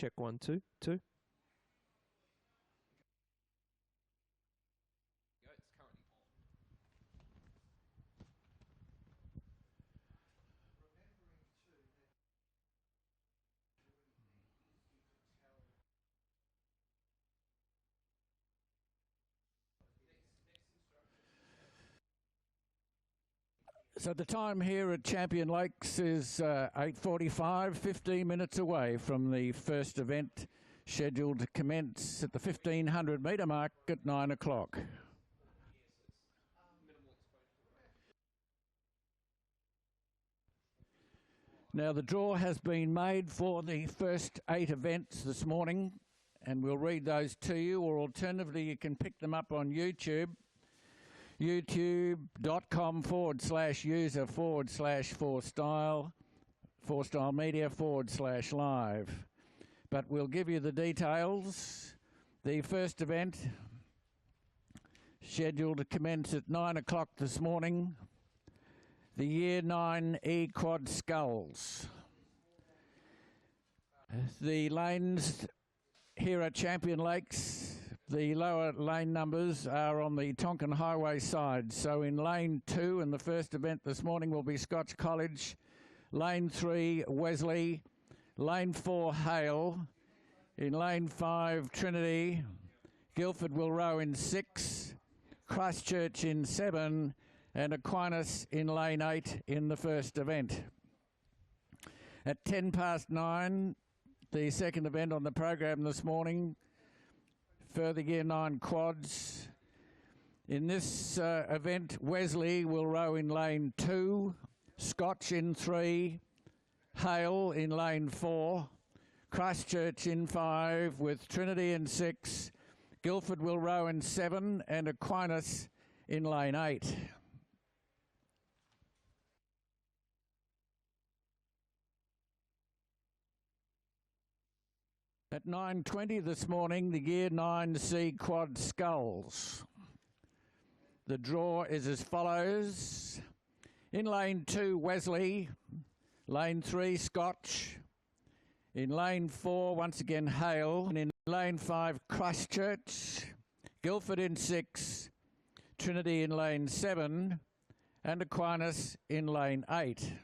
Check 1, 2, 2. It's currently on. Remembering too that you can tell. So the time here at Champion Lakes is 8:45, 15 minutes away from the first event, scheduled to commence at the 1500 metre mark at 9 o'clock. Now the draw has been made for the first 8 events this morning, and we'll read those to you, or alternatively you can pick them up on YouTube. youtube.com/user/4style media/live. But we'll give you the details. The first event scheduled to commence at 9 o'clock this morning, the Year 9E Quad Sculls. The lanes here at Champion Lakes, the lower lane numbers are on the Tonkin Highway side. So in lane 2, and the first event this morning will be Scotch College, lane 3, Wesley, lane 4, Hale, in lane 5, Trinity, Guildford will row in 6, Christchurch in 7, and Aquinas in lane 8 in the first event. At 9:10, the second event on the program this morning, further Year 9 quads. In this event, Wesley will row in lane 2, Scotch in 3, Hale in lane 4, Christchurch in 5 with Trinity in 6, Guildford will row in 7, and Aquinas in lane 8. At 9:20 this morning, the Year 9C Quad Sculls. The draw is as follows. In lane 2, Wesley. Lane 3, Scotch. In lane 4, once again, Hale. And in lane 5, Christchurch. Guildford in 6. Trinity in lane 7. And Aquinas in lane 8.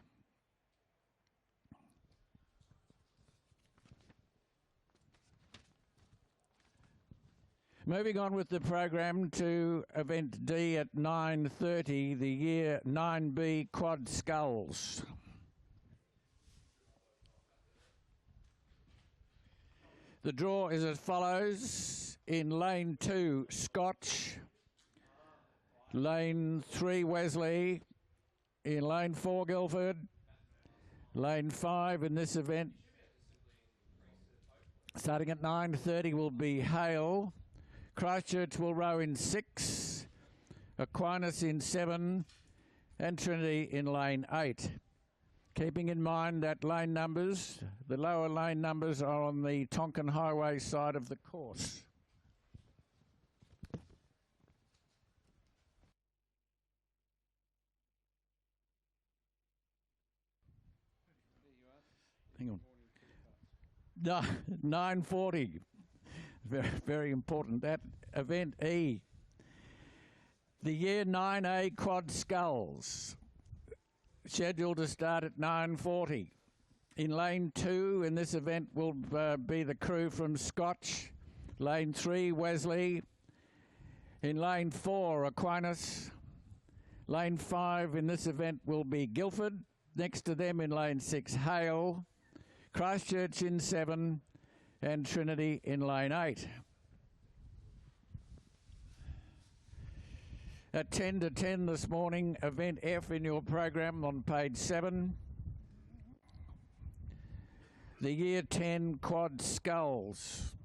Moving on with the program to event D at 9:30, the Year 9B Quad Sculls. The draw is as follows. In lane 2, Scotch. Lane 3, Wesley. In lane 4, Guildford. Lane 5 in this event, starting at 9:30, will be Hale. Christchurch will row in 6, Aquinas in 7, and Trinity in lane 8. Keeping in mind that lane numbers, the lower lane numbers are on the Tonkin Highway side of the course. Hang on. No, 9:40. Very, very important. That event E. The Year 9A Quad Sculls. Scheduled to start at 9:40. In lane 2 in this event will be the crew from Scotch. Lane 3, Wesley. In lane 4, Aquinas. Lane 5 in this event will be Guildford. Next to them in lane 6, Hale. Christchurch in 7. And Trinity in lane 8. At 10:10 this morning, event F in your program on page 7. The Year 10 Quad Sculls.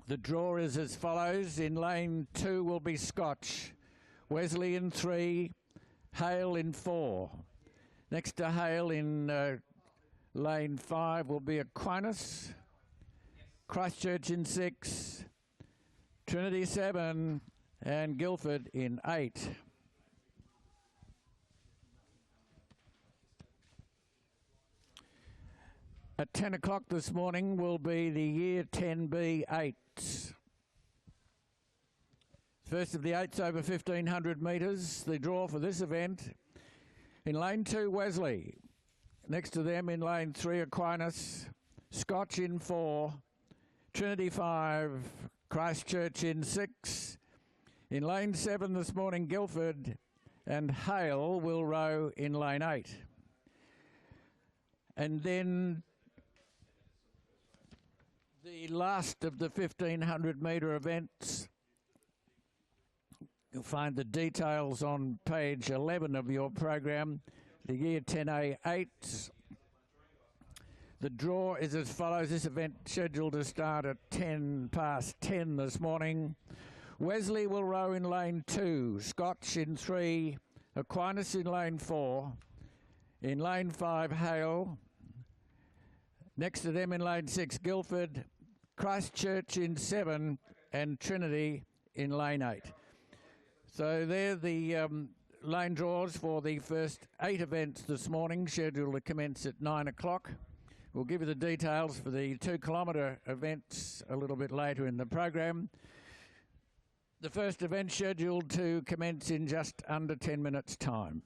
The draw is as follows. In lane 2 will be Scotch. Wesley in 3, Hale in 4. Next to Hale in lane 5 will be Aquinas. Christchurch in 6, Trinity 7, and Guildford in 8. At 10 o'clock this morning will be the Year 10B 8s. First of the 8s over 1,500 metres. The draw for this event. In lane 2, Wesley. Next to them in lane 3, Aquinas. Scotch in 4. Trinity 5. Christchurch in 6. In lane 7 this morning, Guildford. And Hale will row in lane 8. And then the last of the 1,500 metre events. You'll find the details on page 11 of your program, the Year 10A 8s. The draw is as follows. This event scheduled to start at 10 past 10 this morning. Wesley will row in lane 2, Scotch in 3, Aquinas in lane 4, in lane 5, Hale. Next to them in lane 6, Guildford, Christchurch in 7, and Trinity in lane 8. So they're the lane draws for the first 8 events this morning, scheduled to commence at 9 o'clock. We'll give you the details for the 2-kilometre events a little bit later in the program. The first event scheduled to commence in just under 10 minutes' time.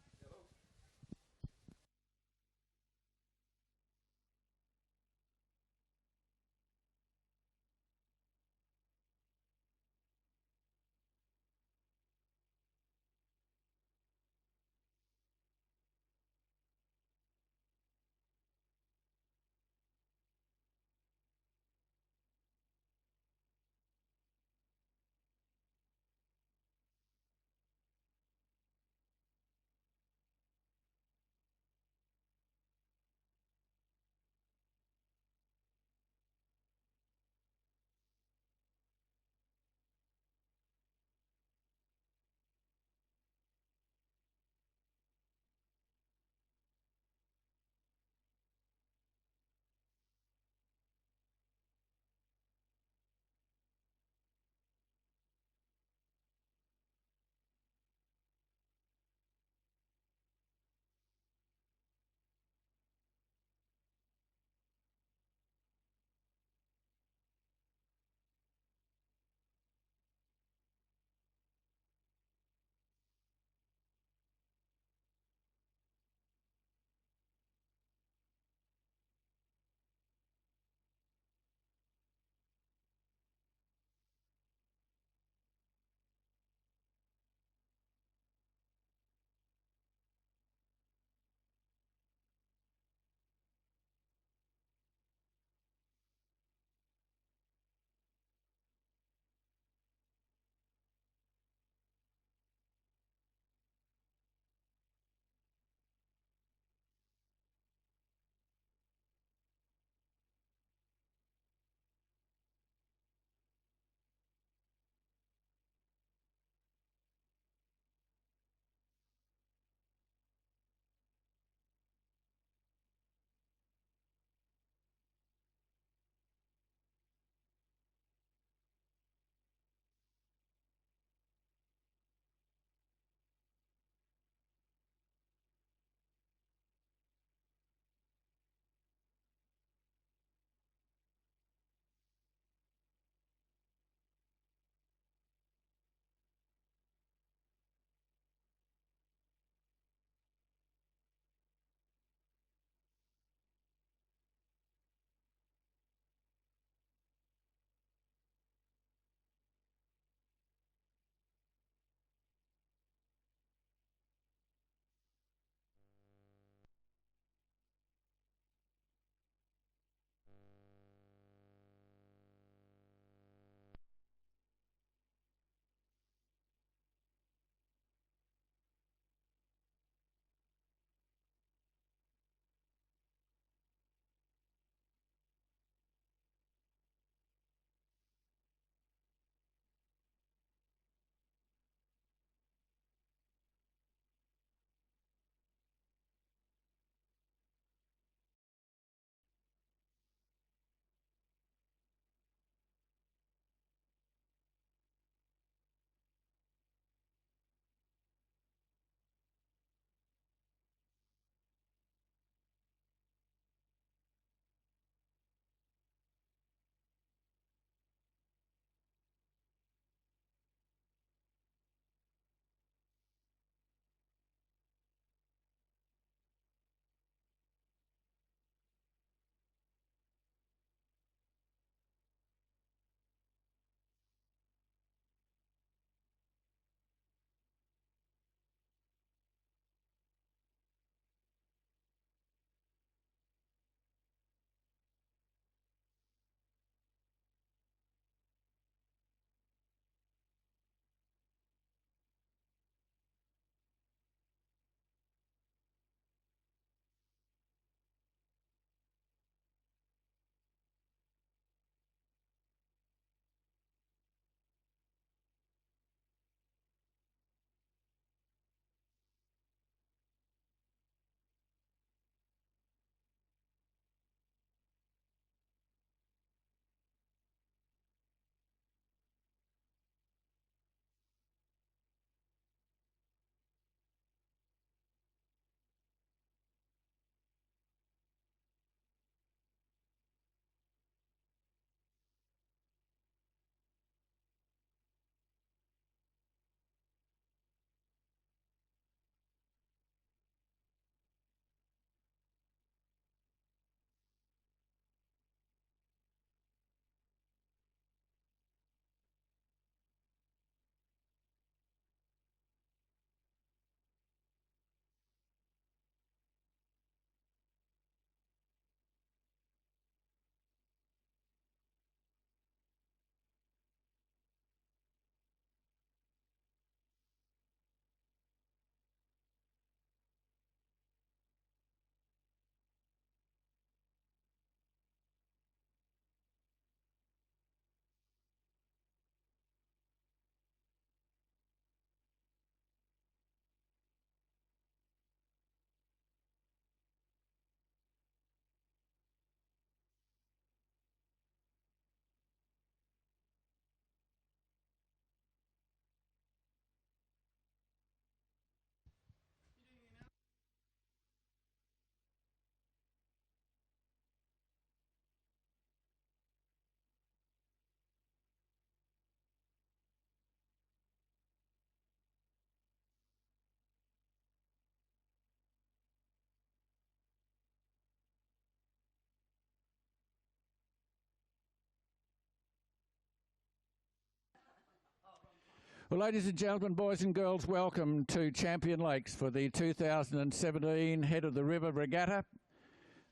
Well, ladies and gentlemen, boys and girls, welcome to Champion Lakes for the 2017 Head of the River Regatta,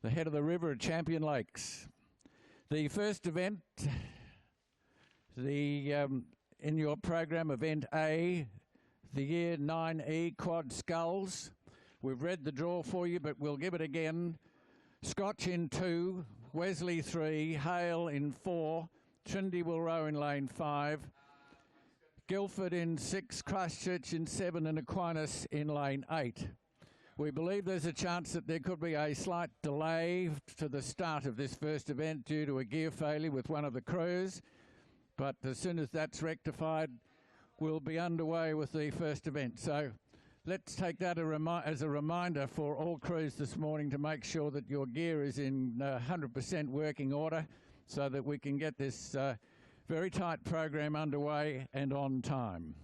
the Head of the River at Champion Lakes. The first event, in your program, Event A, the Year 9E Quad Sculls. We've read the draw for you, but we'll give it again. Scotch in 2, Wesley 3, Hale in 4, Trinity will row in lane 5, Guildford in 6, Christchurch in 7 and Aquinas in lane 8. We believe there's a chance that there could be a slight delay to the start of this first event due to a gear failure with one of the crews, but as soon as that's rectified, we'll be underway with the first event. So let's take that as a reminder for all crews this morning to make sure that your gear is in 100% working order so that we can get this very tight program underway and on time.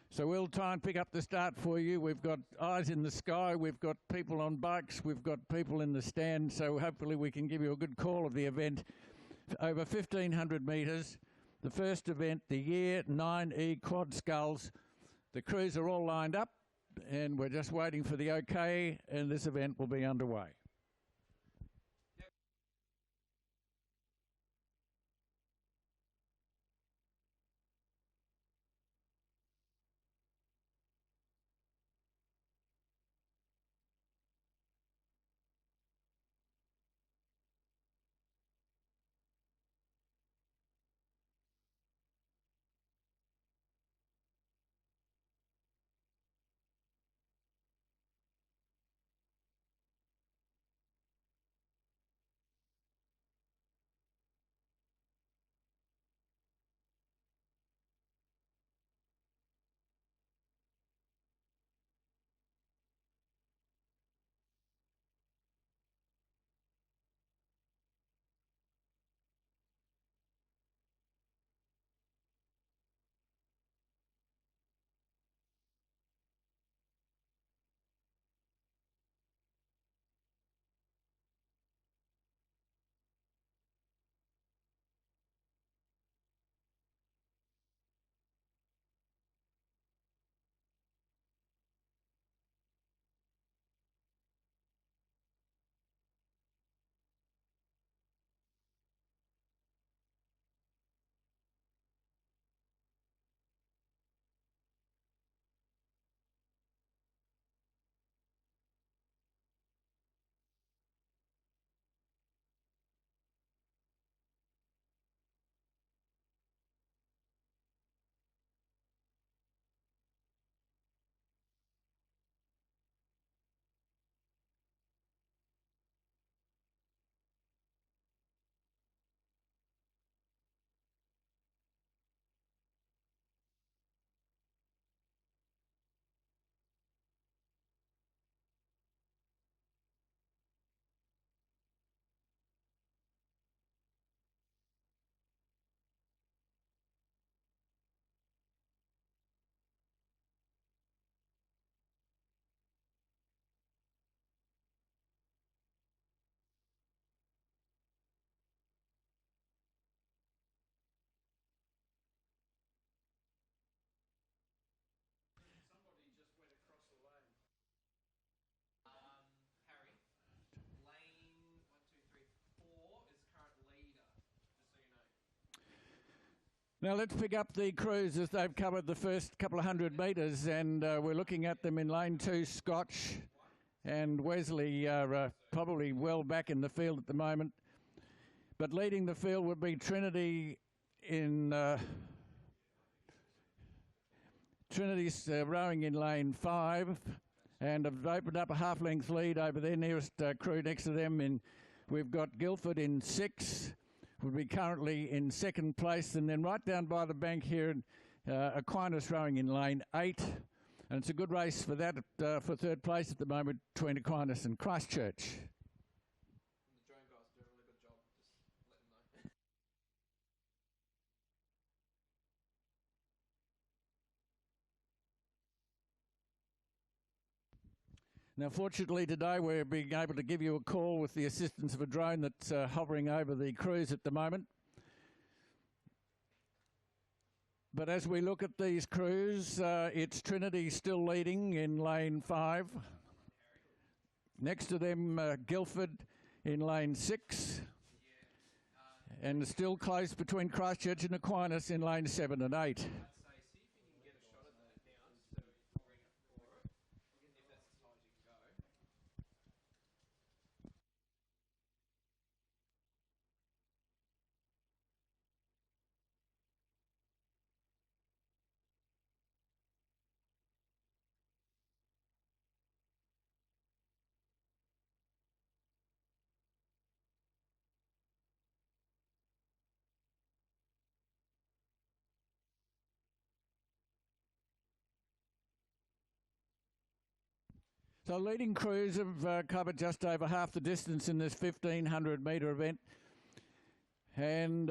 So we'll try and pick up the start for you. We've got eyes in the sky, we've got people on bikes, we've got people in the stand, so hopefully we can give you a good call of the event. Over 1,500 metres, the first event, the Year 9E Quad Sculls. The crews are all lined up and we're just waiting for the okay, and this event will be underway. Harry, lane 1, 2, 3, 4 is current leader, just so you know. Now let's pick up the crews as they've covered the first couple of 100 metres, and we're looking at them in lane 2, Scotch and Wesley are probably well back in the field at the moment. But leading the field would be Trinity in Trinity's rowing in lane 5, and have opened up a half-length lead over their nearest crew next to them. We've got Guildford in 6, would be currently in 2nd place, and then right down by the bank here, Aquinas rowing in lane 8, and it's a good race for that for 3rd place at the moment between Aquinas and Christchurch. The drone guys do a really good job, just let them know. Now, fortunately today we're being able to give you a call with the assistance of a drone that's hovering over the crews at the moment. But as we look at these crews, it's Trinity still leading in lane 5. Next to them, Guildford in lane 6. And still close between Christchurch and Aquinas in lane 7 and 8. So leading crews have covered just over half the distance in this 1,500 metre event. And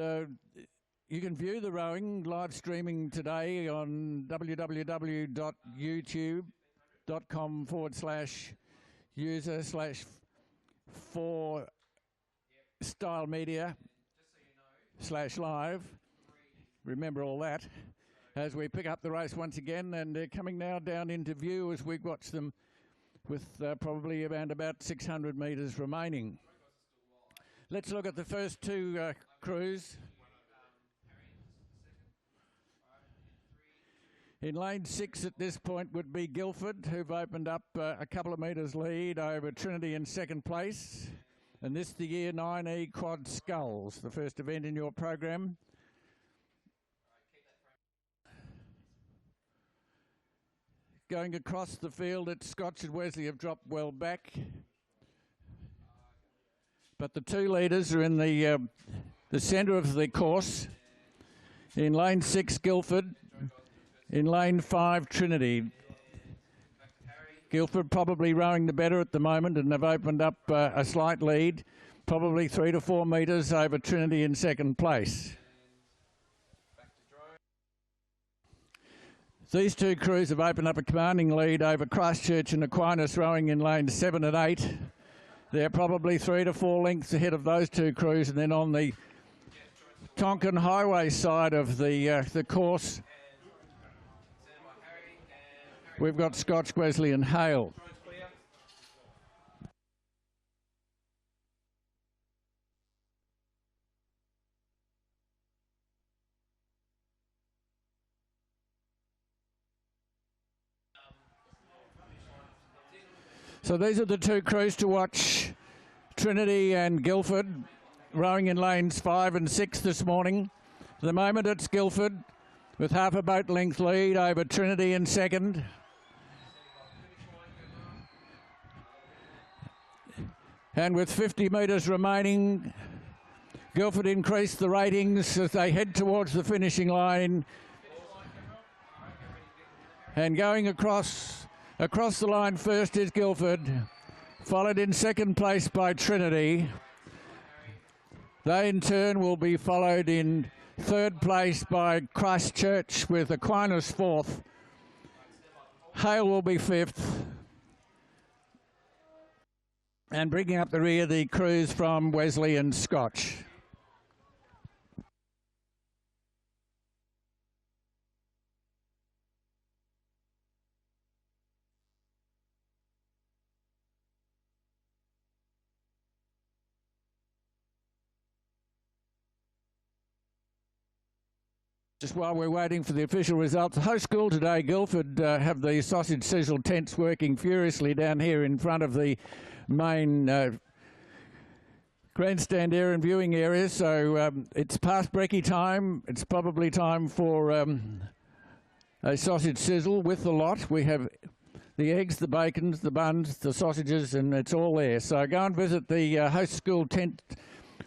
you can view the rowing live streaming today on www.youtube.com/user/4stylemedia/live. Remember all that as we pick up the race once again, and they're coming now down into view as we watch them with probably around about 600 metres remaining. Let's look at the first two crews. In lane 6 at this point would be Guildford, who've opened up a couple of metres lead over Trinity in second place. And this the Year 9E Quad Sculls, the first event in your program. Going across the field, it's Scotch and Wesley have dropped well back. But the two leaders are in the centre of the course. In lane 6, Guildford. In lane 5, Trinity. Guildford probably rowing the better at the moment, and they've opened up a slight lead, probably 3 to 4 metres over Trinity in second place. These two crews have opened up a commanding lead over Christchurch and Aquinas, rowing in lanes 7 and 8. They're probably 3 to 4 lengths ahead of those two crews, and then on the Tonkin Highway side of the course, we've got Scotch, Wesley and Hale. So these are the two crews to watch. Trinity and Guildford rowing in lanes 5 and 6 this morning. At the moment it's Guildford with half a boat length lead over Trinity in second. And with 50 metres remaining, Guildford increased the ratings as they head towards the finishing line. And going across the line first is Guildford, followed in second place by Trinity. They in turn will be followed in third place by Christchurch, with Aquinas fourth. Hale will be fifth. And bringing up the rear, the crews from Wesley and Scotch. Just while we're waiting for the official results, the host school today, Guildford, have the sausage sizzle tents working furiously down here in front of the main grandstand area and viewing area. So it's past brekkie time. It's probably time for a sausage sizzle with the lot. We have the eggs, the bacons, the buns, the sausages, and it's all there. So go and visit the host school tent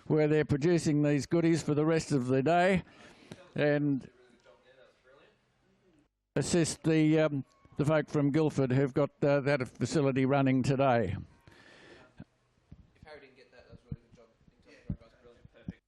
where they're producing these goodies for the rest of the day, and assist the folk from Guildford who've got that facility running today. If Harry didn't get that, that's a really good job. Brilliant. Perfect.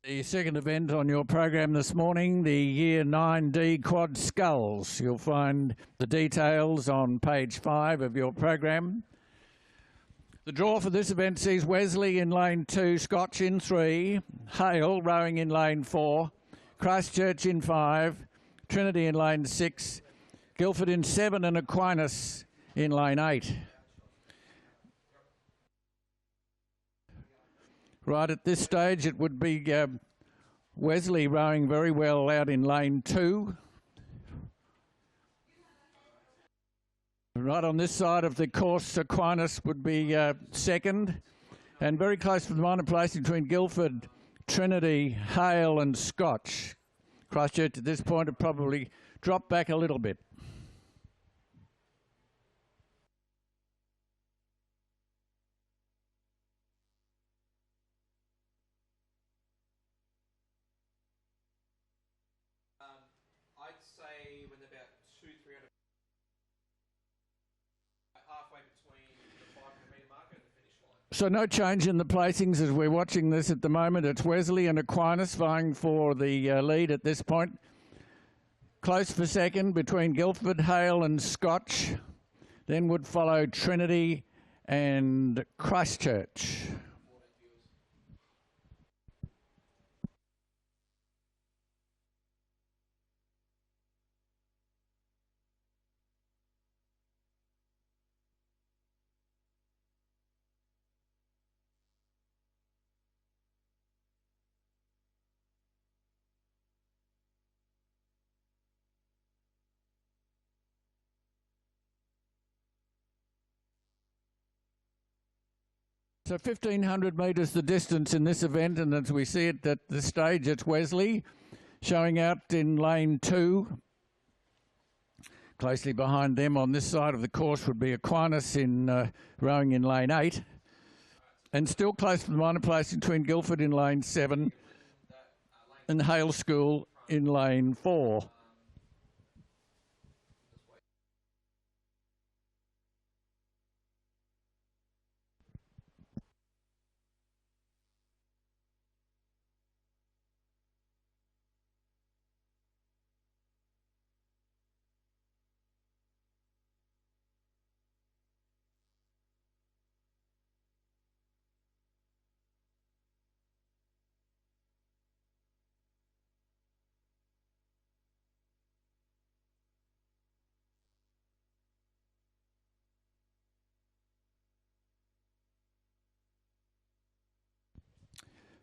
The second event on your program this morning, the Year 9D Quad Sculls. You'll find the details on page 5 of your program. The draw for this event sees Wesley in lane 2, Scotch in 3, Hale rowing in lane 4, Christchurch in 5, Trinity in lane 6, Guildford in 7 and Aquinas in lane 8. Right at this stage, it would be Wesley rowing very well out in lane 2. Right on this side of the course, Aquinas would be second. And very close for the minor place between Guildford, Trinity, Hale and Scotch. Christchurch at this point have probably dropped back a little bit. I'd say when they're about 200-300, halfway between the 500-metre mark and the finish line. So no change in the placings as we're watching this at the moment. It's Wesley and Aquinas vying for the lead at this point. Close for second between Guildford, Hale and Scotch. Then would follow Trinity and Christchurch. So 1,500 metres the distance in this event, and as we see it at this stage, it's Wesley showing out in lane 2. Closely behind them on this side of the course would be Aquinas in rowing in lane 8. And still close to the minor place between Guildford in lane 7 and Hale School in lane 4.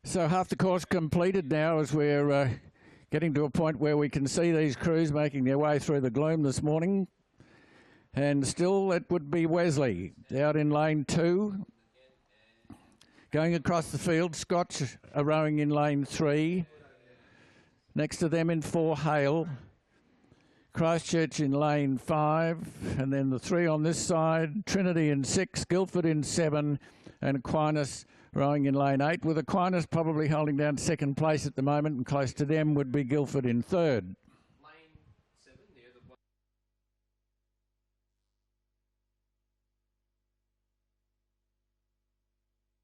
So half the course completed now as we're getting to a point where we can see these crews making their way through the gloom this morning. And still it would be Wesley out in lane 2. Going across the field, Scotch are rowing in lane 3. Next to them in 4, Hale. Christchurch in lane 5. And then the 3 on this side, Trinity in 6, Guildford in 7 and Aquinas rowing in lane 8, with Aquinas probably holding down second place at the moment, and close to them would be Guildford in 3rd. Lane 7, the other one.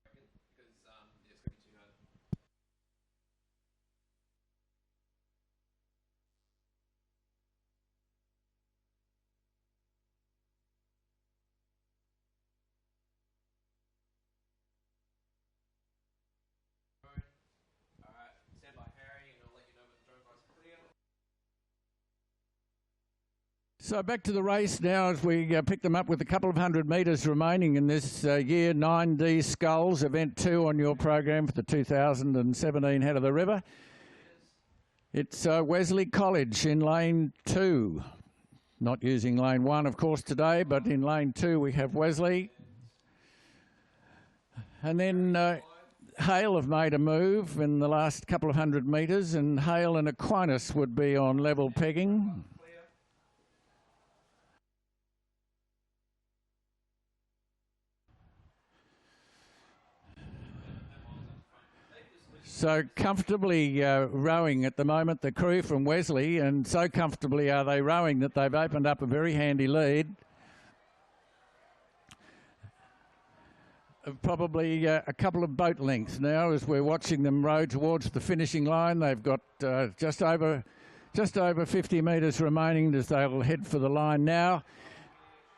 Because it's going to be too hard. So back to the race now as we pick them up with a couple of 100 metres remaining in this Year 9D Sculls, Event 2 on your program for the 2017 Head of the River. It's Wesley College in lane 2. Not using lane 1, of course, today, but in lane 2 we have Wesley. And then Hale have made a move in the last couple of 100 metres, and Hale and Aquinas would be on level pegging. So comfortably rowing at the moment, the crew from Wesley, and so comfortably are they rowing that they've opened up a very handy lead. probably a couple of boat lengths now as we're watching them row towards the finishing line. They've got just over 50 metres remaining as they'll head for the line now.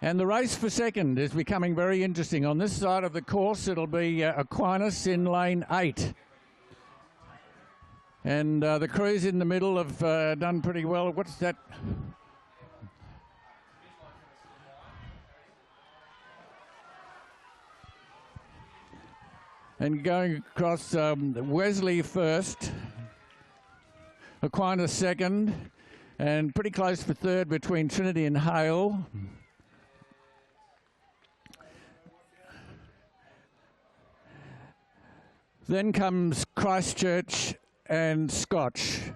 And the race for second is becoming very interesting. On this side of the course, it'll be Aquinas in lane 8. And the crews in the middle have done pretty well. What's that? And going across, Wesley first, Aquinas second, and pretty close for third between Trinity and Hale. Then comes Christchurch and Scotch.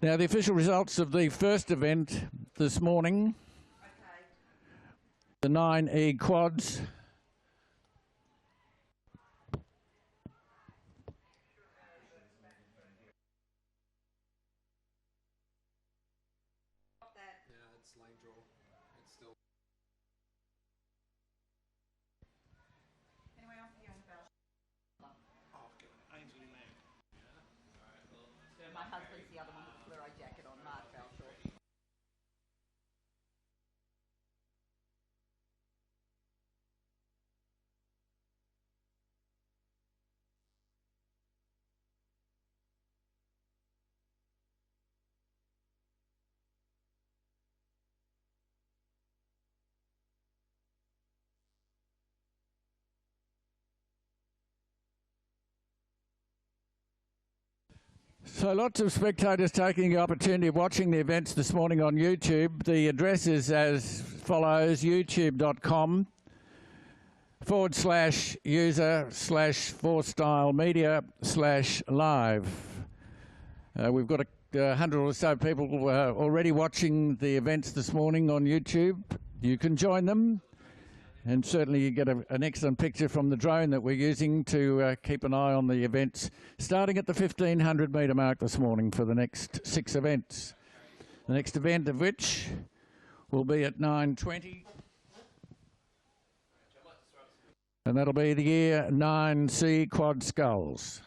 Now the official results of the first event this morning, the 9E quads. My husband's the other one with the fluoro jacket on, Mark Balshore. So lots of spectators taking the opportunity of watching the events this morning on YouTube. The address is as follows: youtube.com/user/4stylemedia/live. We've got 100 or so people already watching the events this morning on YouTube. You can join them. And certainly you get an excellent picture from the drone that we're using to keep an eye on the events, starting at the 1,500 metre mark this morning for the next 6 events. The next event of which will be at 9:20. And that'll be the Year 9C Quad Sculls.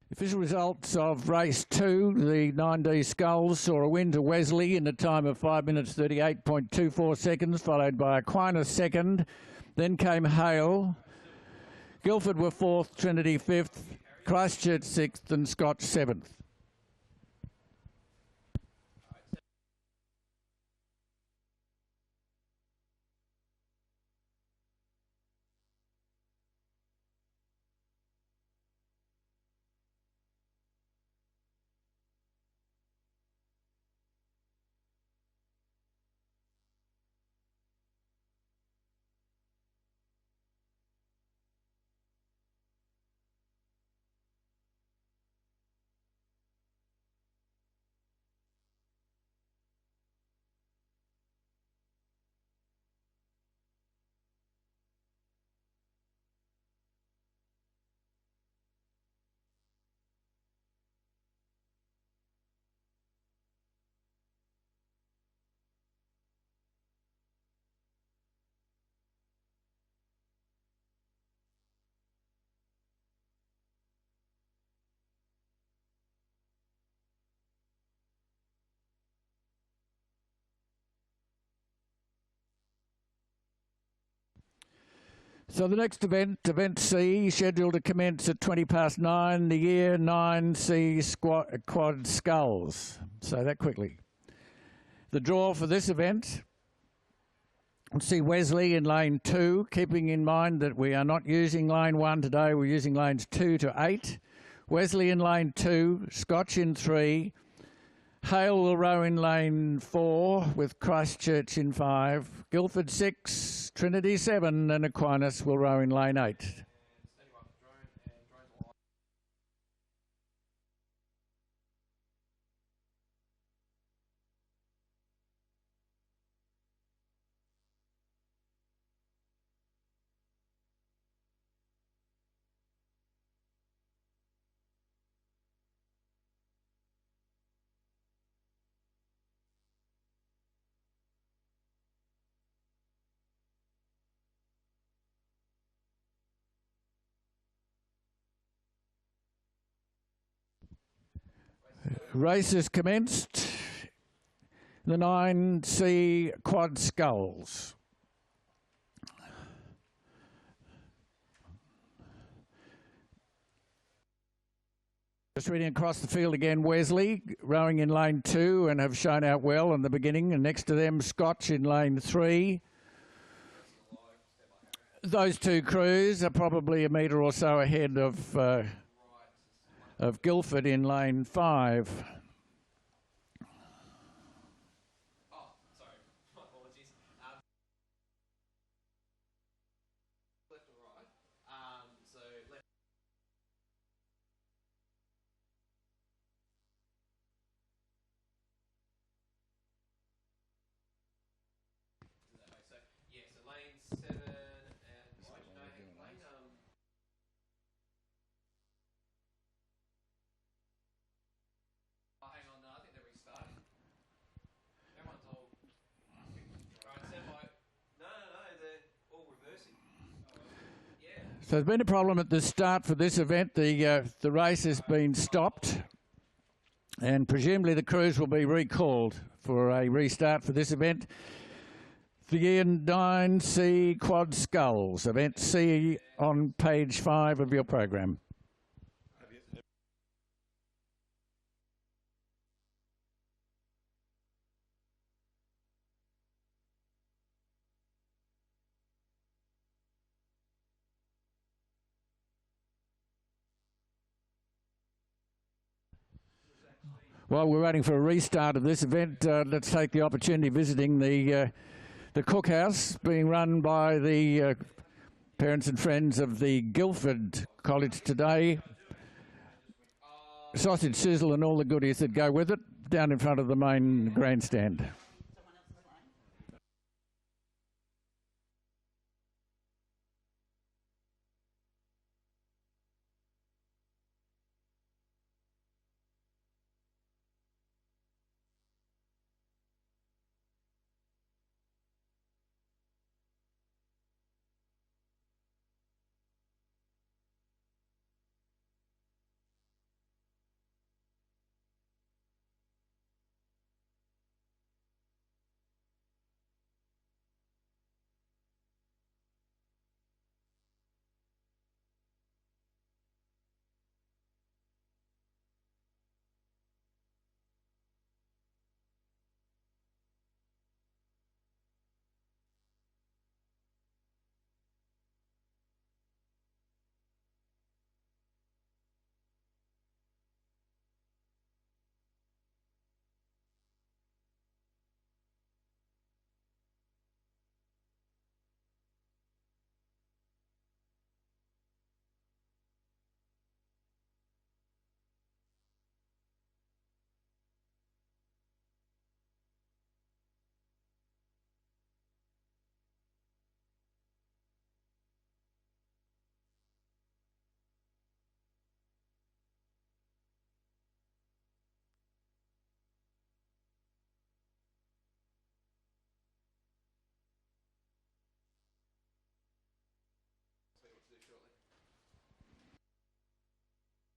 Official results of race 2, the 9D Sculls saw a win to Wesley in a time of 5 minutes 38.24 seconds, followed by Aquinas second. Then came Hale. Guildford were 4th, Trinity 5th, Christchurch 6th and Scotch 7th. So the next event, Event C, scheduled to commence at 9:20, the Year 9C Quad Sculls. Say that quickly. The draw for this event, we'll see Wesley in lane 2, keeping in mind that we are not using lane 1 today, we're using lanes 2 to 8. Wesley in lane 2, Scotch in 3, Hale will row in lane 4 with Christchurch in 5, Guildford 6, Trinity 7 and Aquinas will row in lane 8. Race has commenced. The 9C Quad Sculls. Just reading across the field again, Wesley rowing in lane 2 and have shown out well in the beginning, and next to them Scotch in lane 3. Those two crews are probably a metre or so ahead of Guildford in lane 5. Oh, sorry. My apologies. Left or right? So left. So yeah, so lane 7 and right, no, lane oh, hang on, no, I think they're restarting. Everyone's all right, stand by. No, they're all reversing. Yeah. So there's been a problem at the start for this event. The race has been stopped, and presumably the crews will be recalled for a restart for this event. The year 9C Quad Sculls, event C on page 5 of your program. While we're waiting for a restart of this event, let's take the opportunity visiting the cookhouse being run by the parents and friends of the Guildford College today. Sausage sizzle and all the goodies that go with it down in front of the main grandstand.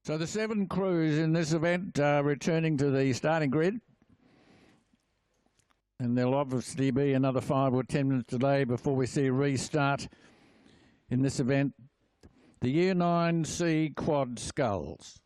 So the 7 crews in this event are returning to the starting grid. And there'll obviously be another 5 or 10 minutes delay before we see a restart in this event. The Year 9C Quad Sculls.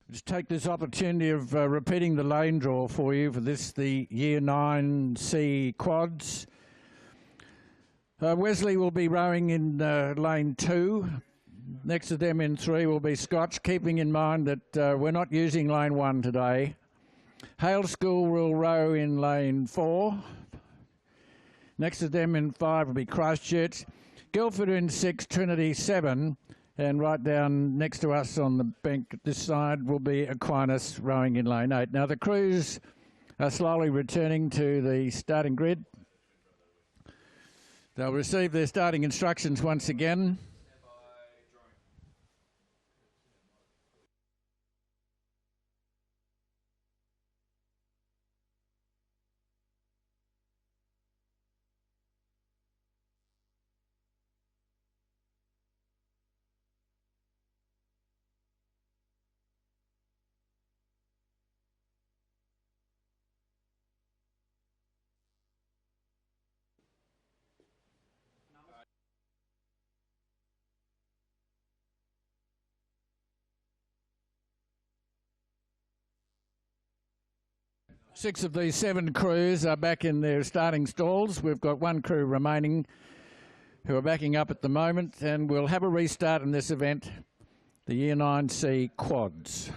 Just take this opportunity of repeating the lane draw for you for this, the Year 9C Quads. Wesley will be rowing in lane 2. Next to them in 3 will be Scotch, keeping in mind that we're not using lane 1 today. Hale School will row in lane 4. Next to them in 5 will be Christchurch. Guildford in 6, Trinity 7. And right down next to us on the bank at this side will be Aquinas rowing in lane 8. Now the crews are slowly returning to the starting grid. They'll receive their starting instructions once again. 6 of these 7 crews are back in their starting stalls. We've got 1 crew remaining who are backing up at the moment, and we'll have a restart in this event, the Year 9C Quads.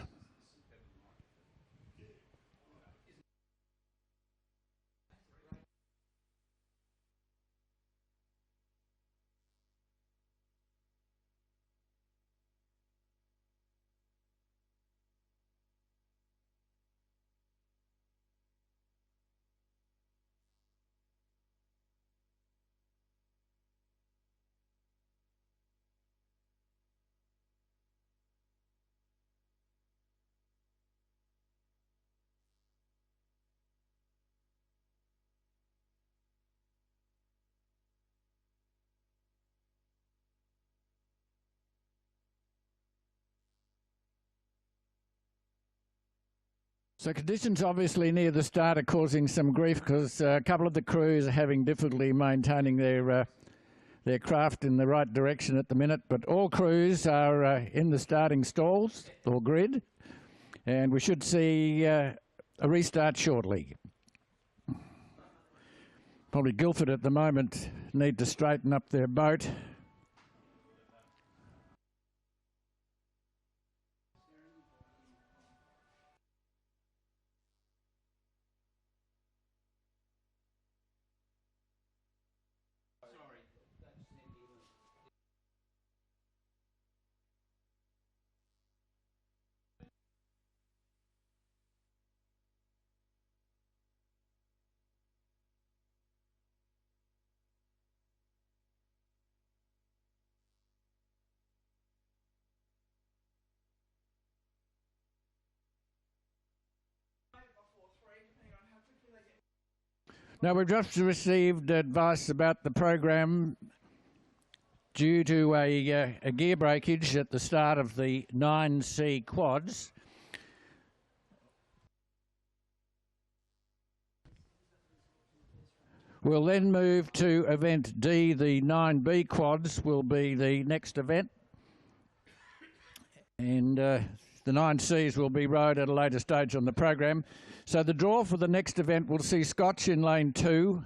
So conditions obviously near the start are causing some grief because a couple of the crews are having difficulty maintaining their craft in the right direction at the minute. But all crews are in the starting stalls or grid, and we should see a restart shortly. Probably Guildford at the moment need to straighten up their boat. Now, we've just received advice about the program due to a gear breakage at the start of the 9C Quads. We'll then move to event D. The 9B Quads will be the next event. And the 9Cs will be rowed at a later stage on the program. So the draw for the next event will see Scotch in lane 2,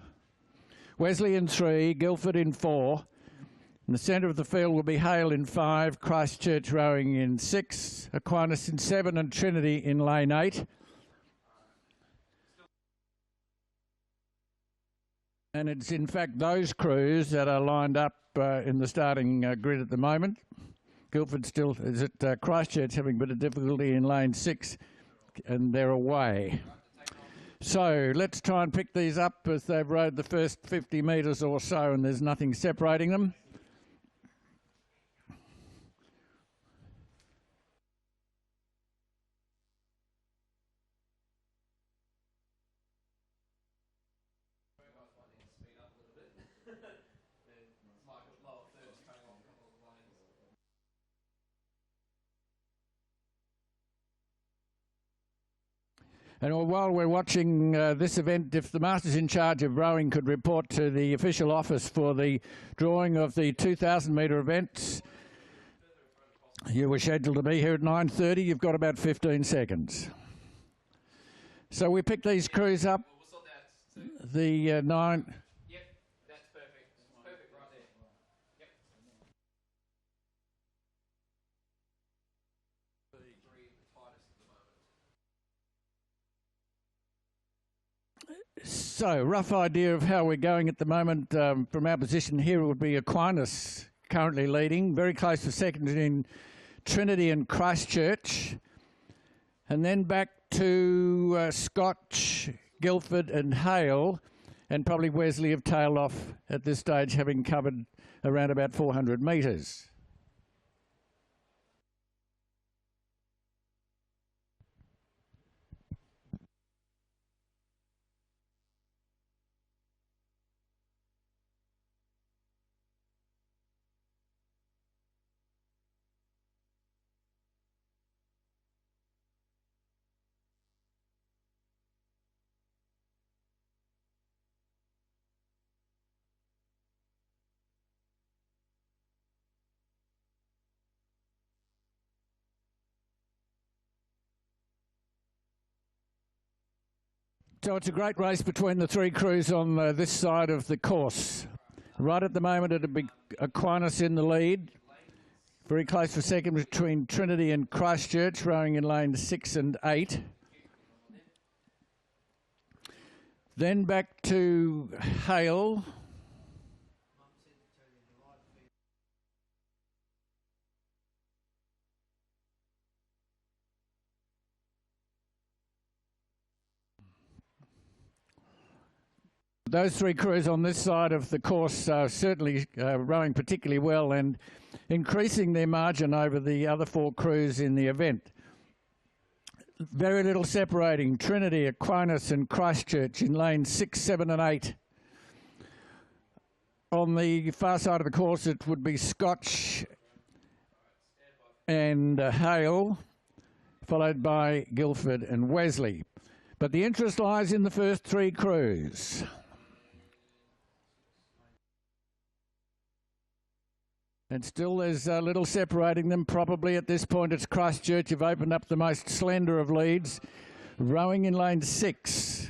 Wesley in 3, Guildford in 4. In the centre of the field will be Hale in 5, Christchurch rowing in 6, Aquinas in 7 and Trinity in lane 8. And it's in fact those crews that are lined up in the starting grid at the moment. Guildford still is at Christchurch having a bit of difficulty in lane 6, and they're away. So let's try and pick these up as they've rowed the first 50 metres or so and there's nothing separating them. And while we're watching this event, if the masters in charge of rowing could report to the official office for the drawing of the 2,000 metre events, You were scheduled to be here at 9:30. You've got about 15 seconds. So we pick these crews up. We'll sort that soon. The 9. Yep, that's perfect. Perfect right there. Yep. Three tightest at the moment. So, rough idea of how we're going at the moment. From our position here, it would be Aquinas currently leading, very close to second in Trinity and Christchurch. And then back to Scotch, Guildford and Hale, and probably Wesley have tailed off at this stage, having covered around about 400 metres. So it's a great race between the three crews on this side of the course. Right at the moment, it'll be Aquinas in the lead. Very close for second between Trinity and Christchurch, rowing in lanes 6 and 8. Then back to Hale. Those three crews on this side of the course are certainly rowing particularly well and increasing their margin over the other four crews in the event. Very little separating Trinity, Aquinas and Christchurch in lanes 6, 7 and 8. On the far side of the course it would be Scotch and Hale, followed by Guildford and Wesley. But the interest lies in the first three crews. And still there's little separating them. Probably at this point it's Christchurch have opened up the most slender of leads, rowing in lane 6.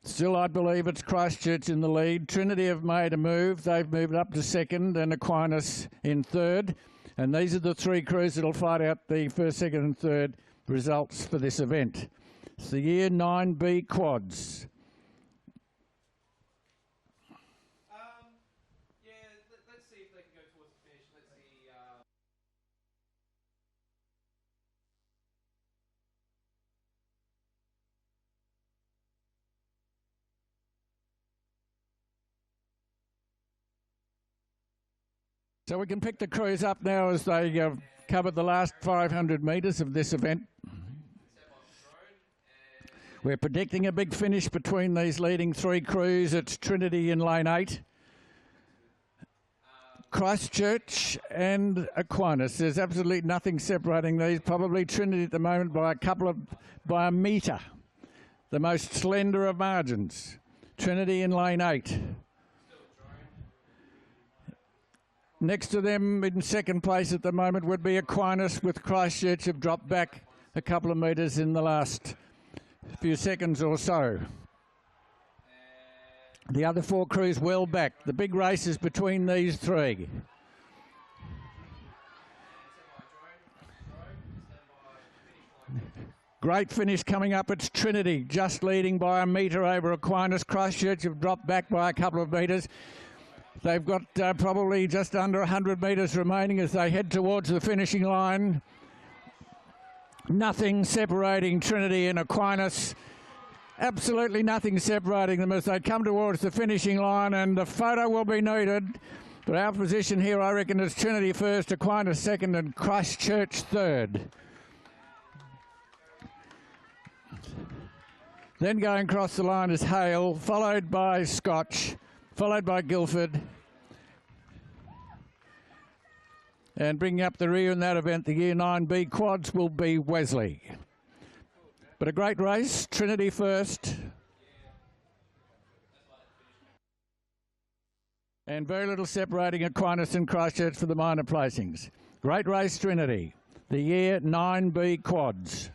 Still, I believe it's Christchurch in the lead. Trinity have made a move. They've moved up to second and Aquinas in third. And these are the three crews that'll fight out the first, second and third results for this event. It's the Year 9B Quads. Yeah, let's see if they can go towards the finish. Let's see. So we can pick the crews up now as they covered the last 500 metres of this event. We're predicting a big finish between these leading three crews. It's Trinity in lane 8, Christchurch and Aquinas. There's absolutely nothing separating these. Probably Trinity at the moment by a metre. The most slender of margins. Trinity in lane 8. Next to them in second place at the moment would be Aquinas, with Christchurch have dropped back a couple of metres in the last few seconds or so. The other four crews well back. The big race is between these three. Great finish coming up. It's Trinity just leading by a metre over Aquinas. Christchurch have dropped back by a couple of metres. They've got probably just under 100 metres remaining as they head towards the finishing line. Nothing separating Trinity and Aquinas. Absolutely nothing separating them as they come towards the finishing line, and the photo will be needed. But our position here, I reckon, is Trinity first, Aquinas second, and Christchurch third. Then going across the line is Hale, followed by Scotch, followed by Guildford. And bringing up the rear in that event, the Year 9B Quads, will be Wesley. But a great race, Trinity first, And very little separating Aquinas and Christchurch for the minor placings. Great Race Trinity, the Year 9B quads.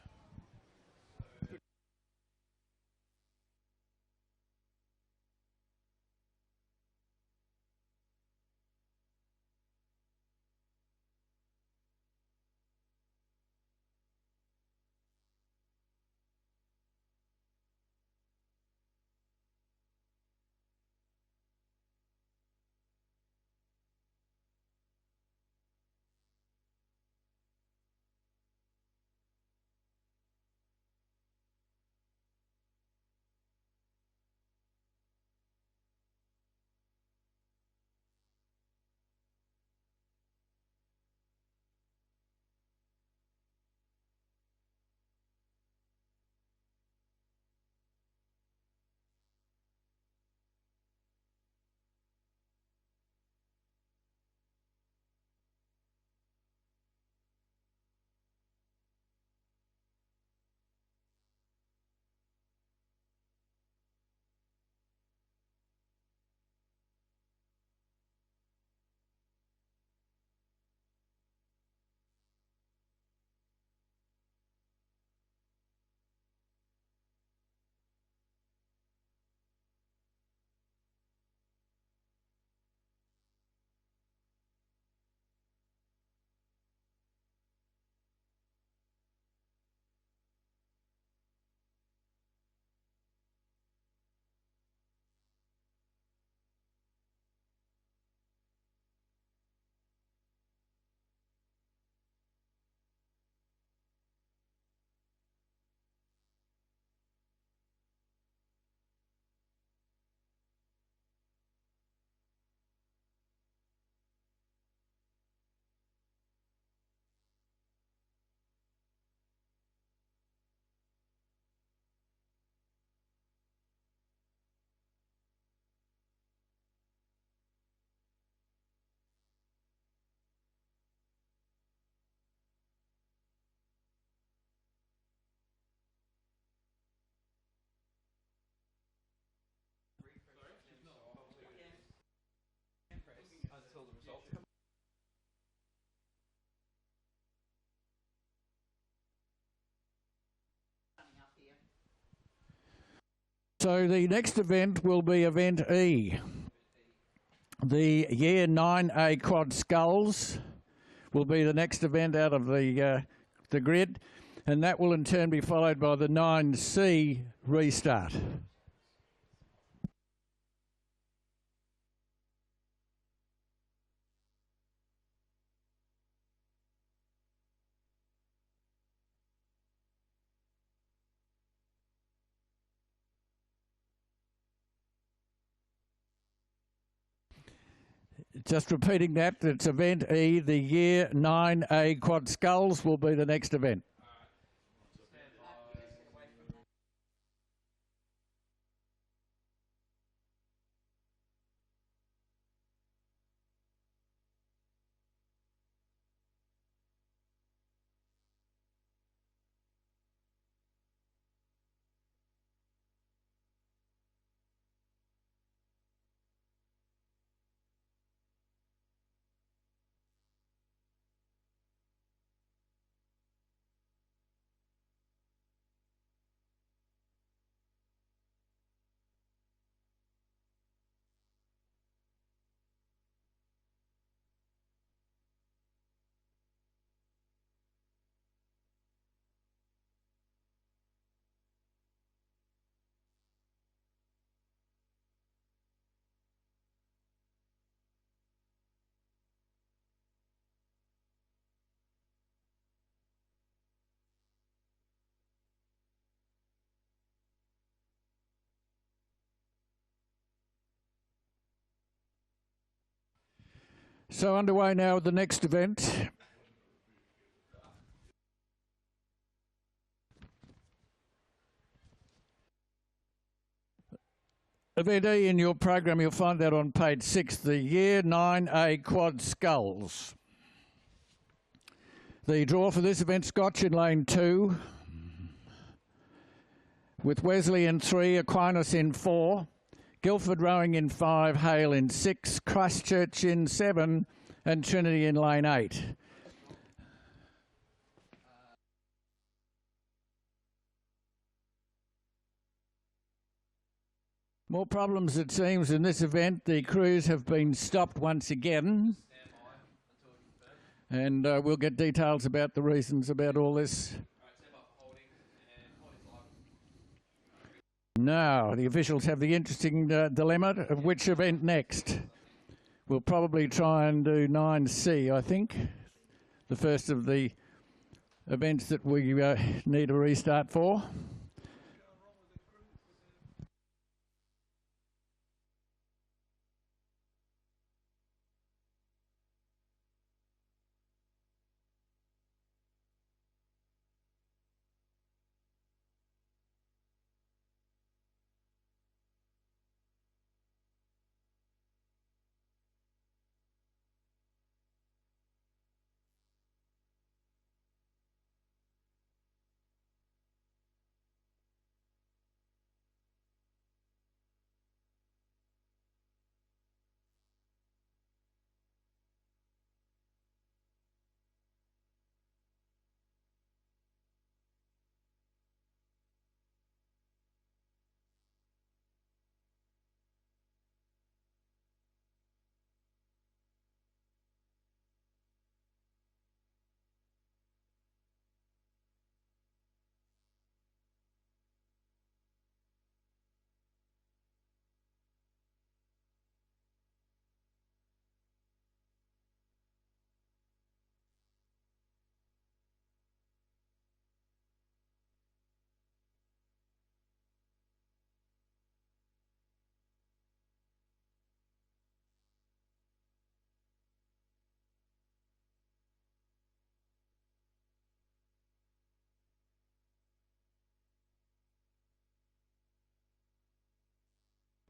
Until the result comes. So the next event will be event E. The Year 9A Quad Sculls will be the next event out of the grid, and that will in turn be followed by the 9C restart. Just repeating that, it's event E, the Year 9A Quad Sculls will be the next event. So underway now with the next event. Event E in your program, you'll find that on page 6, the Year 9A Quad Sculls. The draw for this event, Scotch in lane 2, with Wesley in 3, Aquinas in 4, Guildford rowing in 5, Hale in 6, Christchurch in 7, and Trinity in lane 8. More problems, it seems, in this event. The crews have been stopped once again. And we'll get details about the reasons about all this. Now, the officials have the interesting dilemma of which event next. We'll probably try and do 9C, I think. The first of the events that we need a restart for.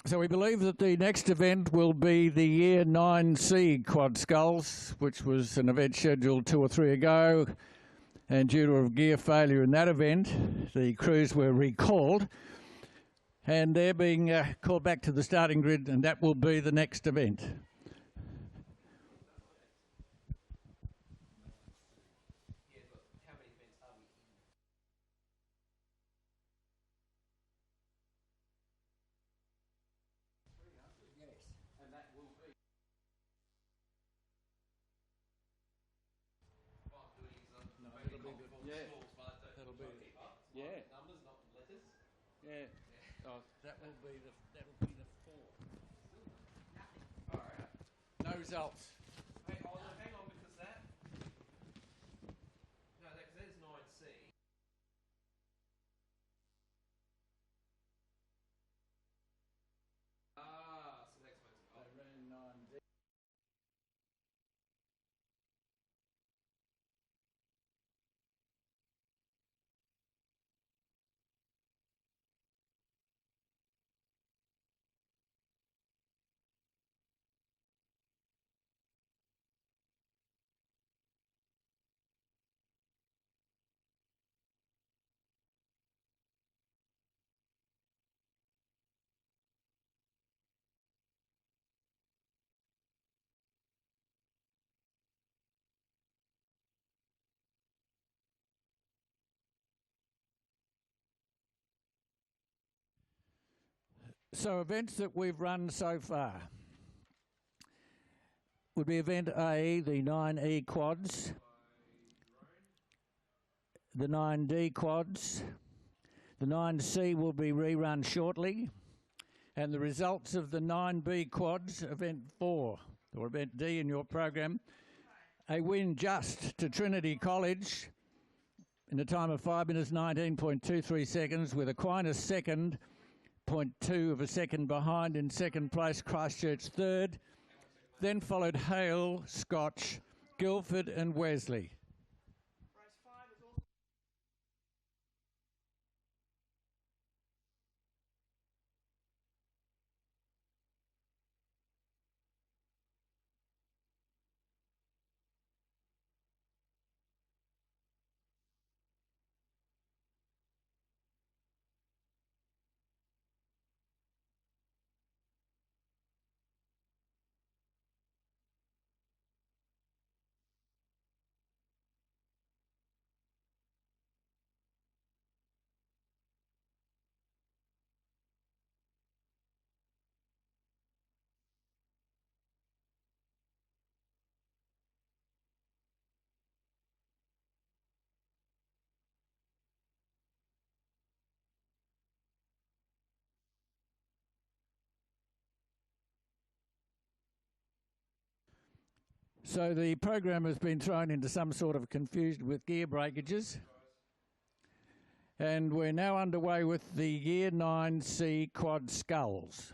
So we believe that the next event will be the Year 9C Quad Sculls, which was an event scheduled 2 or 3 ago. And due to a gear failure in that event, the crews were recalled. And they're being called back to the starting grid, and that will be the next event. No results. Hey, oh, no, hang on, because that... No, because that is 9C. Ah, so next one's... Oh. They ran 9D. So events that we've run so far would be event A, the 9E quads, the 9D quads, the 9C will be rerun shortly, and the results of the 9B quads, event 4, or event D in your program, a win just to Trinity College in a time of 5 minutes 19.23 seconds, with Aquinas second, 0.2 of a second behind in second place, Christchurch third. Then followed Hale, Scotch, Guildford and Wesley. So the program has been thrown into some sort of confusion with gear breakages. And we're now underway with the Year 9C Quad Sculls.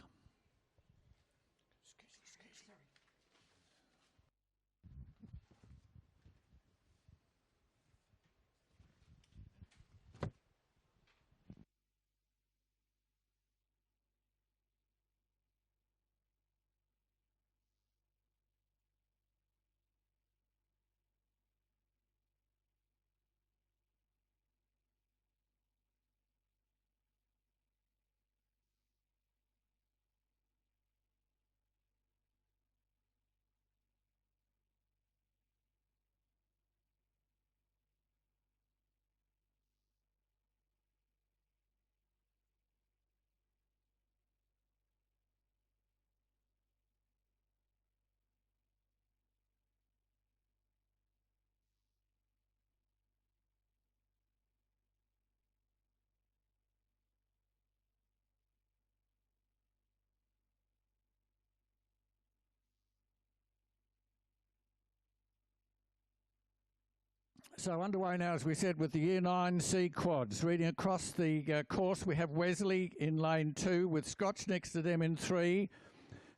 So underway now, as we said, with the Year 9C quads. Reading across the course, we have Wesley in lane 2 with Scotch next to them in 3,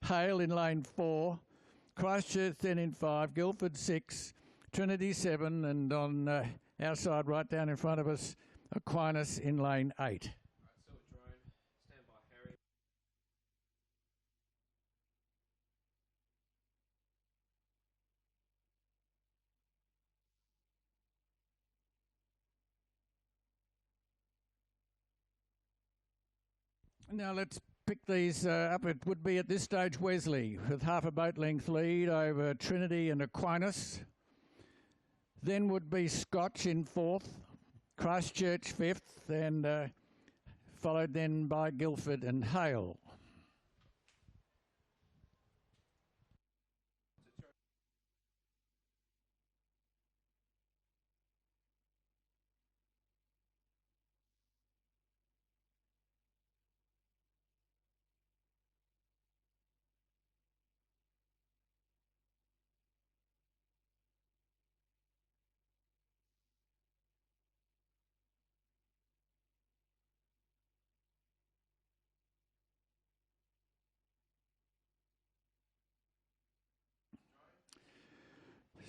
Hale in lane 4, Christchurch then in 5, Guildford 6, Trinity 7, and on our side right down in front of us, Aquinas in lane 8. Now let's pick these up. It would be at this stage Wesley with half a boat length lead over Trinity and Aquinas. Then would be Scotch in 4th, Christchurch 5th, and followed then by Guildford and Hale.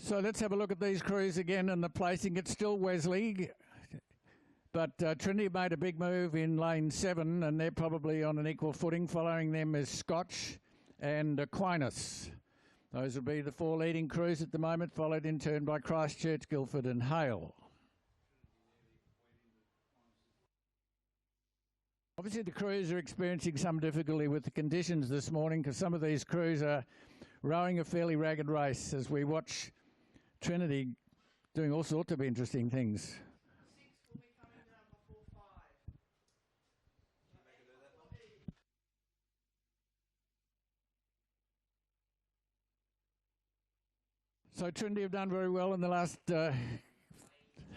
So let's have a look at these crews again and the placing. It's still Wesley, but Trinity made a big move in lane 7 and they're probably on an equal footing. Following them is Scotch and Aquinas. Those will be the 4 leading crews at the moment, followed in turn by Christchurch, Guildford and Hale. Obviously the crews are experiencing some difficulty with the conditions this morning because some of these crews are rowing a fairly ragged race as we watch Trinity doing all sorts of interesting things. So Trinity have done very well in the last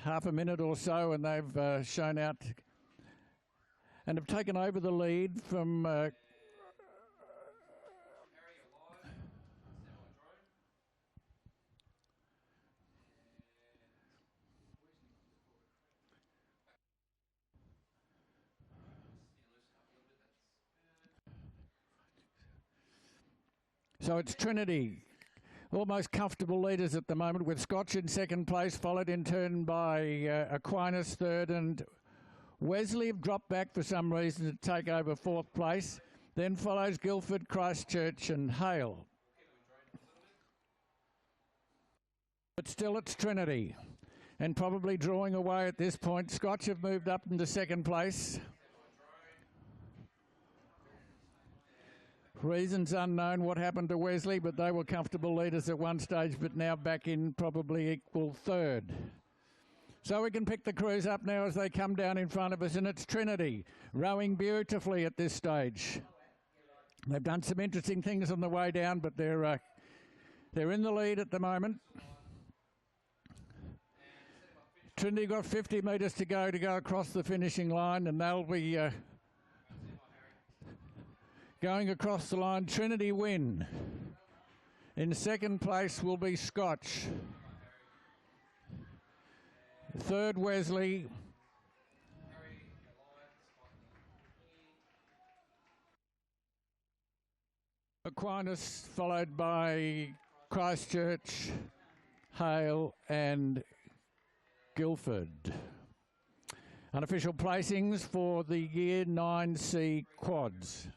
half a minute or so, and they've shown out and have taken over the lead from so it's Trinity, almost comfortable leaders at the moment, with Scotch in 2nd place, followed in turn by Aquinas 3rd, and Wesley have dropped back for some reason to take over 4th place. Then follows Guildford, Christchurch and Hale. But still it's Trinity, and probably drawing away at this point. Scotch have moved up into 2nd place. Reasons unknown what happened to Wesley, but they were comfortable leaders at one stage, but now back in probably equal 3rd. So we can pick the crews up now as they come down in front of us, and it's Trinity rowing beautifully at this stage. They've done some interesting things on the way down, but they're in the lead at the moment. Trinity got 50 metres to go across the finishing line, and they'll be going across the line. Trinity win. In second place will be Scotch. Third, Wesley. Aquinas, followed by Christchurch, Hale and Guildford. Unofficial placings for the Year 9C quads.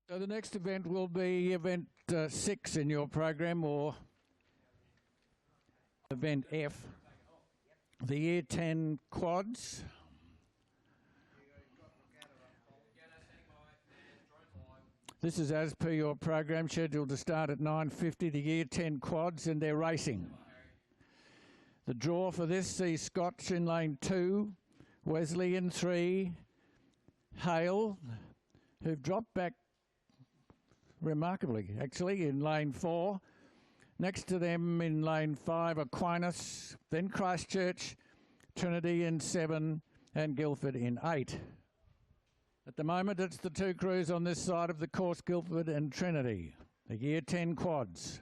So the next event will be event 6 in your program, or event F, the Year 10 quads. This is as per your program, scheduled to start at 9:50, the Year 10 quads, and they're racing. The draw for this sees Scotch in lane 2, Wesley in 3, Hale, who've dropped back remarkably, actually, in lane 4. Next to them in lane 5, Aquinas, then Christchurch, Trinity in 7, and Guildford in 8. At the moment, it's the two crews on this side of the course, Guildford and Trinity, the Year 10 quads.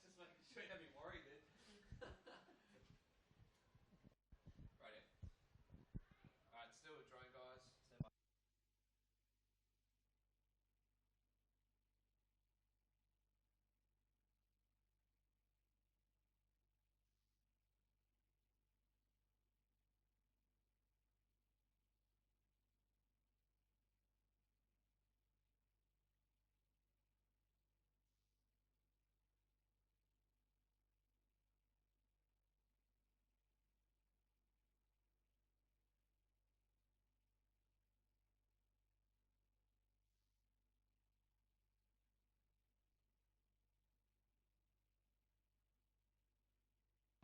Just making sure you had me worried then. Right, alright, still a drone, guys.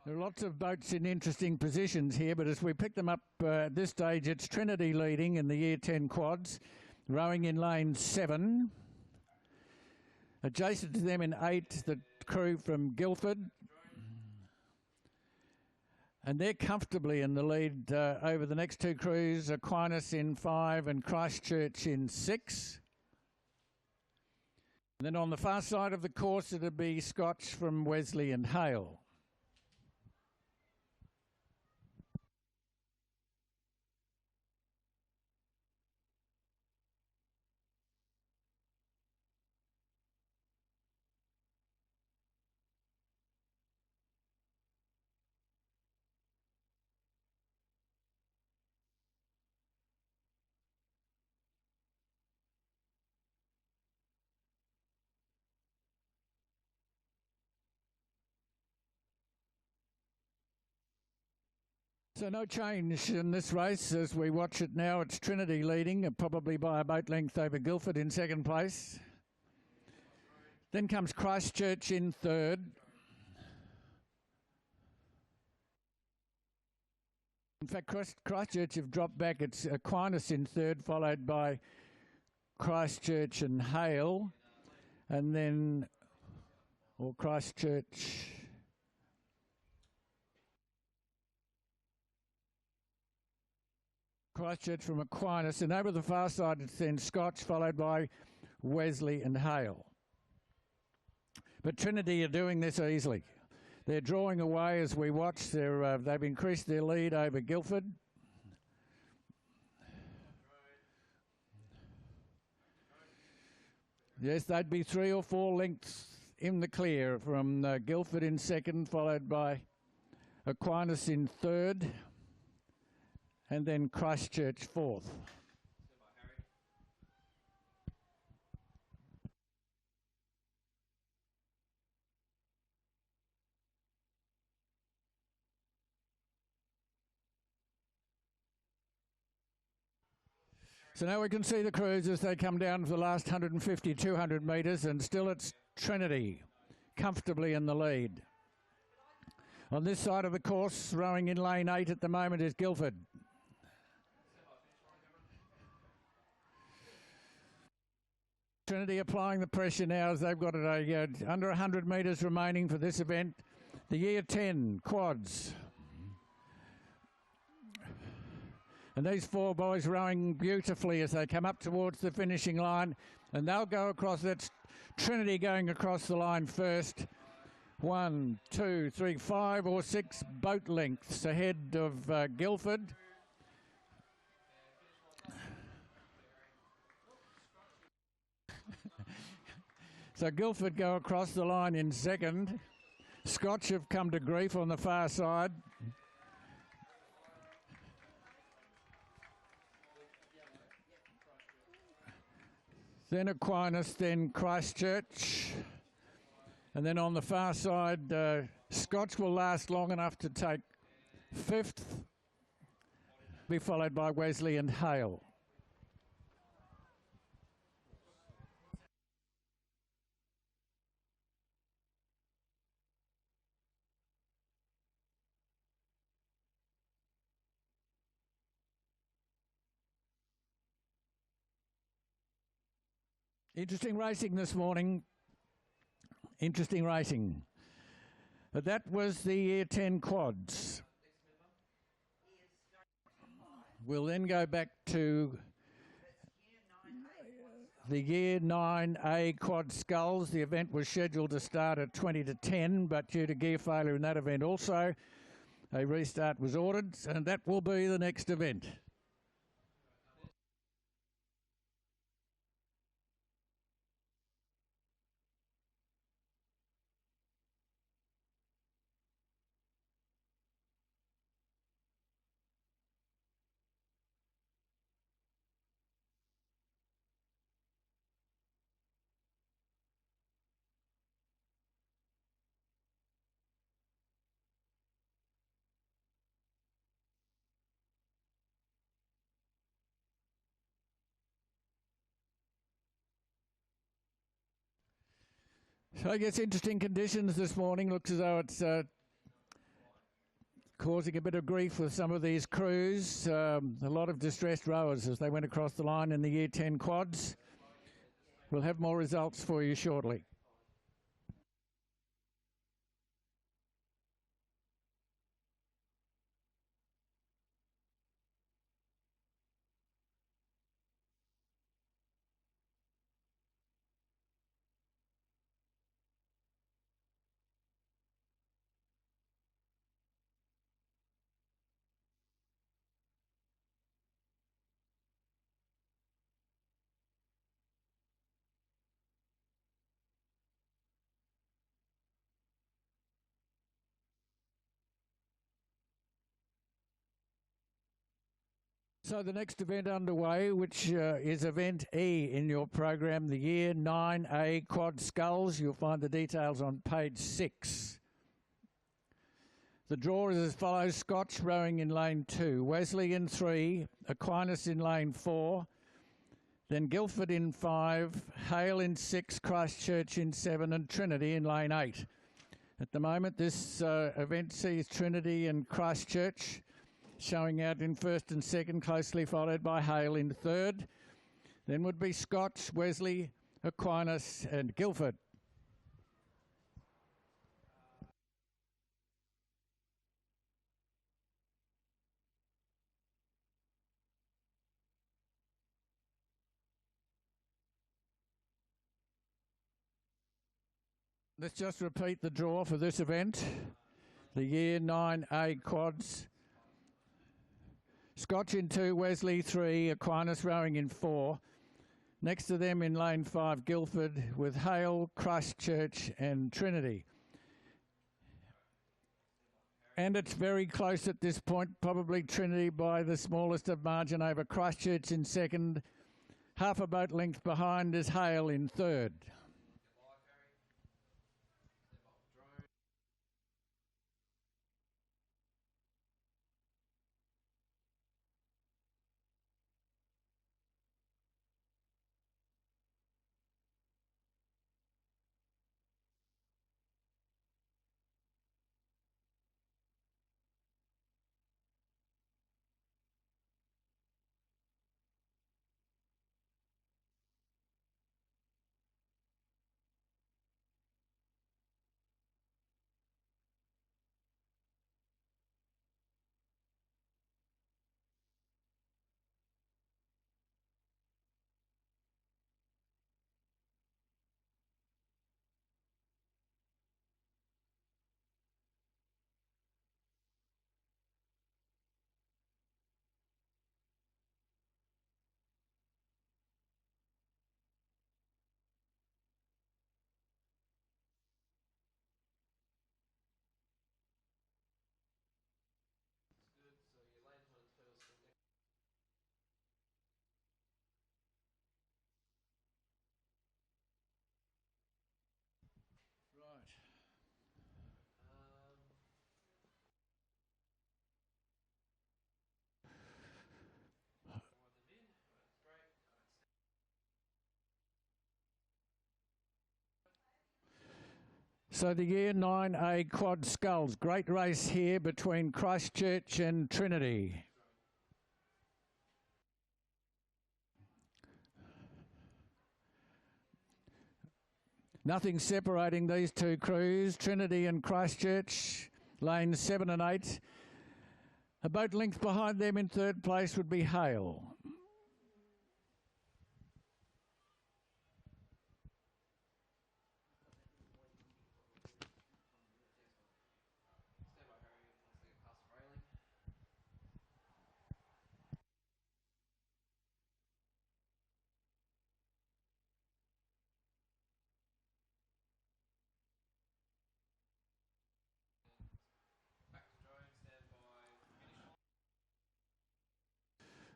There are lots of boats in interesting positions here, but as we pick them up at this stage, it's Trinity leading in the Year 10 quads, rowing in lane 7. Adjacent to them in 8, the crew from Guildford. And they're comfortably in the lead over the next two crews, Aquinas in 5 and Christchurch in 6. And then on the far side of the course, it'll be Scotch from Wesley and Hale. So no change in this race as we watch it now. It's Trinity leading, probably by a boat length over Guildford in second place. Then comes Christchurch in third. In fact, Christchurch have dropped back. It's Aquinas in third, followed by Christchurch and Hale. And then, or Christchurch. Christchurch from Aquinas. And over the far side, it's then Scotch, followed by Wesley and Hale. But Trinity are doing this easily. They're drawing away as we watch. They've increased their lead over Guildford. Yes, they'd be 3 or 4 lengths in the clear from Guildford in second, followed by Aquinas in third, and then Christchurch fourth. So now we can see the crews as they come down for the last 150, 200 metres, and still it's Trinity comfortably in the lead. On this side of the course, rowing in lane 8 at the moment is Guildford. Trinity applying the pressure now as they've got it under 100 metres remaining for this event. The year 10 quads. And these 4 boys rowing beautifully as they come up towards the finishing line. And they'll go across. That's Trinity going across the line first. 1, 2, 3, 5 or 6 boat lengths ahead of Guildford. So Guildford go across the line in second. Scotch have come to grief on the far side. Then Aquinas, then Christchurch. And then on the far side, Scotch will last long enough to take 5th, be followed by Wesley and Hale. Interesting racing this morning. Interesting racing. But that was the year 10 quads. We'll then go back to the year 9A Quad Sculls. The event was scheduled to start at 20 to 10, but due to gear failure in that event also, a restart was ordered, and that will be the next event. So I guess interesting conditions this morning. Looks as though it's causing a bit of grief with some of these crews. A lot of distressed rowers as they went across the line in the year 10 quads. We'll have more results for you shortly. So the next event underway, which is event E in your program, the year 9A Quad Sculls. You'll find the details on page 6. The draw is as follows: Scotch rowing in lane 2, Wesley in 3, Aquinas in lane 4, then Guildford in 5, Hale in 6, Christchurch in 7, and Trinity in lane 8. At the moment, this event sees Trinity and Christchurch showing out in first and second, closely followed by Hale in third. Then would be Scotch, Wesley, Aquinas, and Guildford. Let's just repeat the draw for this event. The Year 9A quads. Scotch in 2, Wesley 3, Aquinas rowing in 4. Next to them in lane 5, Guildford, with Hale, Christchurch and Trinity. And it's very close at this point, probably Trinity by the smallest of margin over Christchurch in second. Half a boat length behind is Hale in third. So the Year 9A Quad Sculls. Great race here between Christchurch and Trinity. Nothing separating these two crews. Trinity and Christchurch, lanes 7 and 8. A boat length behind them in third place would be Hale.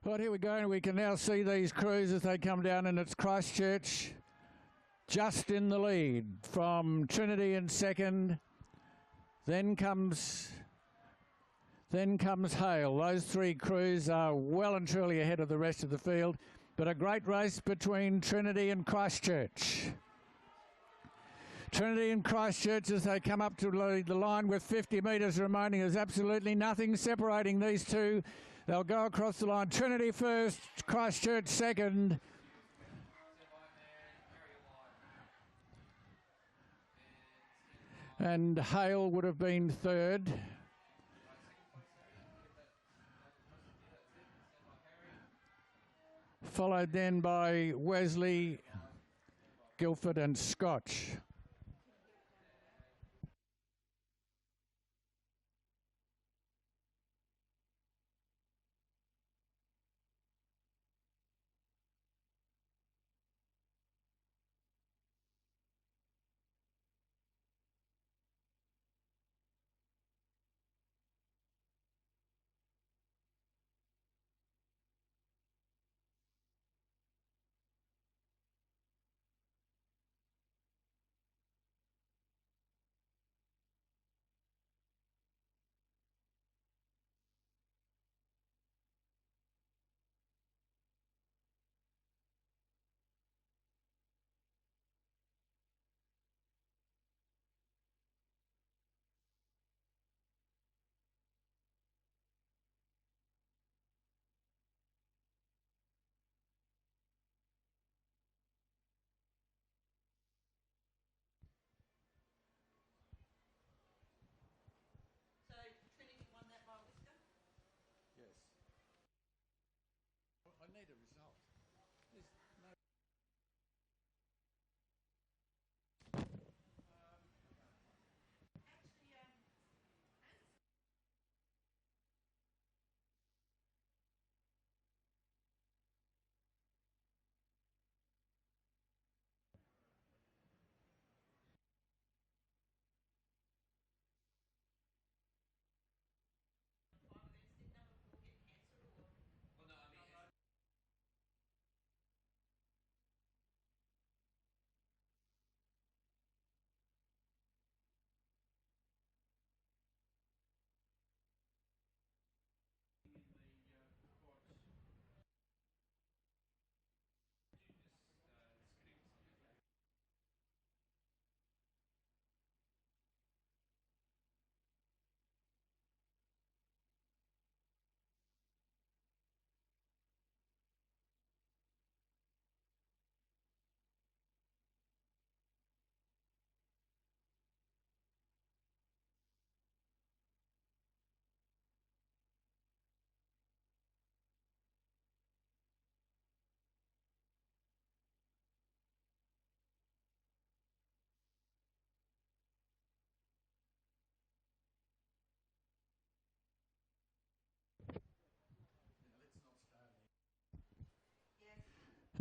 Right, here we go, and we can now see these crews as they come down, and it's Christchurch just in the lead from Trinity in second. Then comes Hale. Those three crews are well and truly ahead of the rest of the field, but a great race between Trinity and Christchurch. Trinity and Christchurch, as they come up to the line with 50 metres remaining, there's absolutely nothing separating these two. They'll go across the line. Trinity first, Christchurch second. And Hale would have been third. Followed then by Wesley, Guildford and Scotch. need a result. Well, no, I mean,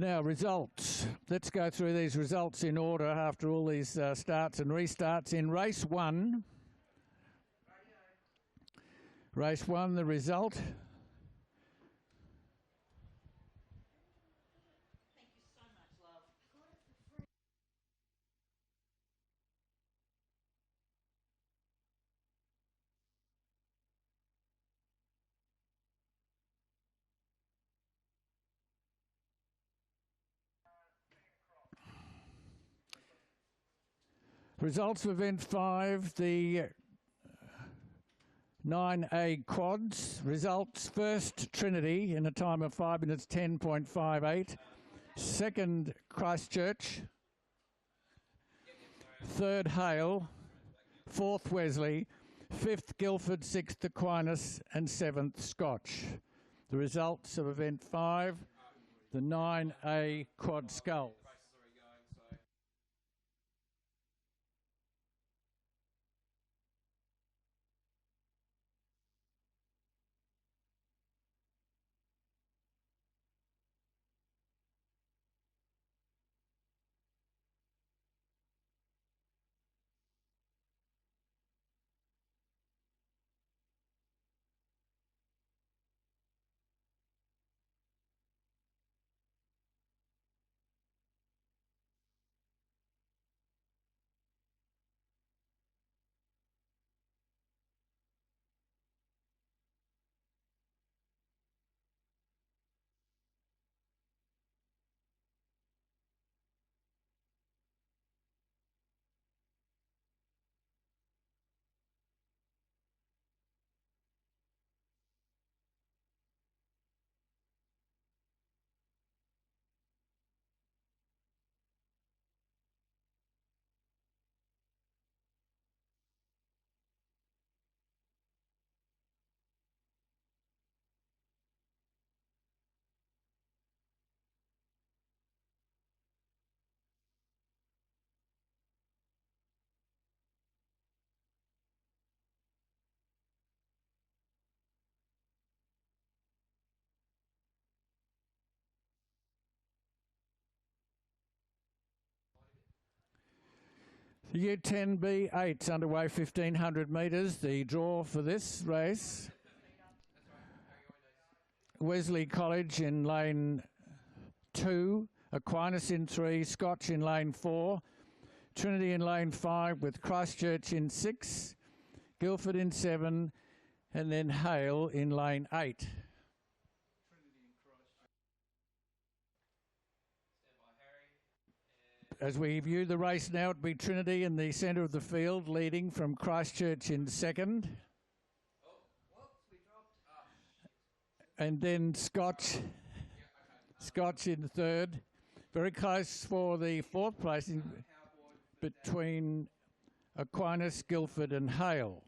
Now, results. Let's go through these results in order after all these starts and restarts. In race one, the result. Thank you so much, love. Results of event 5, the 9A quads. Results: first, Trinity in a time of 5 minutes 10.58. Second, Christchurch. Third, Hale. Fourth, Wesley. Fifth, Guildford. Sixth, Aquinas. And seventh, Scotch. The results of event 5, the 9A Quad Sculls. Year 10B8's underway, 1,500 metres. The draw for this race. Wesley College in lane 2, Aquinas in 3, Scotch in lane 4, Trinity in lane 5 with Christchurch in 6, Guildford in 7, and then Hale in lane 8. As we view the race now, it'll be Trinity in the centre of the field, leading from Christchurch in second. And then Scotch in third. Very close for the fourth place between Aquinas, Guildford and Hale.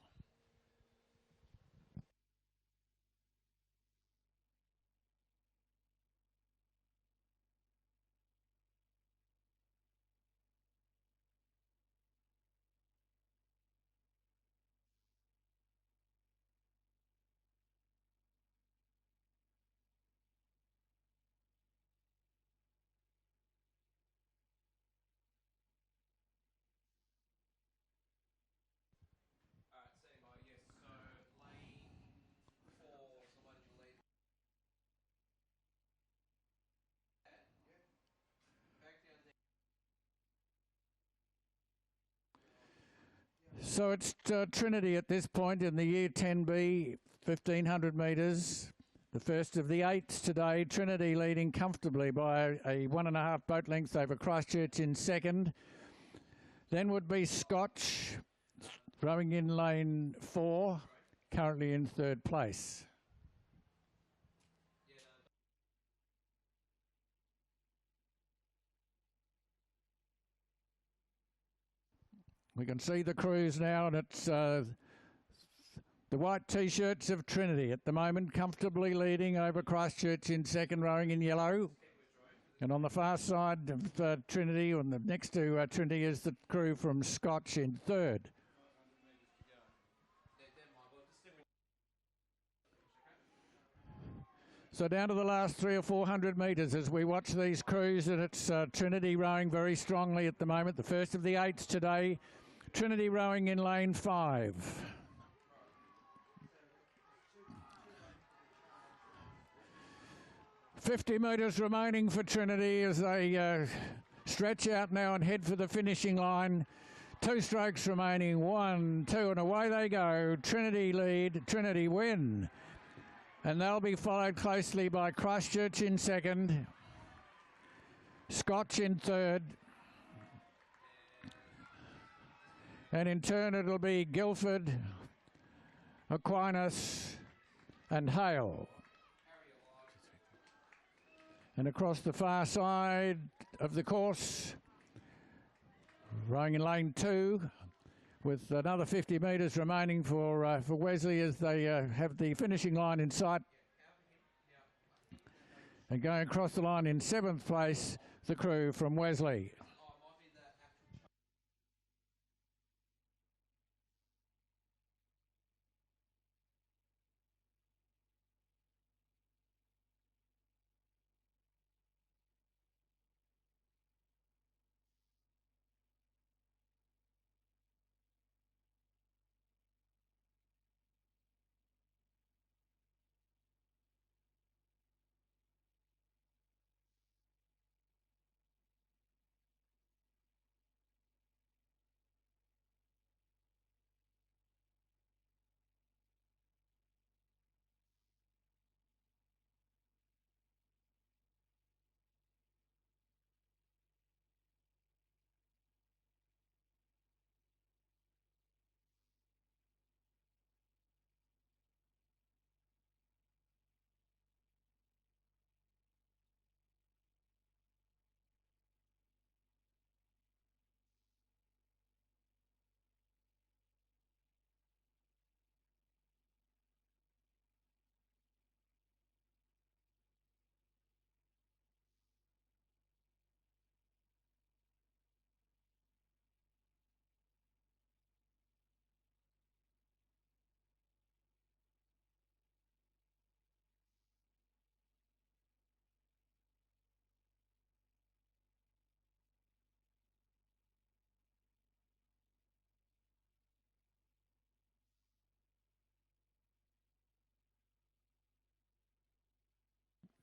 So it's Trinity at this point in the Year 10B, 1500 metres. The first of the eights today. Trinity leading comfortably by a 1.5 boat length over Christchurch in second. Then would be Scotch, rowing in lane 4, currently in third place. We can see the crews now, and it's the white T-shirts of Trinity at the moment, comfortably leading over Christchurch in second, rowing in yellow. And on the far side of Trinity, and the next to Trinity, is the crew from Scotch in third. So down to the last 300 or 400 metres as we watch these crews, and it's Trinity rowing very strongly at the moment. The first of the eights today, Trinity rowing in lane 5. "50 metres remaining for Trinity as they stretch out now and head for the finishing line. 2 strokes remaining, 1, 2, and away they go. Trinity lead, Trinity win. And they'll be followed closely by Christchurch in second, Scotch in third, and in turn it'll be Guildford, Aquinas and Hale. And across the far side of the course, rowing in lane 2, with another 50 metres remaining for Wesley as they have the finishing line in sight. And going across the line in 7th place, the crew from Wesley.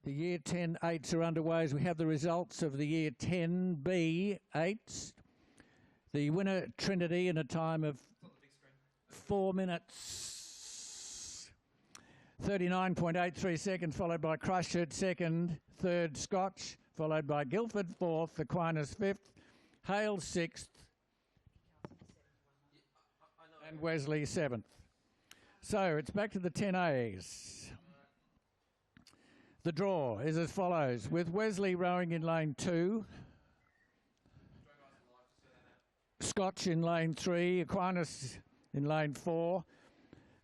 The Year 10 eights are underway as we have the results of the Year 10B eights. The winner, Trinity, in a time of 4 minutes 39.83 seconds, followed by Christchurch second, third Scotch, followed by Guildford fourth, Aquinas fifth, Hale sixth, and Wesley seventh. So it's back to the 10As. The draw is as follows, with Wesley rowing in lane 2, Scotch in lane 3, Aquinas in lane 4,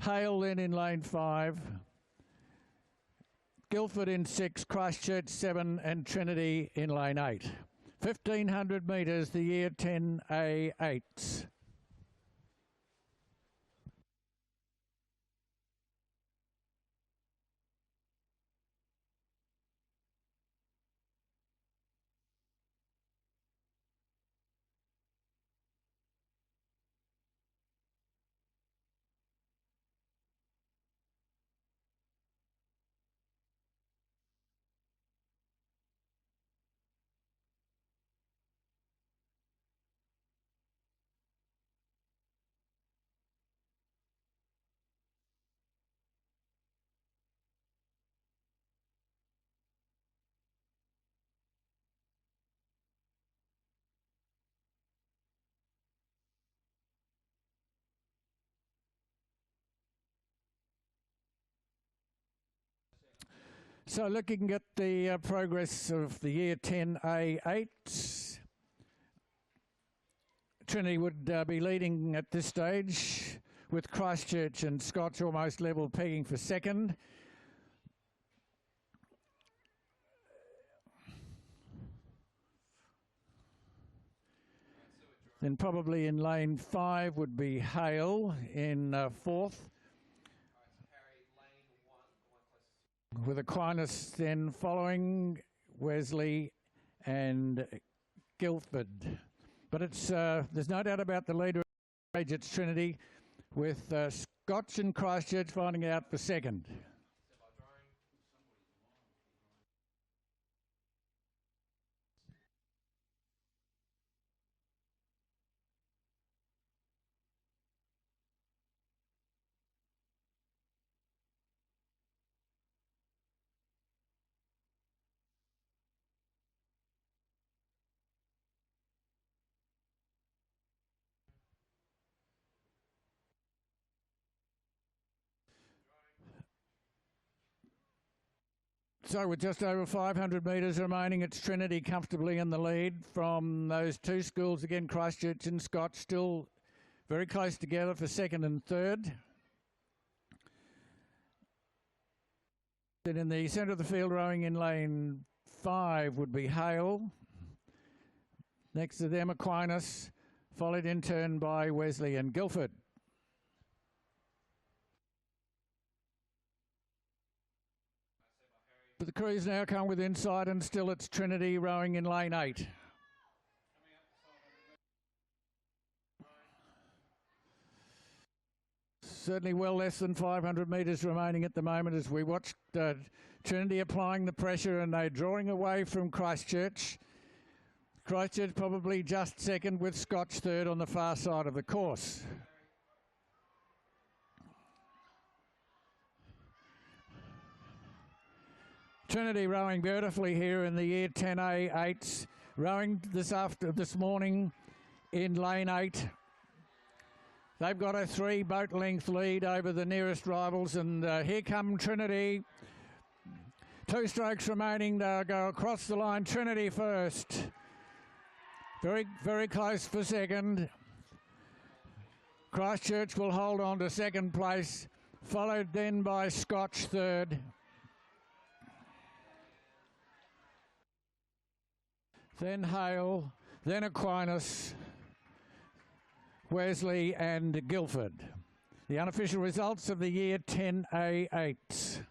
Hale then in lane 5, Guildford in 6, Christchurch 7, and Trinity in lane 8. 1,500 metres, the Year 10A 8s. So looking at the progress of the year 10A8, Trinity would be leading at this stage, with Christchurch and Scotch almost level, pegging for second. Then probably in lane 5 would be Hale in fourth, with Aquinas then following Wesley and Guildford. But it's there's no doubt about the leader of the age. It's Trinity, with Scotch and Christchurch finding out for second. So with just over 500 metres remaining, it's Trinity comfortably in the lead from those two schools. Again, Christchurch and Scotch still very close together for second and third. Then in the centre of the field, rowing in lane 5 would be Hale. Next to them, Aquinas, followed in turn by Wesley and Guildford. But the crews now come with inside, and still it's Trinity rowing in lane 8. Certainly well less than 500 metres remaining at the moment as we watch Trinity applying the pressure, and they're drawing away from Christchurch. Christchurch probably just second, with Scotch third on the far side of the course. Trinity rowing beautifully here in the year 10A8s, rowing this morning in lane 8. They've got a 3 boat length lead over the nearest rivals, and here come Trinity. 2 strokes remaining. They'll go across the line. Trinity first. Very, very close for second. Christchurch will hold on to second place, followed then by Scotch third. Then Hale, then Aquinas, Wesley and Guildford. The unofficial results of the year 10A8.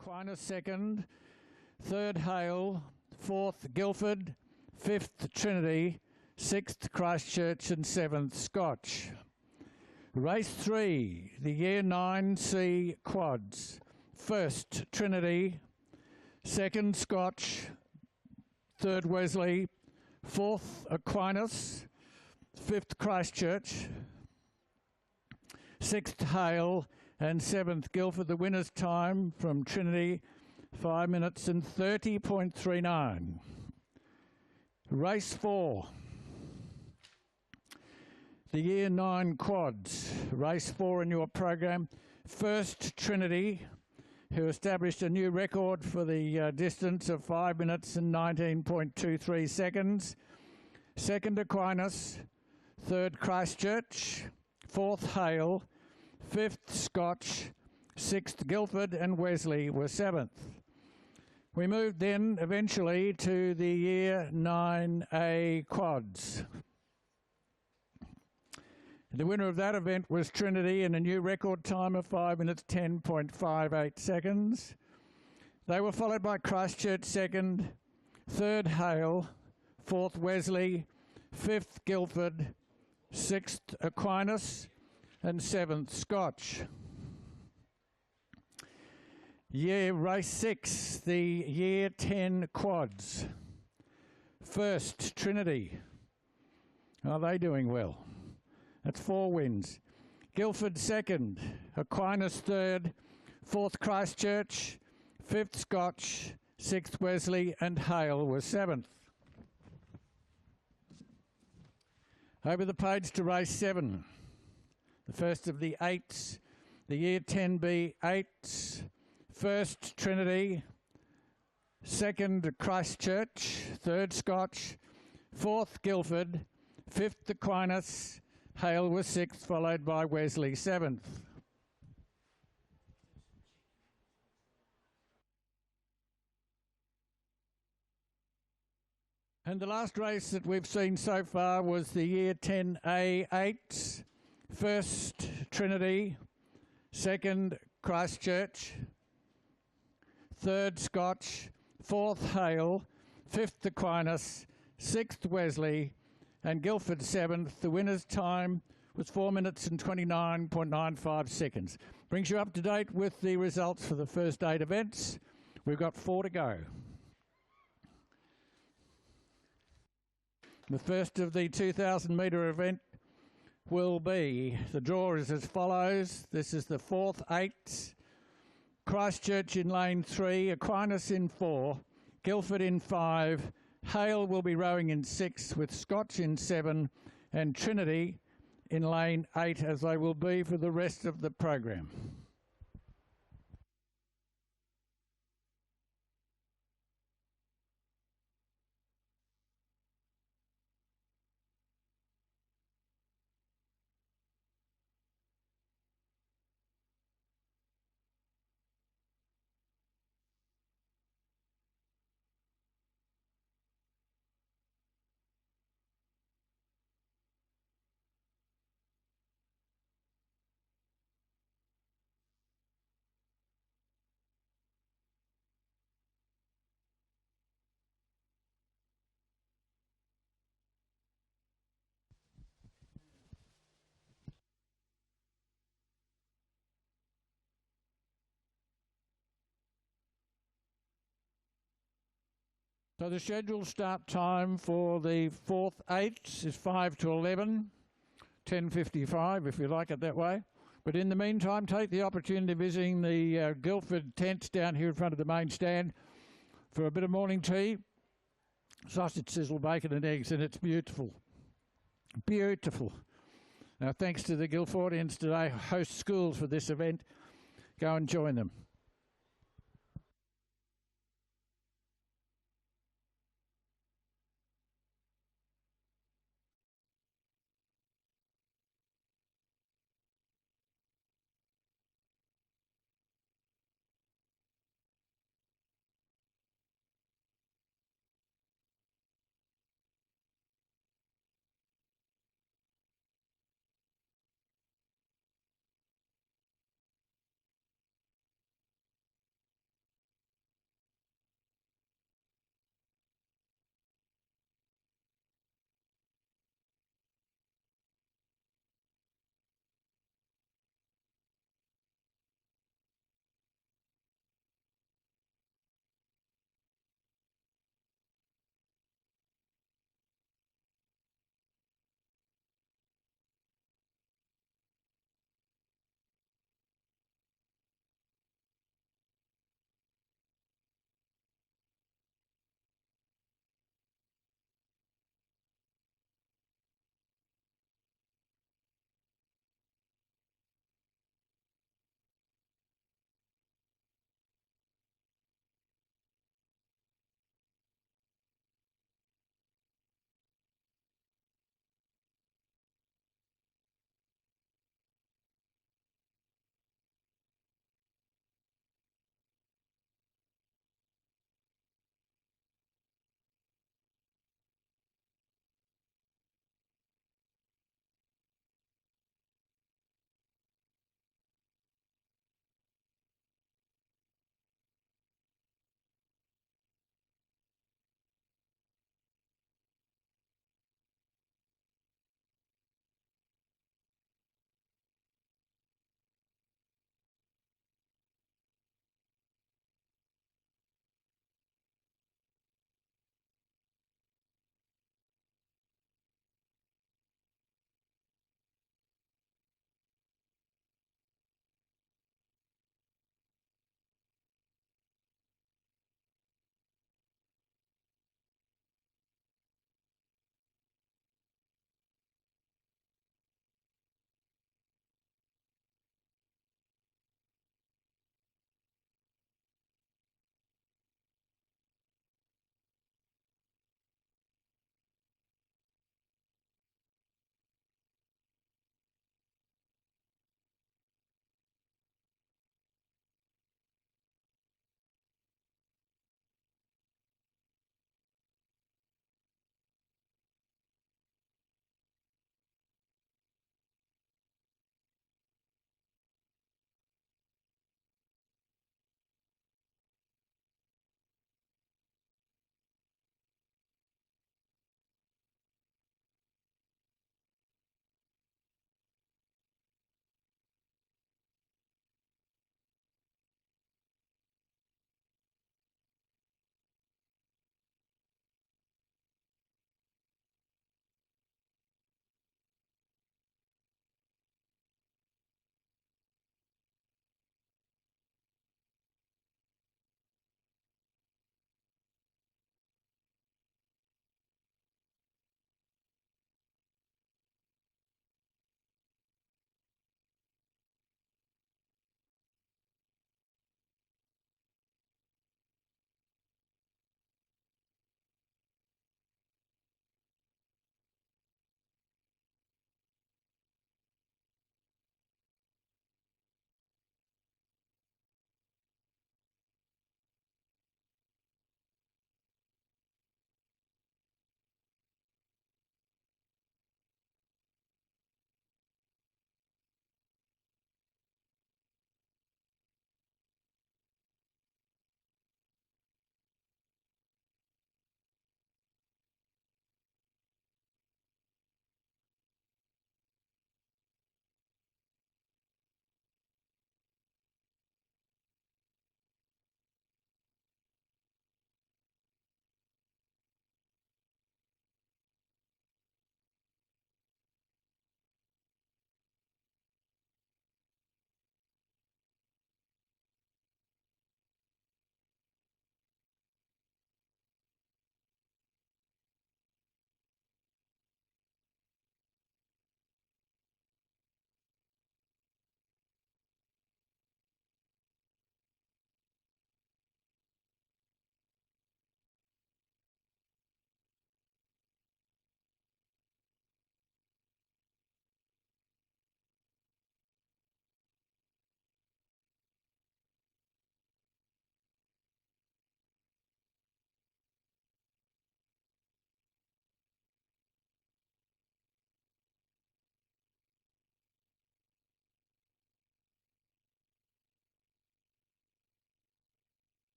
Aquinas second, third Hale, fourth Guildford, fifth Trinity, sixth Christchurch and seventh Scotch. Race 3, the Year 9C Quads. First Trinity, second Scotch, third Wesley, fourth Aquinas, fifth Christchurch, sixth Hale and seventh Guildford. The winner's time from Trinity, 5 minutes and 30.39. Race 4, the Year 9 Quads. Race 4 in your program. First Trinity, who established a new record for the distance of 5 minutes and 19.23 seconds. Second Aquinas, third Christchurch, fourth Hale, fifth Scotch, sixth Guildford and Wesley were seventh. We moved then eventually to the Year 9A Quads. The winner of that event was Trinity in a new record time of 5 minutes 10.58 seconds. They were followed by Christchurch second, third Hale, fourth Wesley, fifth Guildford, sixth Aquinas and seventh Scotch. Race 6, the Year 10 Quads. First Trinity. Are they doing well? That's 4 wins. Guildford second, Aquinas third, fourth Christchurch, fifth Scotch, sixth Wesley and Hale was seventh. Over the page to race 7, the first of the 8s, the Year 10B 8s. First Trinity, second Christchurch, third Scotch, fourth Guildford, fifth Aquinas, Hale was sixth, followed by Wesley seventh. And the last race that we've seen so far was the Year 10A 8s. First Trinity, second Christchurch, third Scotch, fourth Hale, fifth Aquinas, sixth Wesley, and Guildford seventh. The winner's time was 4 minutes and 29.95 seconds. Brings you up to date with the results for the first 8 events. We've got 4 to go. The first of the 2,000 metre event will be, the draw is as follows. This is the 4th 8s. Christchurch in lane 3, Aquinas in 4, Guildford in 5, Hale will be rowing in 6 with Scotch in 7 and Trinity in lane 8 as they will be for the rest of the program. So the scheduled start time for the 4th 8s is 5 to 11, 10:55 if you like it that way. But in the meantime, take the opportunity of visiting the Guildford tents down here in front of the main stand for a bit of morning tea, sausage, sizzle, bacon and eggs, and it's beautiful. Beautiful. Now, thanks to the Guildfordians today, host schools for this event. Go and join them.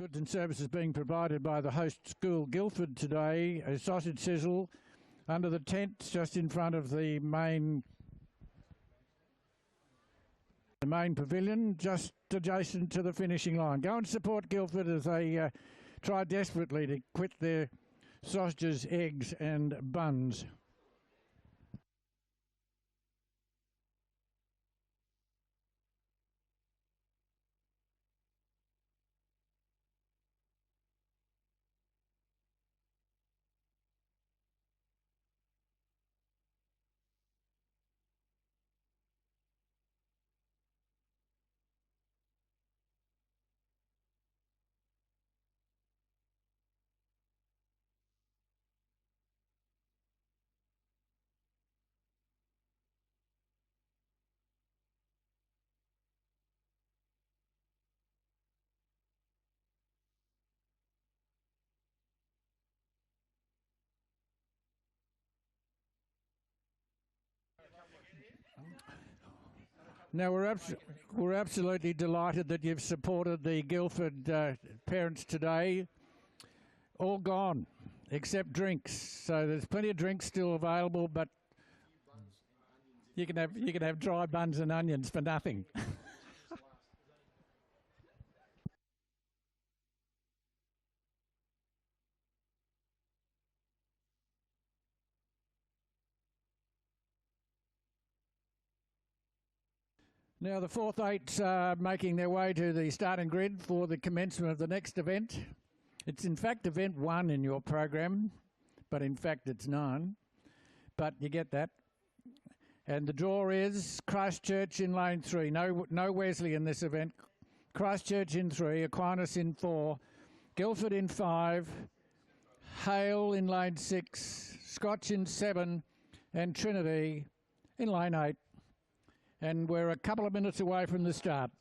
Goods and services being provided by the host school Guildford today. A sausage sizzle under the tent just in front of the main pavilion, just adjacent to the finishing line. Go and support Guildford as they try desperately to quit their sausages, eggs and buns. Now, we're absolutely delighted that you've supported the Guildford parents today. All gone, except drinks. So there's plenty of drinks still available, but you can have dry buns and onions for nothing. Now the fourth eights are making their way to the starting grid for the commencement of the next event. It's in fact event 1 in your program, but in fact it's 9. But you get that. And the draw is Christchurch in lane 3. No Wesley in this event. Christchurch in 3, Aquinas in 4, Guildford in 5, Hale in lane 6, Scotch in 7, and Trinity in lane 8. And we're a couple of minutes away from the start.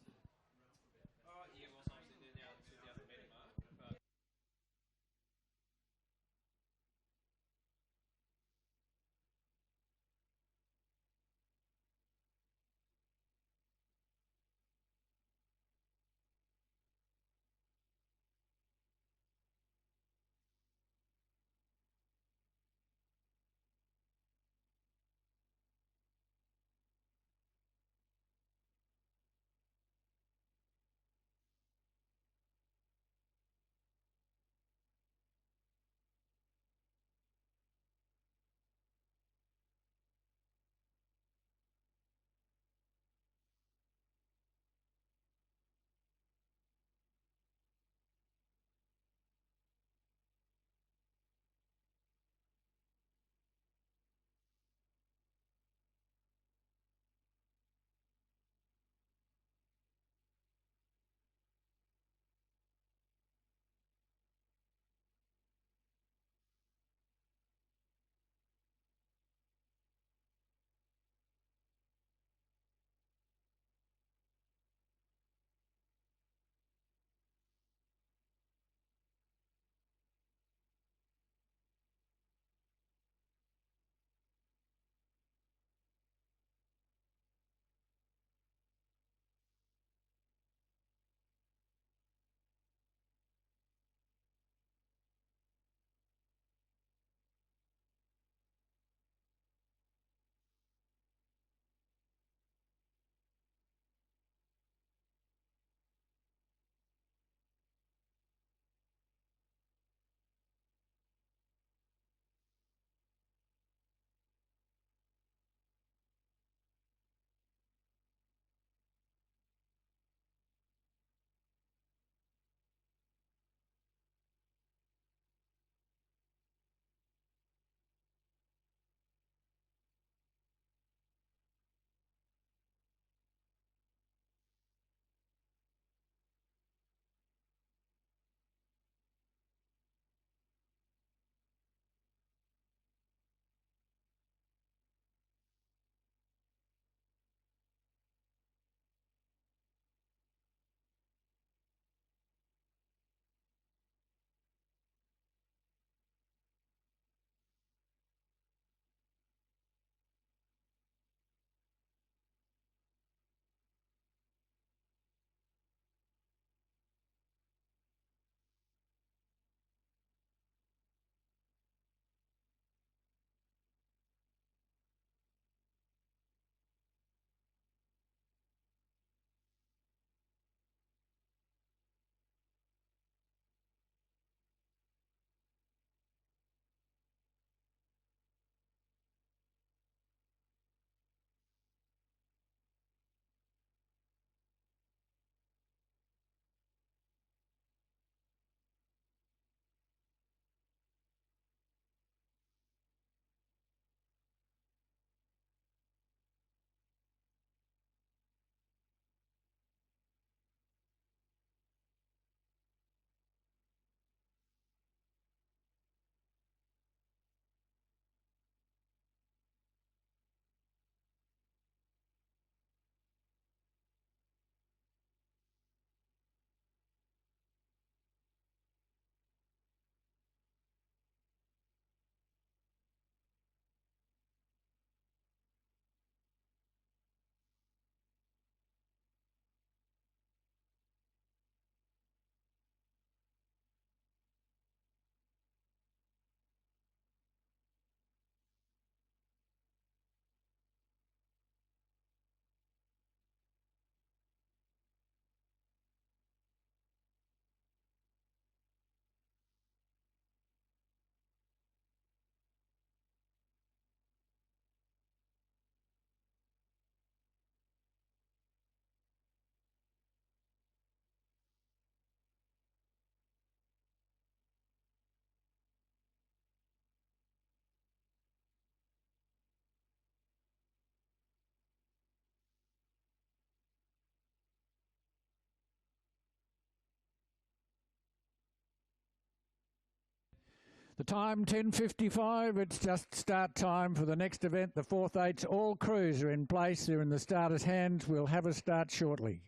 The time 10:55. It's just start time for the next event, the 4th 8s. All crews are in place. They're in the starters' hands. We'll have a start shortly.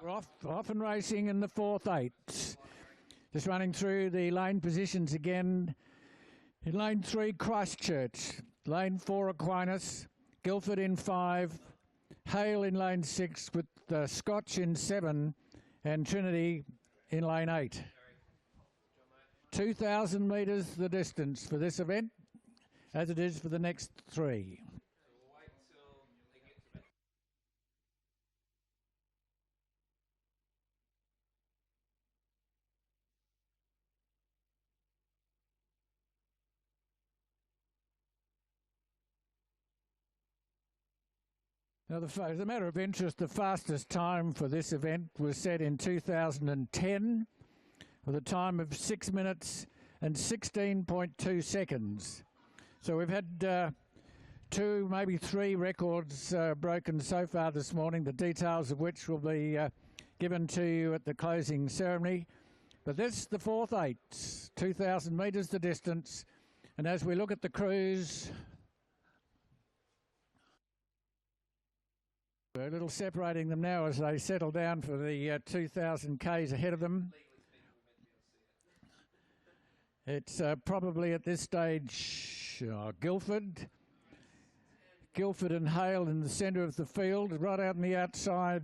We're off and racing in the 4th 8s. Just running through the lane positions again. In lane 3, Christchurch. Lane 4, Aquinas. Guildford in 5. Hale in lane 6 with Scotch in 7. And Trinity in lane 8. 2,000 metres the distance for this event, as it is for the next 3. Now, as a matter of interest, the fastest time for this event was set in 2010 with a time of 6 minutes and 16.2 seconds. So we've had 2, maybe 3 records broken so far this morning, the details of which will be given to you at the closing ceremony. But this, the 4th 8s, 2,000 metres the distance. And as we look at the crews, we're a little separating them now as they settle down for the 2,000 Ks ahead of them. It's probably at this stage Guildford and Hale in the centre of the field. Right out on the outside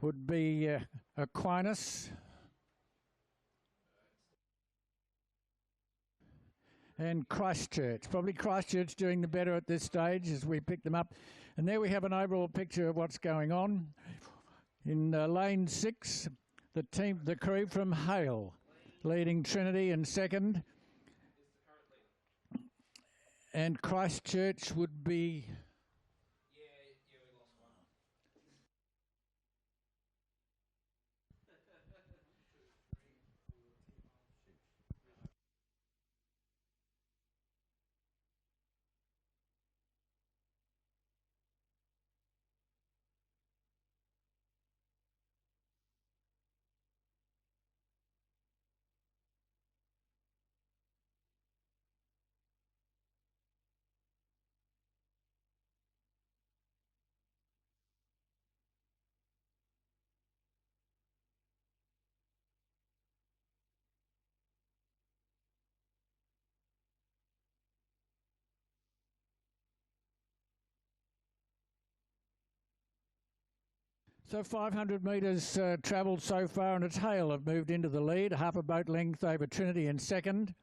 would be Aquinas. And Christchurch. Probably Christchurch doing the better at this stage as we pick them up. And there we have an overall picture of what's going on. In lane 6, the crew from Hale leading Trinity in 2nd. And Christchurch would be... So 500 metres travelled so far, and it's Hale have moved into the lead, half a boat length over Trinity in 2nd.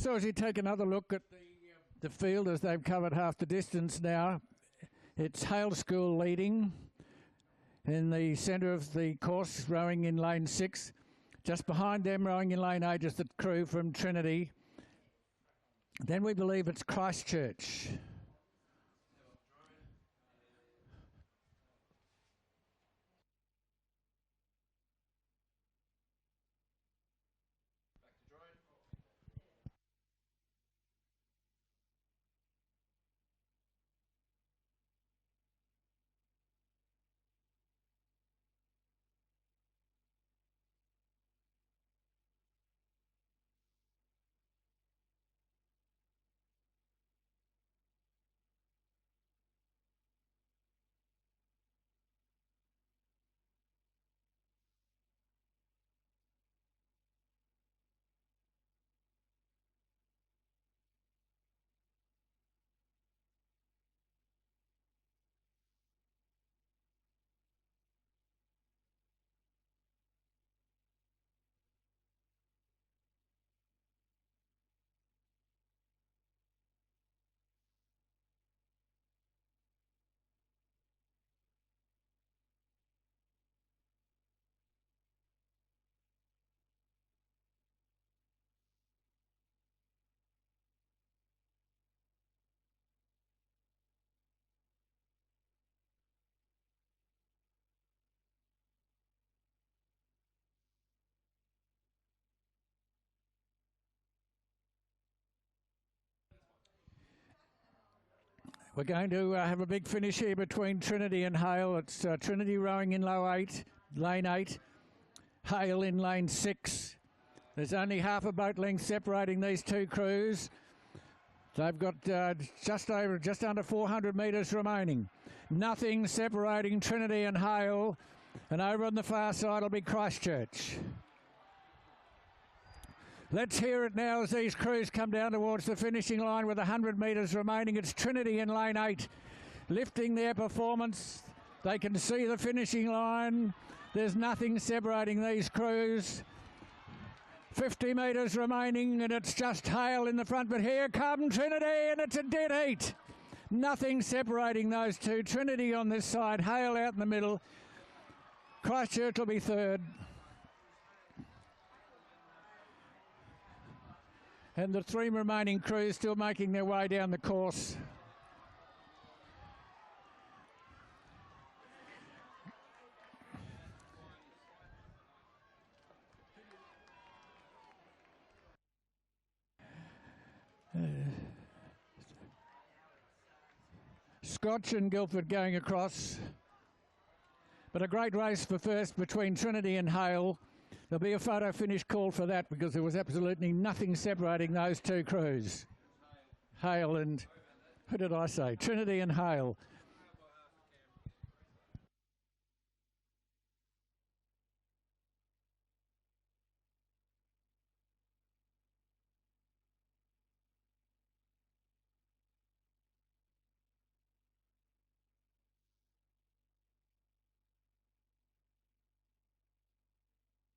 So as you take another look at the field as they've covered half the distance now, it's Hale School leading in the centre of the course, rowing in lane 6. Just behind them, rowing in lane 8, is the crew from Trinity. Then we believe it's Christchurch. We're going to have a big finish here between Trinity and Hale. It's Trinity rowing in lane 8, Hale in lane 6. There's only half a boat length separating these two crews. They've got just under 400 metres remaining. Nothing separating Trinity and Hale, and over on the far side will be Christchurch. Let's hear it now as these crews come down towards the finishing line with 100 metres remaining. It's Trinity in lane 8, lifting their performance. They can see the finishing line. There's nothing separating these crews. 50 metres remaining, and it's just Hale in the front. But here come Trinity, and it's a dead heat. Nothing separating those two. Trinity on this side, Hale out in the middle. Christchurch will be third. And the three remaining crews still making their way down the course. Scotch and Guildford going across. But a great race for first between Trinity and Hale. There'll be a photo finish call for that because there was absolutely nothing separating those two crews. Hale and, who did I say? Trinity and Hale.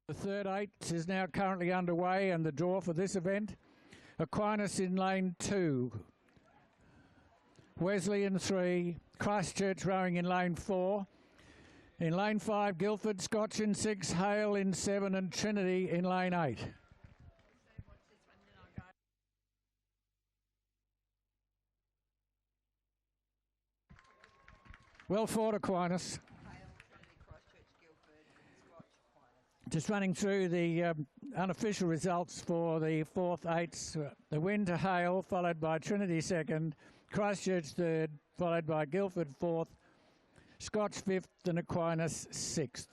The third 8 is now currently underway, and the draw for this event. Aquinas in lane 2. Wesley in 3. Christchurch rowing in lane 4. In lane 5, Guildford, Scotch in 6, Hale in 7, and Trinity in lane 8. Well fought, Aquinas. Just running through the unofficial results for the fourth 8s. The win to Hale, followed by Trinity second, Christchurch third, followed by Guildford fourth, Scotch fifth, and Aquinas sixth.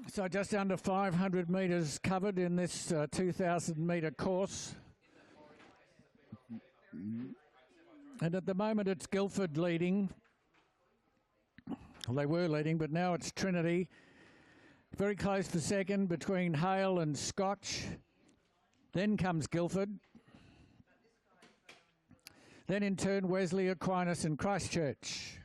So just under 500 metres covered in this 2,000 metre course. And at the moment it's Guildford leading. Well, they were leading, but now it's Trinity. Very close for second between Hale and Scotch. Then comes Guildford. Then in turn Wesley, Aquinas and Christchurch.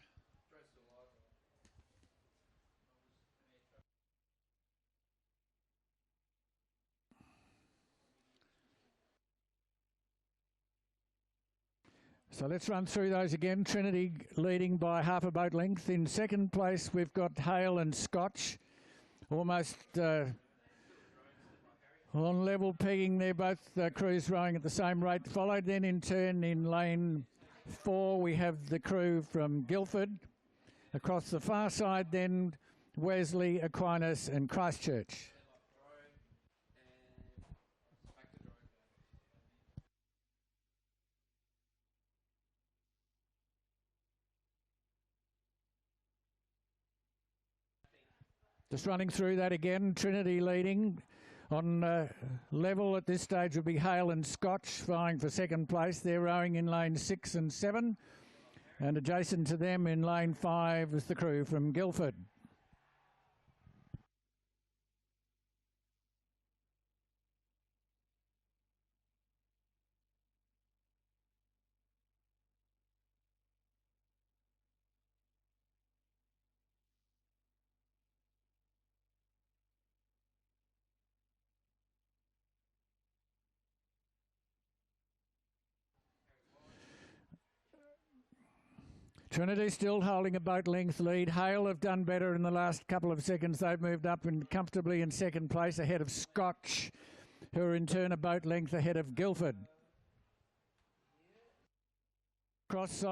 So let's run through those again. Trinity leading by half a boat length. In second place we've got Hale and Scotch. Almost on level pegging. They're both crews rowing at the same rate. Followed then in turn in lane 4 we have the crew from Guildford. Across the far side then Wesley, Aquinas and Christchurch. Just running through that again, Trinity leading. On level at this stage would be Hale and Scotch vying for second place. They're rowing in lane 6 and 7. And adjacent to them in lane 5 is the crew from Guildford. Trinity still holding a boat length lead. Hale have done better in the last couple of seconds. They've moved up and comfortably in second place ahead of Scotch, who are in turn a boat length ahead of Guildford. Across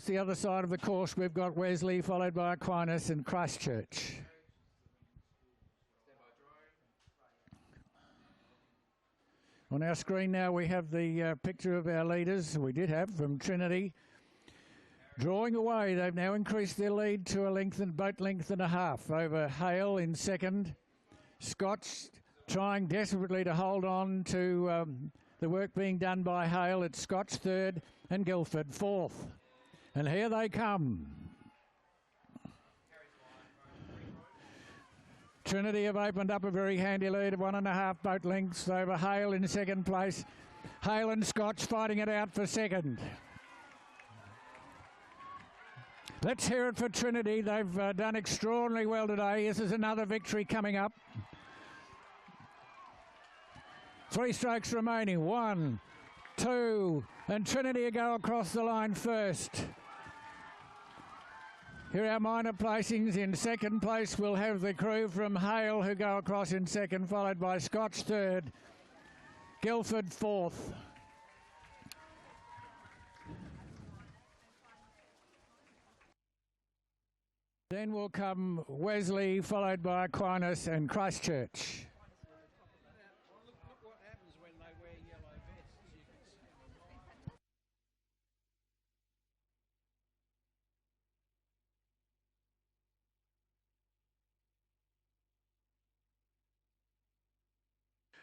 the other side of the course we've got Wesley, followed by Aquinas and Christchurch. On our screen now we have the picture of our leaders we did have from Trinity. Drawing away, they've now increased their lead to a boat length and a half over Hale in second. Scotch trying desperately to hold on to the work being done by Hale. It's Scotch third and Guildford fourth. And here they come. Trinity have opened up a very handy lead of 1.5 boat lengths over Hale in second place. Hale and Scotch fighting it out for second. Let's hear it for Trinity. They've done extraordinarily well today. This is another victory coming up. 3 strokes remaining. 1, 2, and Trinity go across the line first. Here are our minor placings. In second place we'll have the crew from Hale who go across in second, followed by Scotch third, Guildford fourth. Then will come Wesley, followed by Aquinas and Christchurch. Look what happens when they wear yellow vests. You can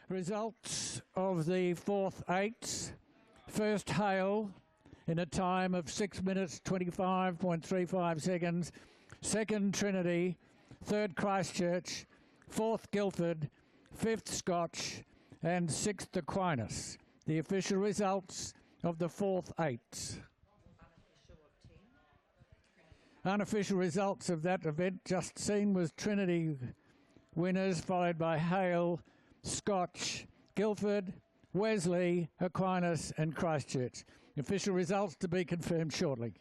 see. Results of the fourth eights. First Hale in a time of 6 minutes 25.35 seconds. Second Trinity, third Christchurch, fourth Guildford, fifth Scotch and sixth Aquinas. The official results of the fourth eights. Unofficial results of that event just seen was Trinity winners, followed by Hale, Scotch, Guildford, Wesley, Aquinas and Christchurch. Official results to be confirmed shortly.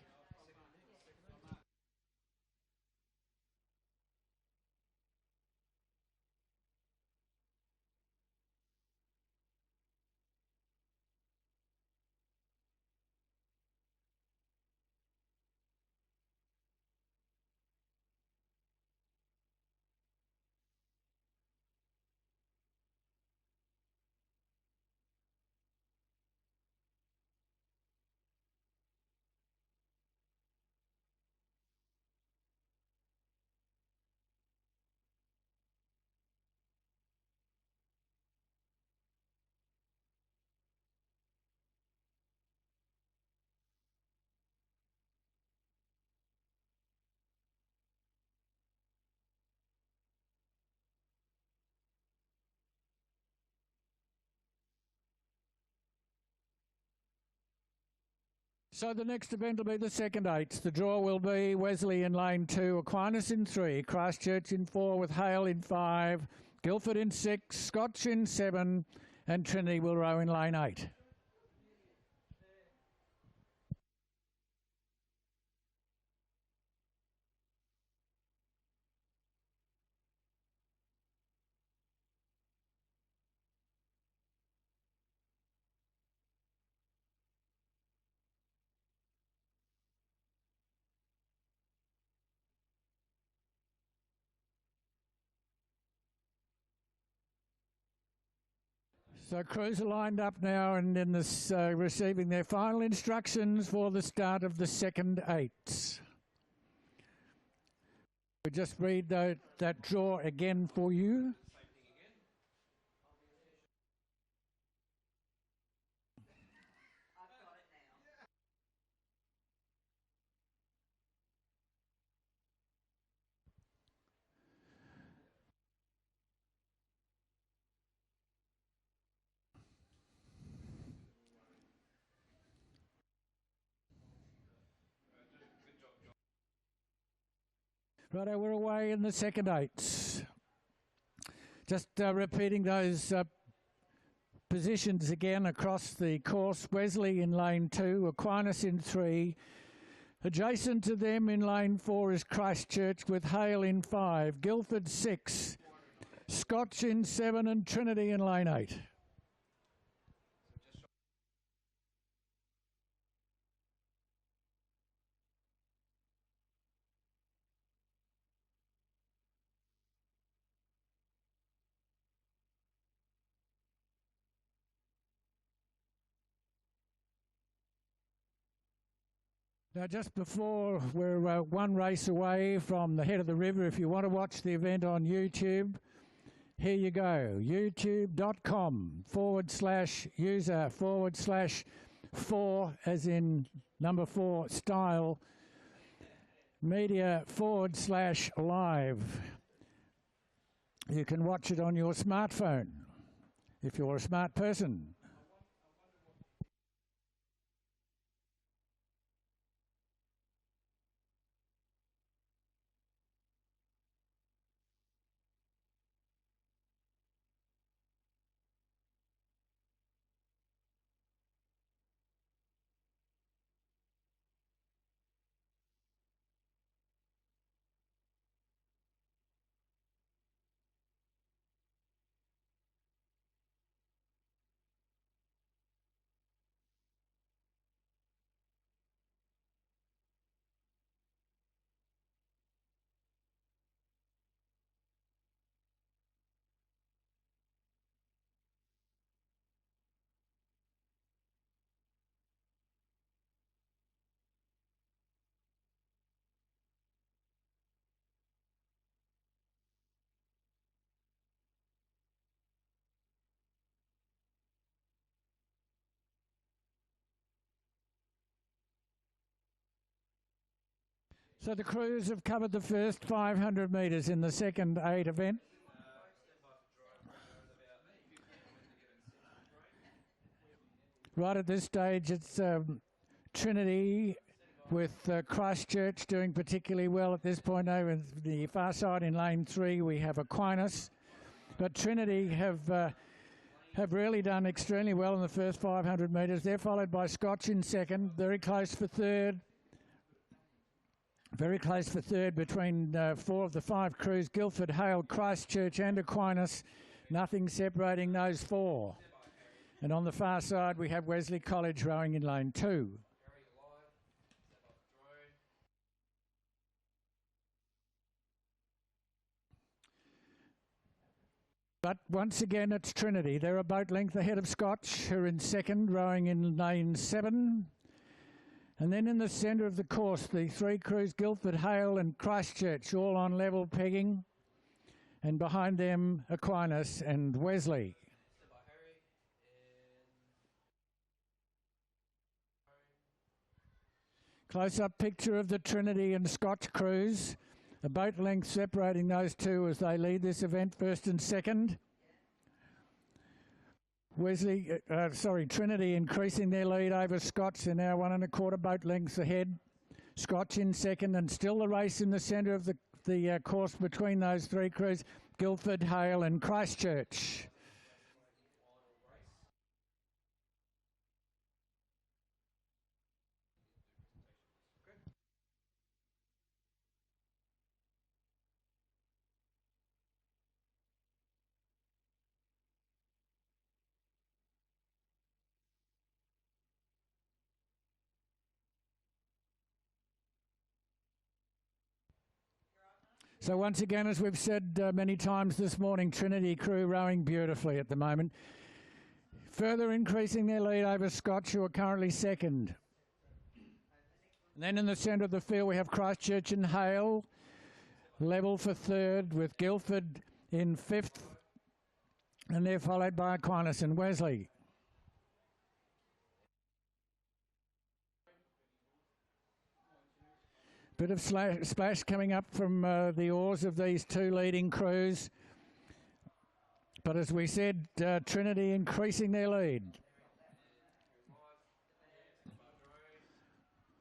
So the next event will be the second eights. The draw will be Wesley in lane 2, Aquinas in 3, Christchurch in 4 with Hale in 5, Guildford in 6, Scotch in 7, and Trinity will row in lane 8. So crews are lined up now and in this receiving their final instructions for the start of the second eights. We just read that draw again for you. Righto, we're away in the second eights. Just repeating those positions again across the course. Wesley in lane 2, Aquinas in 3. Adjacent to them in lane 4 is Christchurch with Hale in 5, Guildford 6, Scotch in 7 and Trinity in lane 8. Now, just before we're one race away from the head of the river, if you want to watch the event on YouTube, here you go, youtube.com/user/4 as in number 4 style media/live. You can watch it on your smartphone if you're a smart person. So the crews have covered the first 500 metres in the second 8 event. Right at this stage, it's Trinity with Christchurch doing particularly well at this point. Over the far side in lane 3, we have Aquinas. But Trinity have really done extremely well in the first 500 metres. They're followed by Scotch in second, very close for third. Very close for third between 4 of the 5 crews, Guildford, Hale, Christchurch and Aquinas. Nothing separating those 4. And on the far side, we have Wesley College rowing in lane 2. But once again, it's Trinity. They're a boat length ahead of Scotch, who are in second, rowing in lane 7. And then in the centre of the course, the 3 crews, Guildford, Hale and Christchurch, all on level pegging. And behind them, Aquinas and Wesley. Close-up picture of the Trinity and Scotch crews. A boat length separating those two as they lead this event first and second. Trinity increasing their lead over Scotch. They're now 1 1/4 boat lengths ahead. Scotch in second, and still the race in the centre of the course between those three crews, Guildford, Hale and Christchurch. So once again, as we've said many times this morning, Trinity crew rowing beautifully at the moment. Further increasing their lead over Scotch, who are currently second. And then in the centre of the field, we have Christchurch and Hale, level for third, with Guildford in fifth. And they're followed by Aquinas and Wesley. Bit of splash coming up from the oars of these two leading crews. But as we said, Trinity increasing their lead.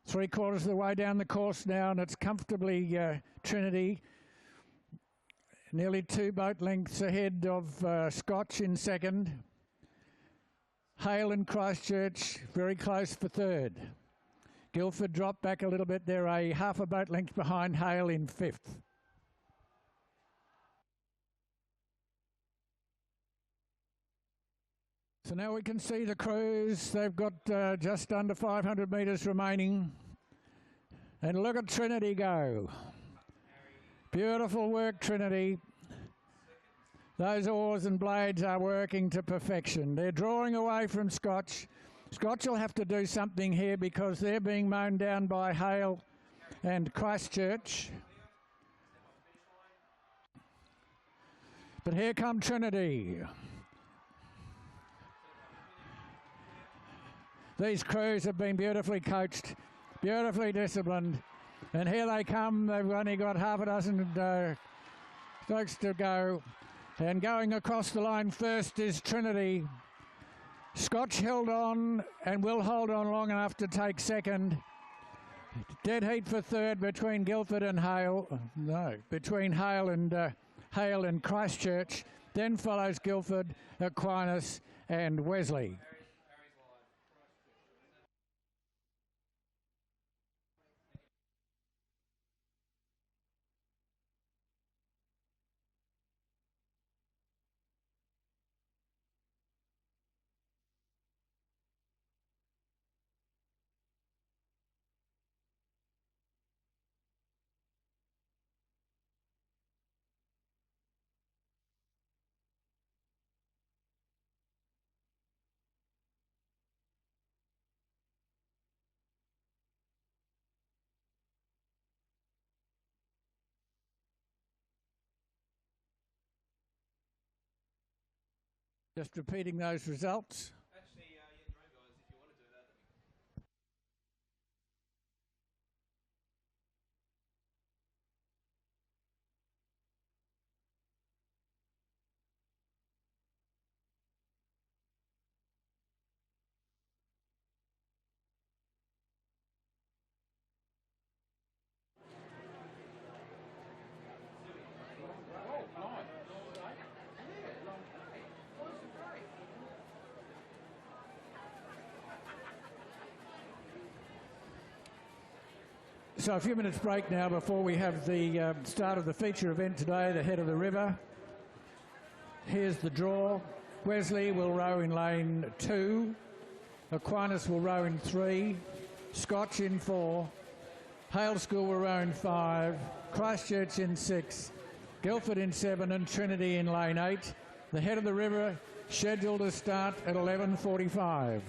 3/4 of the way down the course now, and it's comfortably Trinity. Nearly 2 boat lengths ahead of Scotch in second. Hale and Christchurch very close for third. Guildford dropped back a little bit. They're a half a boat length behind Hale in fifth. So now we can see the crews. They've got just under 500 metres remaining. And look at Trinity go. Beautiful work, Trinity. Those oars and blades are working to perfection. They're drawing away from Scotch. Scotch will have to do something here because they're being mown down by Hale and Christchurch. But here come Trinity. These crews have been beautifully coached, beautifully disciplined. And here they come. They've only got half a dozen strokes to go. And going across the line first is Trinity. Scotch held on and will hold on long enough to take second. Dead heat for third between Guildford and Hale. No, between Hale and Christchurch. Then follows Guildford, Aquinas and Wesley. Just repeating those results. Actually, yeah, drone guys, if you want to do that, that'd be So a few minutes break now before we have the start of the feature event today, the Head of the River. Here's the draw. Wesley will row in lane 2. Aquinas will row in 3. Scotch in 4. Hale School will row in 5. Christchurch in 6. Guildford in 7 and Trinity in lane 8. The Head of the River scheduled to start at 11:45.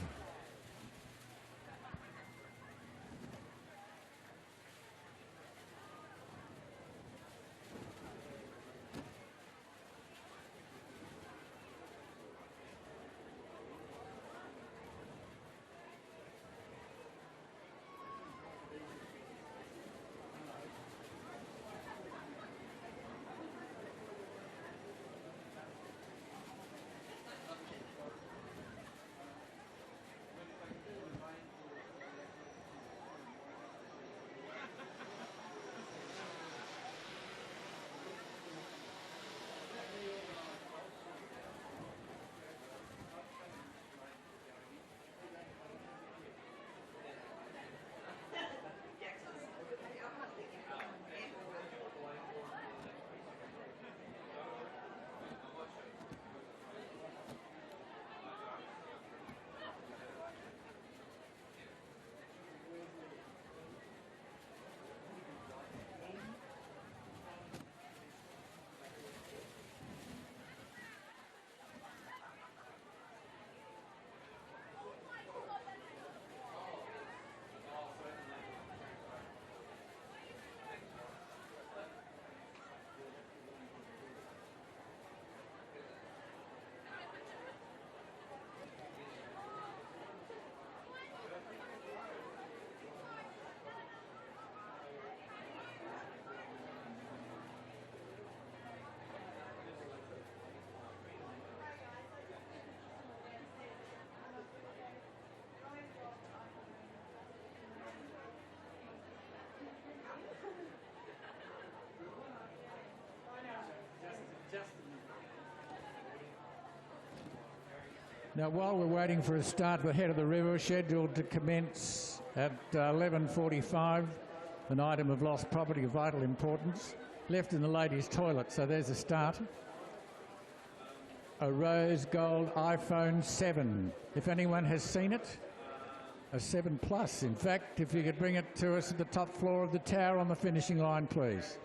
Now, while we're waiting for a start, the Head of the River scheduled to commence at 11:45. An item of lost property of vital importance left in the ladies' toilet. So there's a start. A rose gold iPhone 7. If anyone has seen it, a 7 Plus. In fact, if you could bring it to us at the top floor of the tower on the finishing line, please.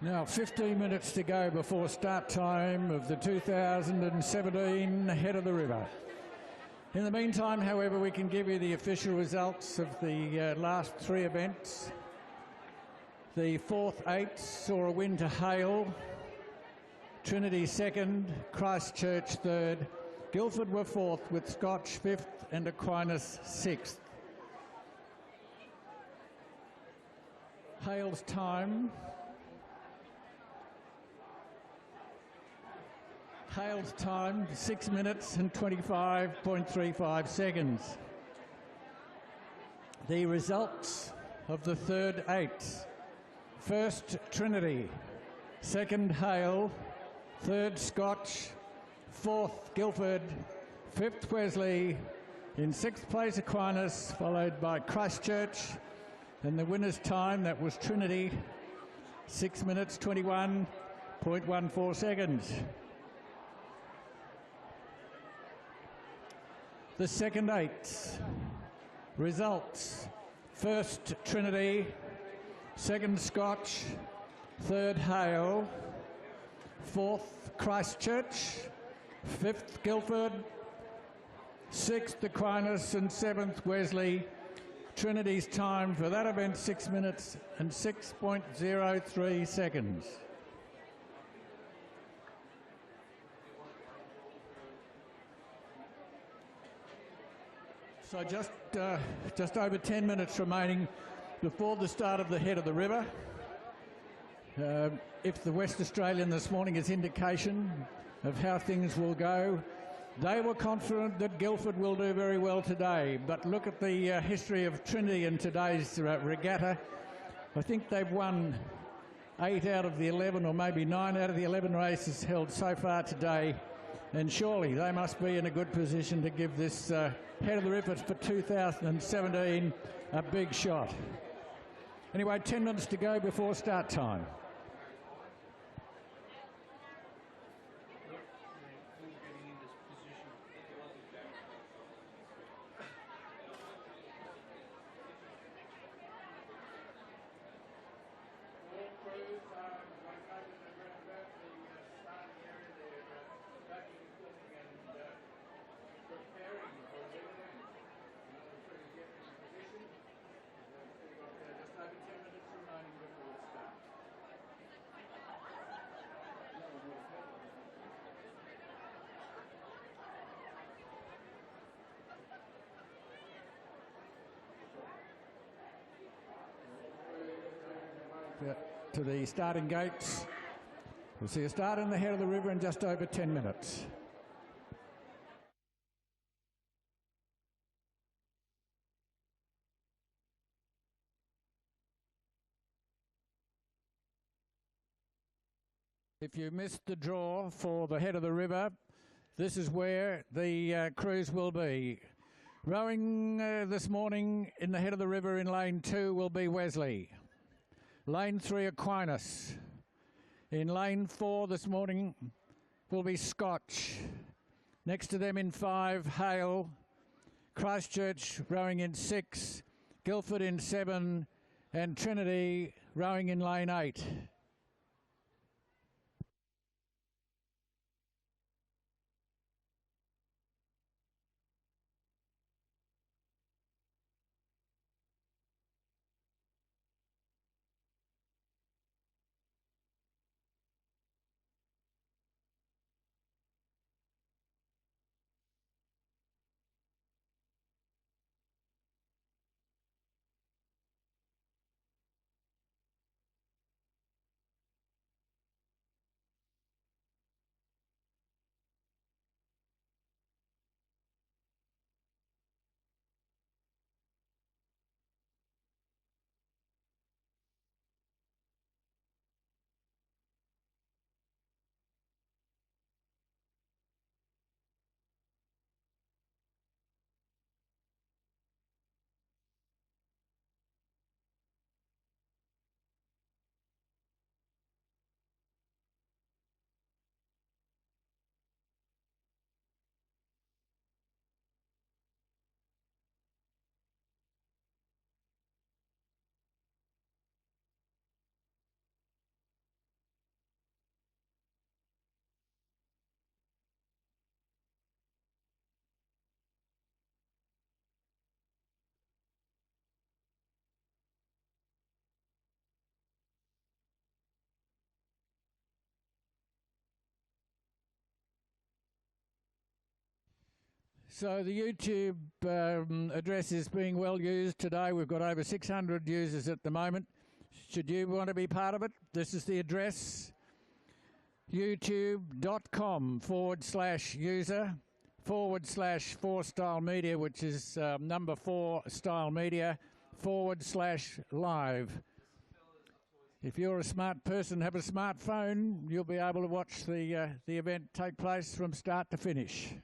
Now 15 minutes to go before start time of the 2017 Head of the River. In the meantime, however, we can give you the official results of the last three events. The fourth eight saw a win to Hale, Trinity second, Christchurch third, Guildford were fourth with Scotch fifth and Aquinas sixth. Hale's time. Hale's time, 6 minutes and 25.35 seconds. The results of the third eight. First, Trinity. Second, Hale. Third, Scotch. Fourth, Guildford. Fifth, Wesley. In sixth place, Aquinas, followed by Christchurch. And the winner's time, that was Trinity, 6 minutes, 21.14 seconds. The second eight. Results. First, Trinity. Second, Scotch. Third, Hale. Fourth, Christchurch. Fifth, Guildford. Sixth, Aquinas. And seventh, Wesley. Trinity's time for that event, 6 minutes and 6.03 seconds. So just over 10 minutes remaining before the start of the Head of the River. If the West Australian this morning is indication of how things will go, they were confident that Guildford will do very well today. But look at the history of Trinity in today's regatta. I think they've won 8 out of the 11, or maybe 9 out of the 11 races held so far today. And surely they must be in a good position to give this Head of the River for 2017 a big shot. Anyway, 10 minutes to go before start time. To the starting gates. We'll see a start in the Head of the River in just over 10 minutes. If you missed the draw for the Head of the River, this is where the crews will be. Rowing this morning in the Head of the River in lane 2 will be Wesley. Lane 3, Aquinas. In lane 4 this morning will be Scotch. Next to them in 5, Hale. Christchurch rowing in 6, Guildford in 7, and Trinity rowing in lane 8. So the YouTube address is being well used today. We've got over 600 users at the moment. Should you want to be part of it, this is the address: youtube.com/user/4 Media, which is number 4 Style Media /live. If you're a smart person, have a smartphone, you'll be able to watch the event take place from start to finish.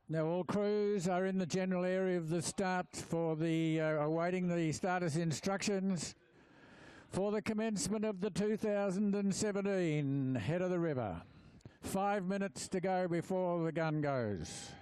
Now all crews are in the general area of the start for the awaiting the starters' instructions for the commencement of the 2017 Head of the River. 5 minutes to go before the gun goes.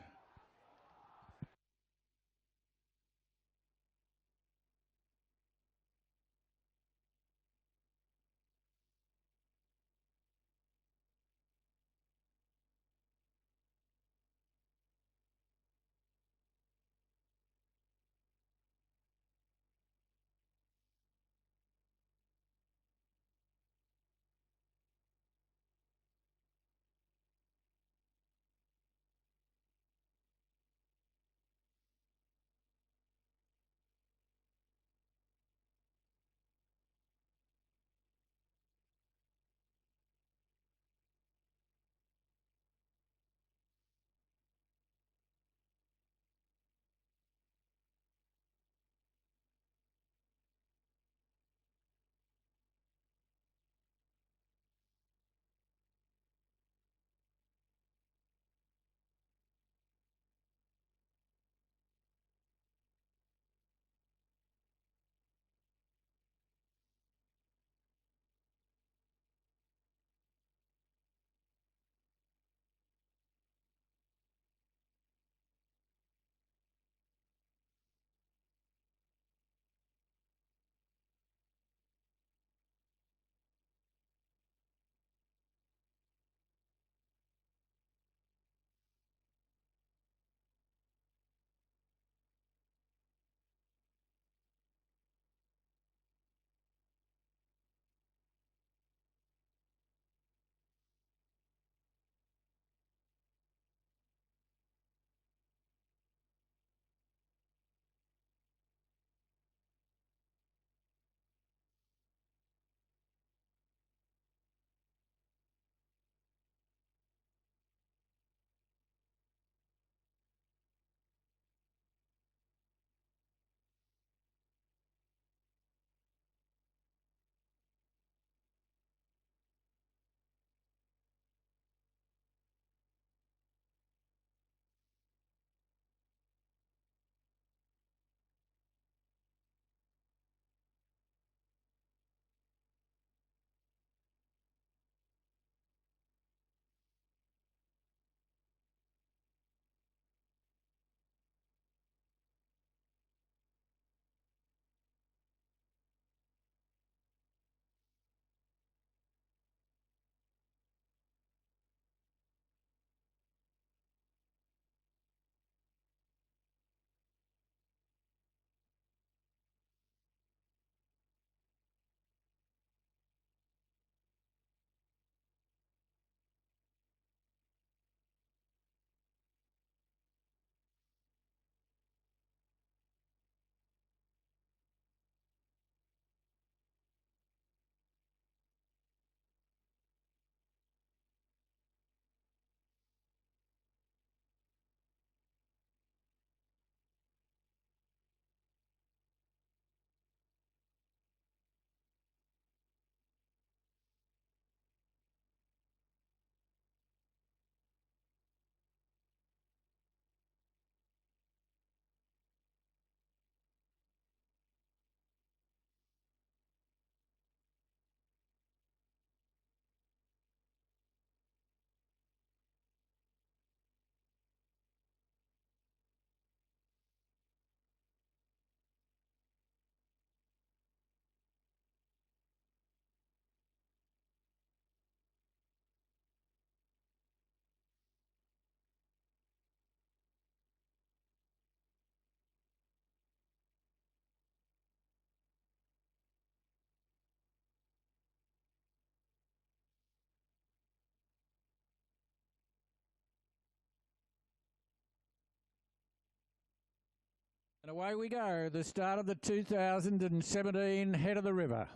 Away we go, the start of the 2017 Head of the River.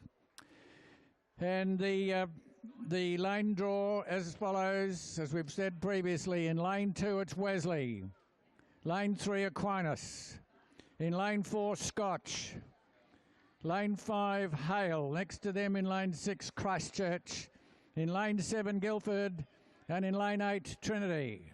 And the lane draw as follows, as we've said previously. In lane 2, it's Wesley. Lane 3, Aquinas. In lane 4, Scotch. Lane 5, Hale. Next to them in lane 6, Christchurch. In lane 7, Guildford. And in lane 8, Trinity.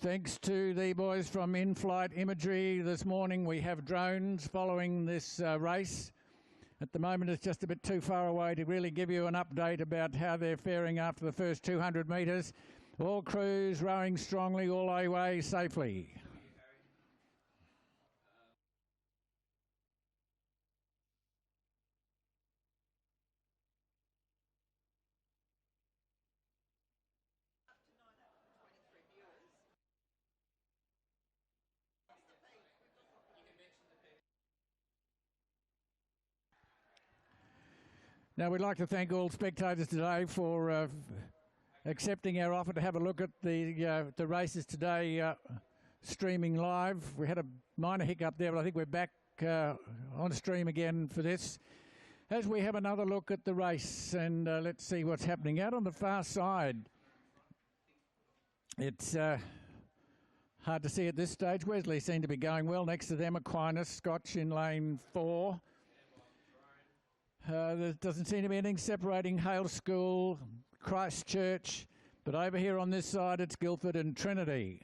Thanks to the boys from In-Flight Imagery this morning, we have drones following this race. At the moment, it's just a bit too far away to really give you an update about how they're faring after the first 200 metres. All crews rowing strongly all the way safely. Now, we'd like to thank all spectators today for accepting our offer to have a look at the races today streaming live. We had a minor hiccup there, but I think we're back on stream again for this. As we have another look at the race, and let's see what's happening. Out on the far side, it's hard to see at this stage. Wesley seemed to be going well. Next to them, Aquinas, Scotch in lane 4. There doesn't seem to be anything separating Hale School, Christchurch, but over here on this side it's Guildford and Trinity.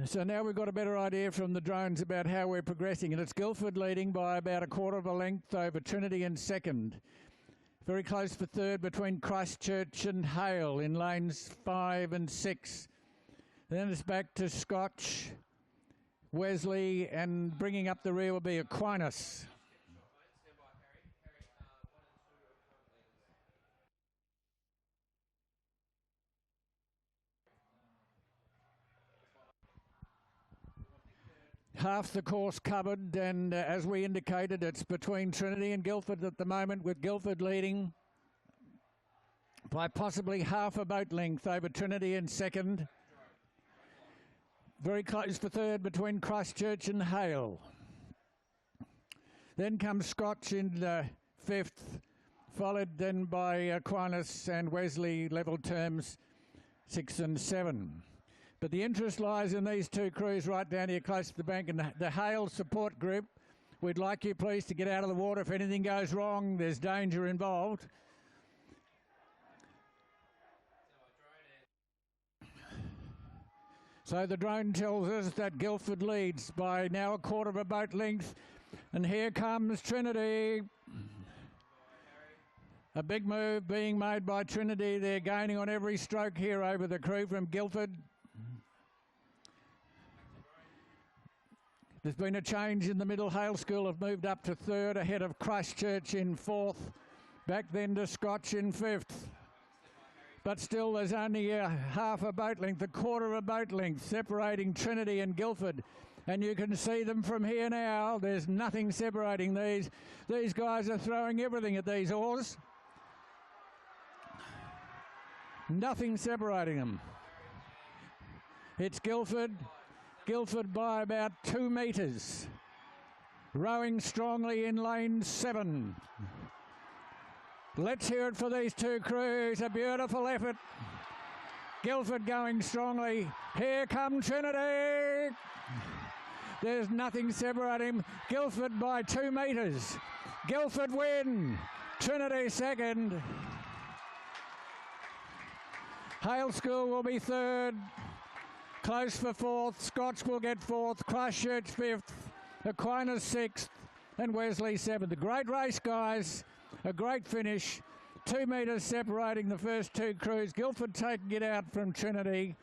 So now we've got a better idea from the drones about how we're progressing, and it's Guildford leading by about a quarter of a length over Trinity in second. Very close for third between Christchurch and Hale in lanes 5 and 6. Then it's back to Scotch, Wesley, and bringing up the rear will be Aquinas. Half the course covered, and as we indicated, it's between Trinity and Guildford at the moment, with Guildford leading by possibly half a boat length over Trinity in second. Very close for third between Christchurch and Hale. Then comes Scotch in fifth, followed then by Aquinas and Wesley, level terms 6 and 7. But the interest lies in these two crews right down here close to the bank, and the Hale support group. We'd like you please to get out of the water if anything goes wrong. There's danger involved. So the drone tells us that Guildford leads by now a quarter of a boat length. And here comes Trinity. A big move being made by Trinity. They're gaining on every stroke here over the crew from Guildford. There's been a change in the middle. Hale School have moved up to third, ahead of Christchurch in fourth. Back then to Scotch in fifth. But still there's only half a boat length, a quarter of a boat length separating Trinity and Guildford. And you can see them from here now. There's nothing separating these. These guys are throwing everything at these oars. Nothing separating them. It's Guildford. Guildford by about 2 metres. Rowing strongly in lane 7. Let's hear it for these two crews. A beautiful effort. Guildford going strongly. Here come Trinity. There's nothing separating them. Guildford by 2 metres. Guildford win. Trinity second. Hale School will be third. Close for fourth. Scotch will get fourth. Christchurch fifth. Aquinas sixth. And Wesley seventh. A great race, guys. A great finish. 2 metres separating the first two crews. Guildford taking it out from Trinity.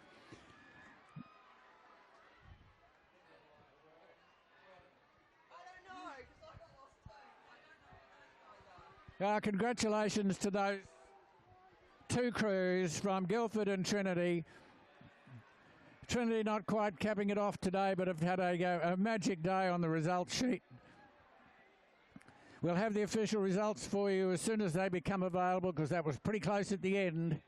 Congratulations to those two crews from Guildford and Trinity. Trinity not quite capping it off today, but have had a magic day on the results sheet. We'll have the official results for you as soon as they become available, because that was pretty close at the end.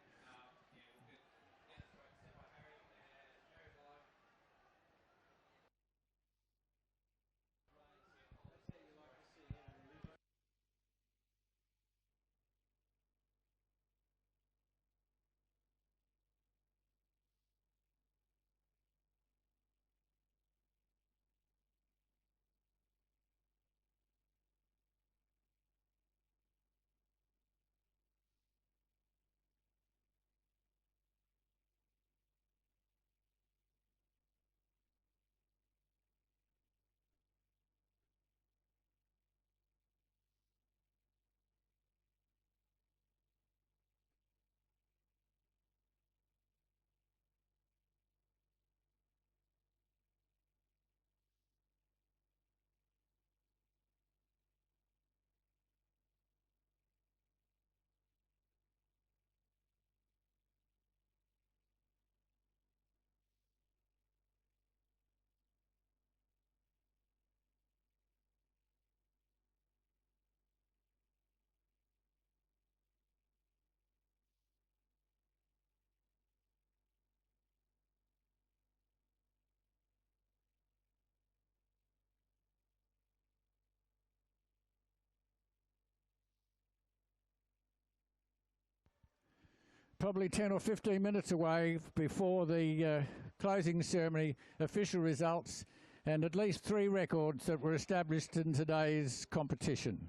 Probably 10 or 15 minutes away before the closing ceremony, official results, and at least 3 records that were established in today's competition.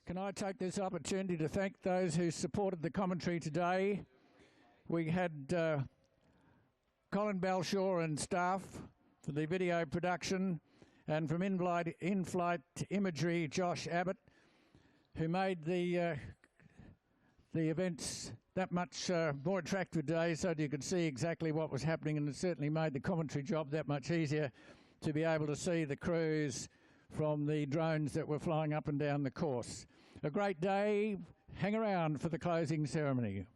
Can I take this opportunity to thank those who supported the commentary today? We had Colin Belshaw and staff for the video production, and from in-flight imagery, Josh Abbott, who made the events that much more attractive today, so that you could see exactly what was happening, and it certainly made the commentary job that much easier to be able to see the crews from the drones that were flying up and down the course. A great day. Hang around for the closing ceremony.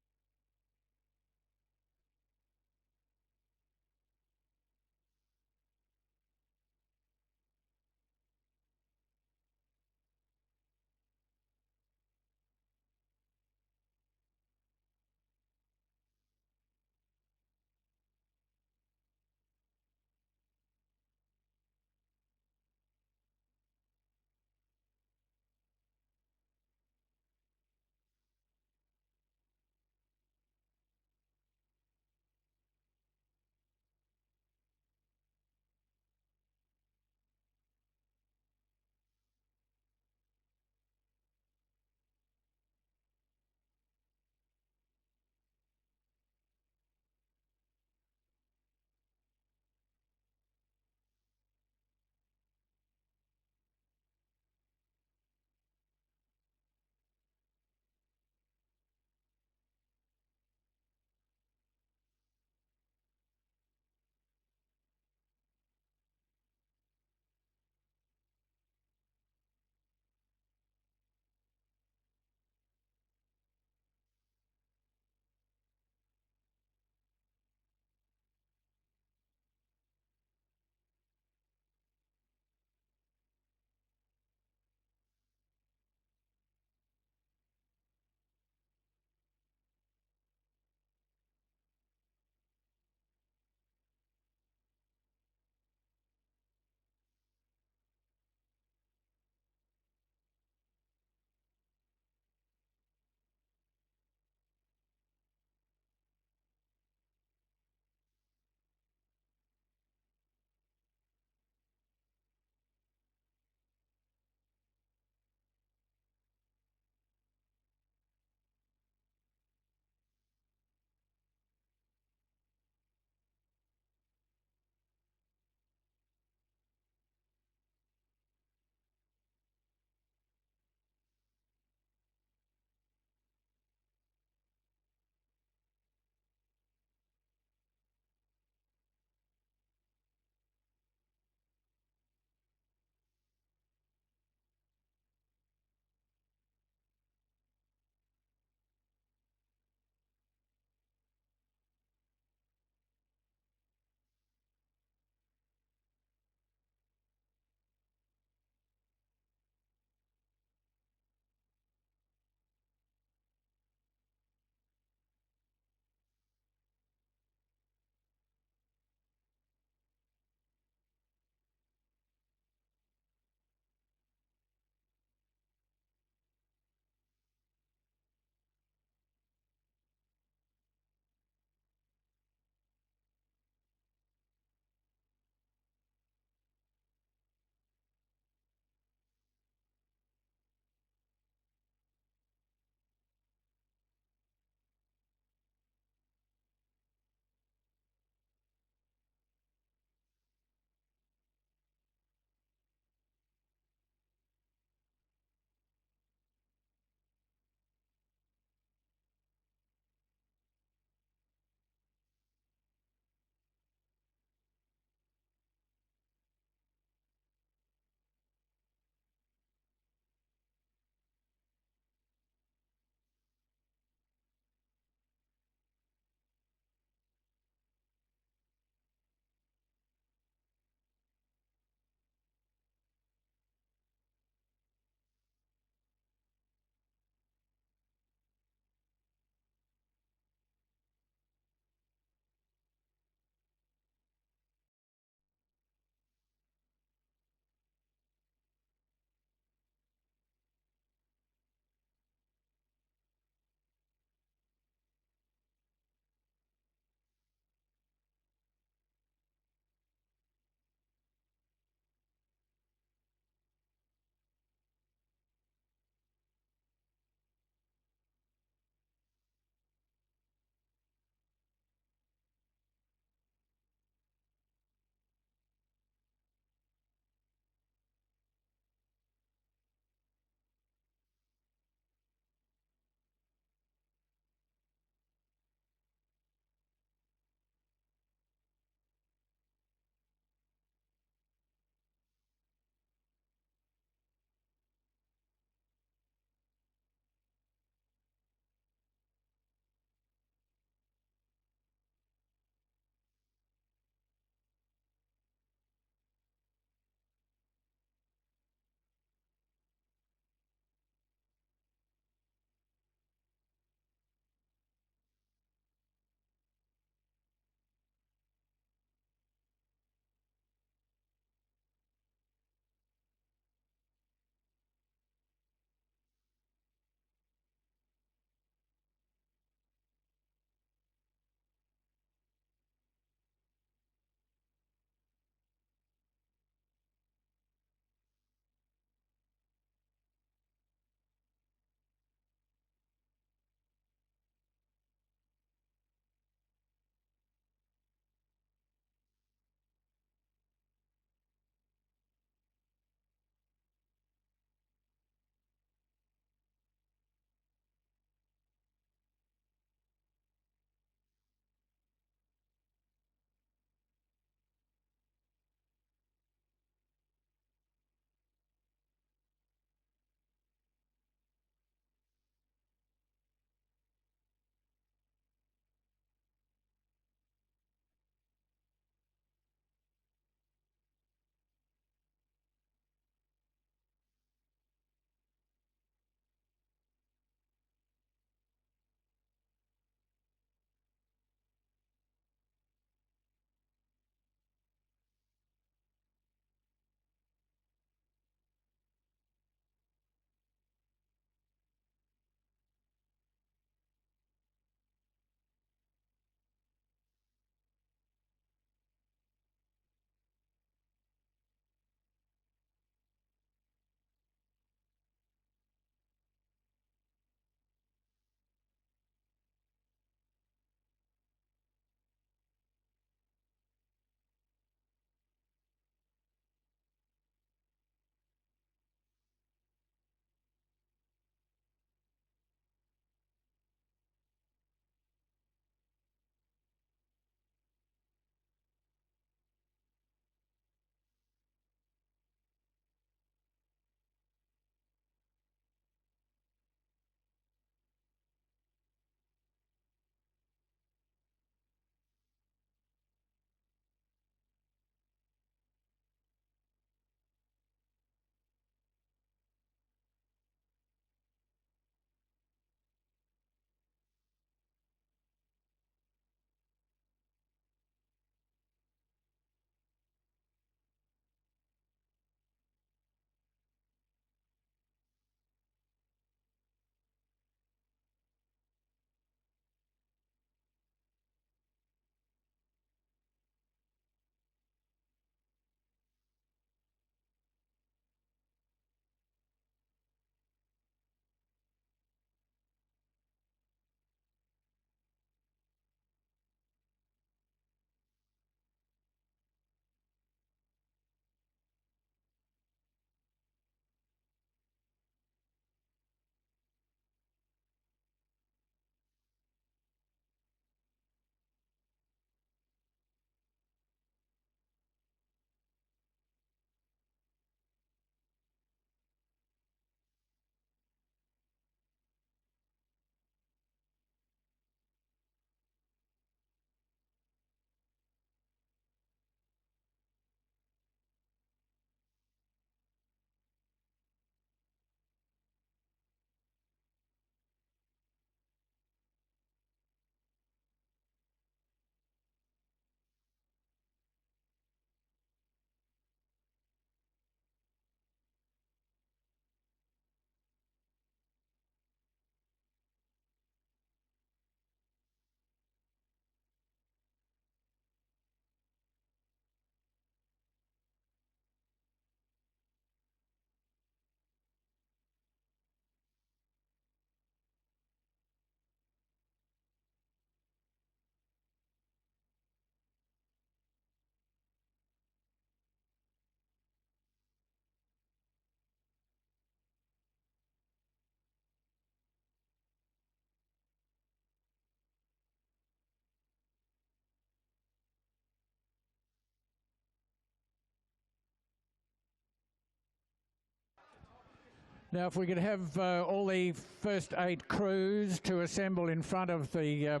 Now, if we could have all the first 8 crews to assemble in front of the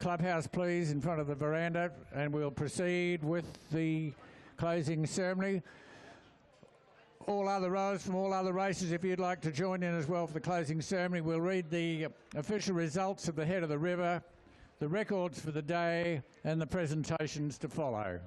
clubhouse, please, in front of the veranda, and we'll proceed with the closing ceremony. All other rowers from all other races, if you'd like to join in as well for the closing ceremony, we'll read the official results of the head of the river, the records for the day, and the presentations to follow.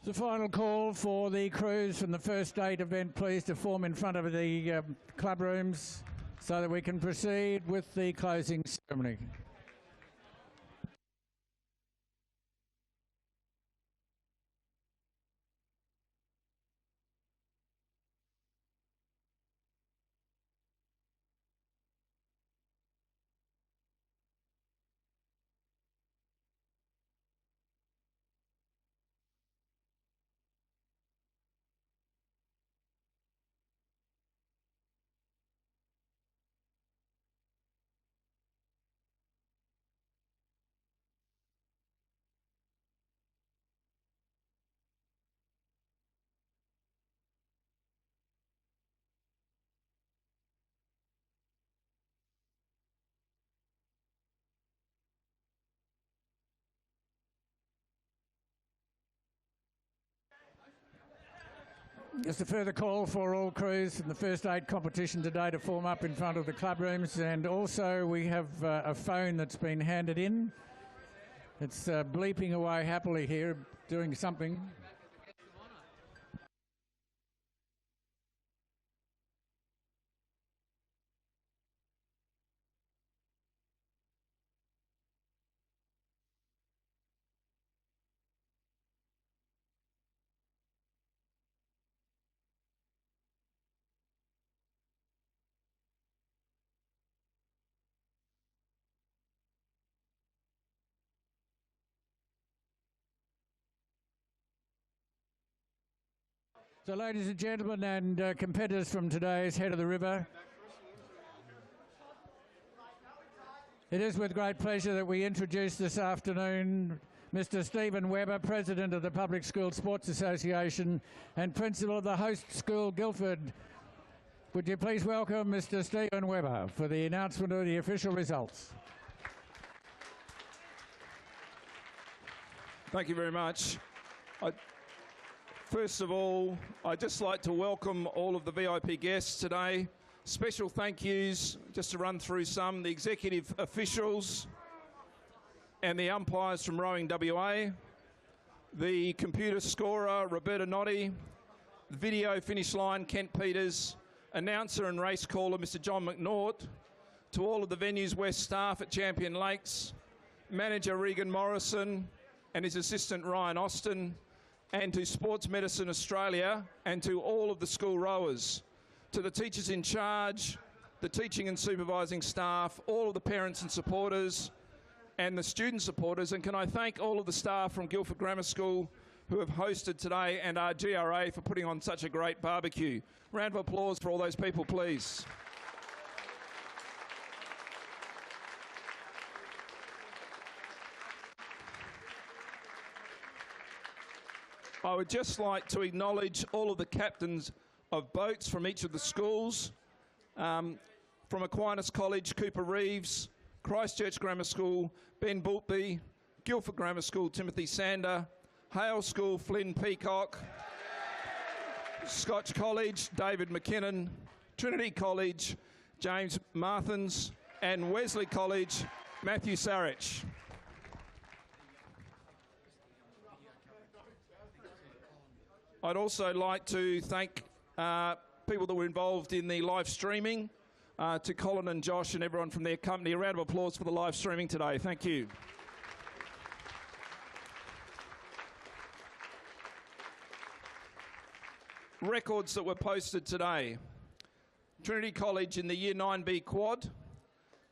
The final call for the crews from the first 8 event, please, to form in front of the club rooms so that we can proceed with the closing ceremony. Just a further call for all crews from the first 8 competition today to form up in front of the club rooms, and also we have a phone that's been handed in. It's bleeping away happily here, doing something. So, ladies and gentlemen, and competitors from today's Head of the River, it is with great pleasure that we introduce this afternoon Mr. Stephen Webber, President of the Public School Sports Association and Principal of the host school, Guildford. Would you please welcome Mr. Stephen Webber for the announcement of the official results. Thank you very much. First of all, I'd just like to welcome all of the VIP guests today. Special thank yous, just to run through some, the executive officials and the umpires from Rowing WA, the computer scorer, Roberta Noddy, the video finish line, Kent Peters, announcer and race caller, Mr. John McNaught, to all of the Venues West staff at Champion Lakes, manager Regan Morrison, and his assistant Ryan Austin, and to Sports Medicine Australia, and to all of the school rowers, to the teachers in charge, the teaching and supervising staff, all of the parents and supporters, and the student supporters. And can I thank all of the staff from Guildford Grammar School who have hosted today, and our GRA for putting on such a great barbecue. Round of applause for all those people, please. I would just like to acknowledge all of the captains of boats from each of the schools. From Aquinas College, Cooper Reeves; Christchurch Grammar School, Ben Boultby; Guildford Grammar School, Timothy Sander; Hale School, Flynn Peacock; Scotch College, David McKinnon; Trinity College, James Marthins; and Wesley College, Matthew Sarich. I'd also like to thank people that were involved in the live streaming, to Colin and Josh and everyone from their company. A round of applause for the live streaming today. Thank you. Records that were posted today. Trinity College in the Year 9B quad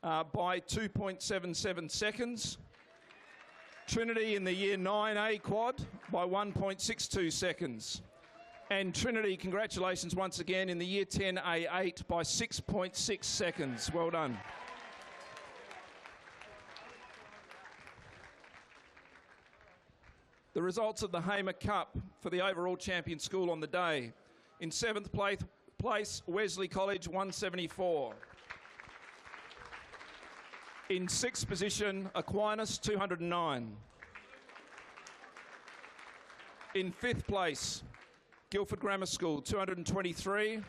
by 2.77 seconds. Trinity in the Year 9A quad by 1.62 seconds. And Trinity, congratulations once again, in the Year 10A8 by 6.6 seconds. Well done. The results of the Hamer Cup for the overall champion school on the day. In 7th place, Wesley College, 174. In 6th position, Aquinas, 209. In 5th place, Guildford Grammar School, 223.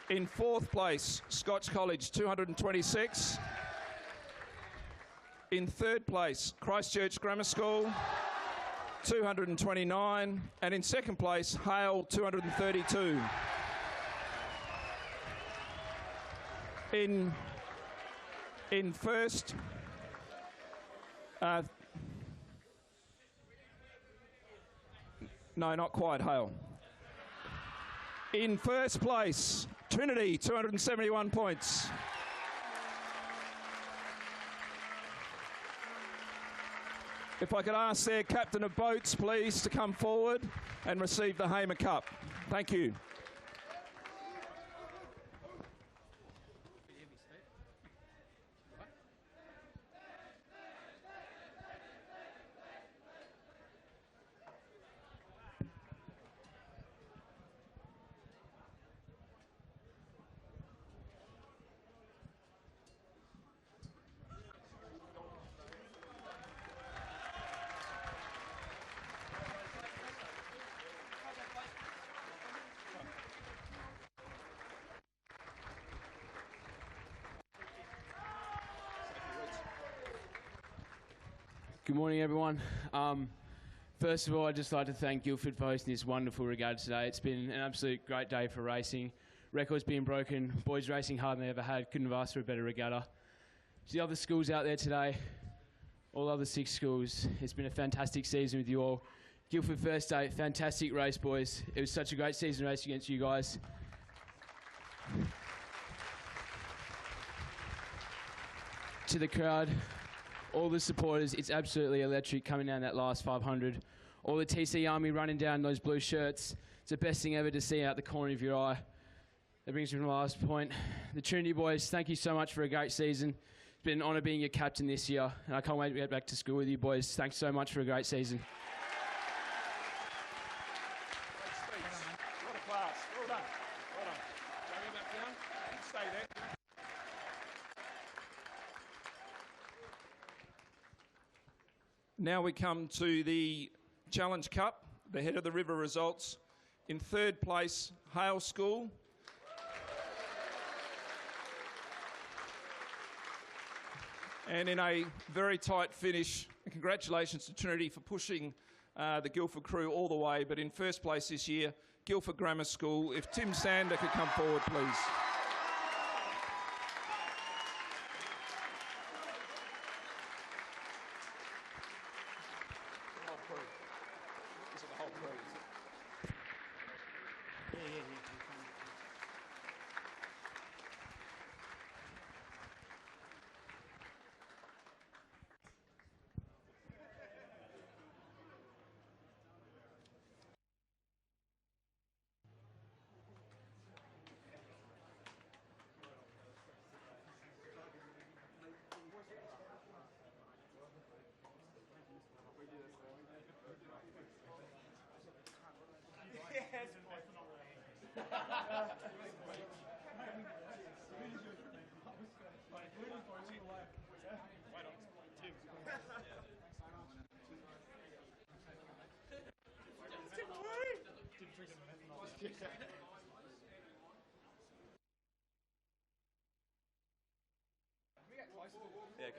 In 4th place, Scotch College, 226. In 3rd place, Christchurch Grammar School, 229. And in 2nd place, Hale, 232. In first, no, not quite, Hale. In first place, Trinity, 271 points. If I could ask their captain of boats, please, to come forward and receive the Hamer Cup. Thank you. Good morning, everyone. First of all, I'd just like to thank Guildford for hosting this wonderful regatta today. It's been an absolute great day for racing. Records being broken, boys racing harder than they ever had. Couldn't have asked for a better regatta. To the other schools out there today, all other 6 schools, it's been a fantastic season with you all. Guildford first day, fantastic race, boys. It was such a great season race against you guys. To the crowd, all the supporters, it's absolutely electric coming down that last 500. All the TC Army running down those blue shirts. It's the best thing ever to see out the corner of your eye. That brings me to my last point. The Trinity boys, thank you so much for a great season. It's been an honour being your captain this year, and I can't wait to get back to school with you boys. Thanks so much for a great season. What a class. Well done. Well done. Don't go back down. Stay there. Now we come to the Challenge Cup, the Head of the River results. In 3rd place, Hale School. And in a very tight finish, and congratulations to Trinity for pushing the Guildford crew all the way. But in 1st place this year, Guildford Grammar School. If Tim Sander could come forward, please.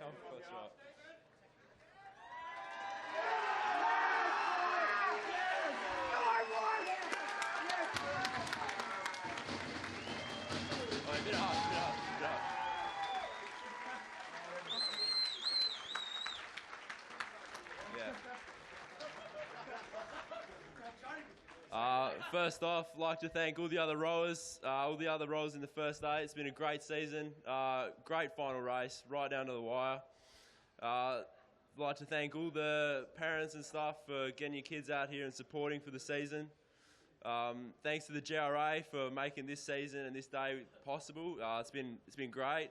That's right. Oh, a bit hard, a bit hard, a bit hard. First off, like to thank all the other rowers in the first day. It's been a great season, great final race, right down to the wire. Like to thank all the parents and stuff for getting your kids out here and supporting for the season. Thanks to the GRA for making this season and this day possible. It's been great.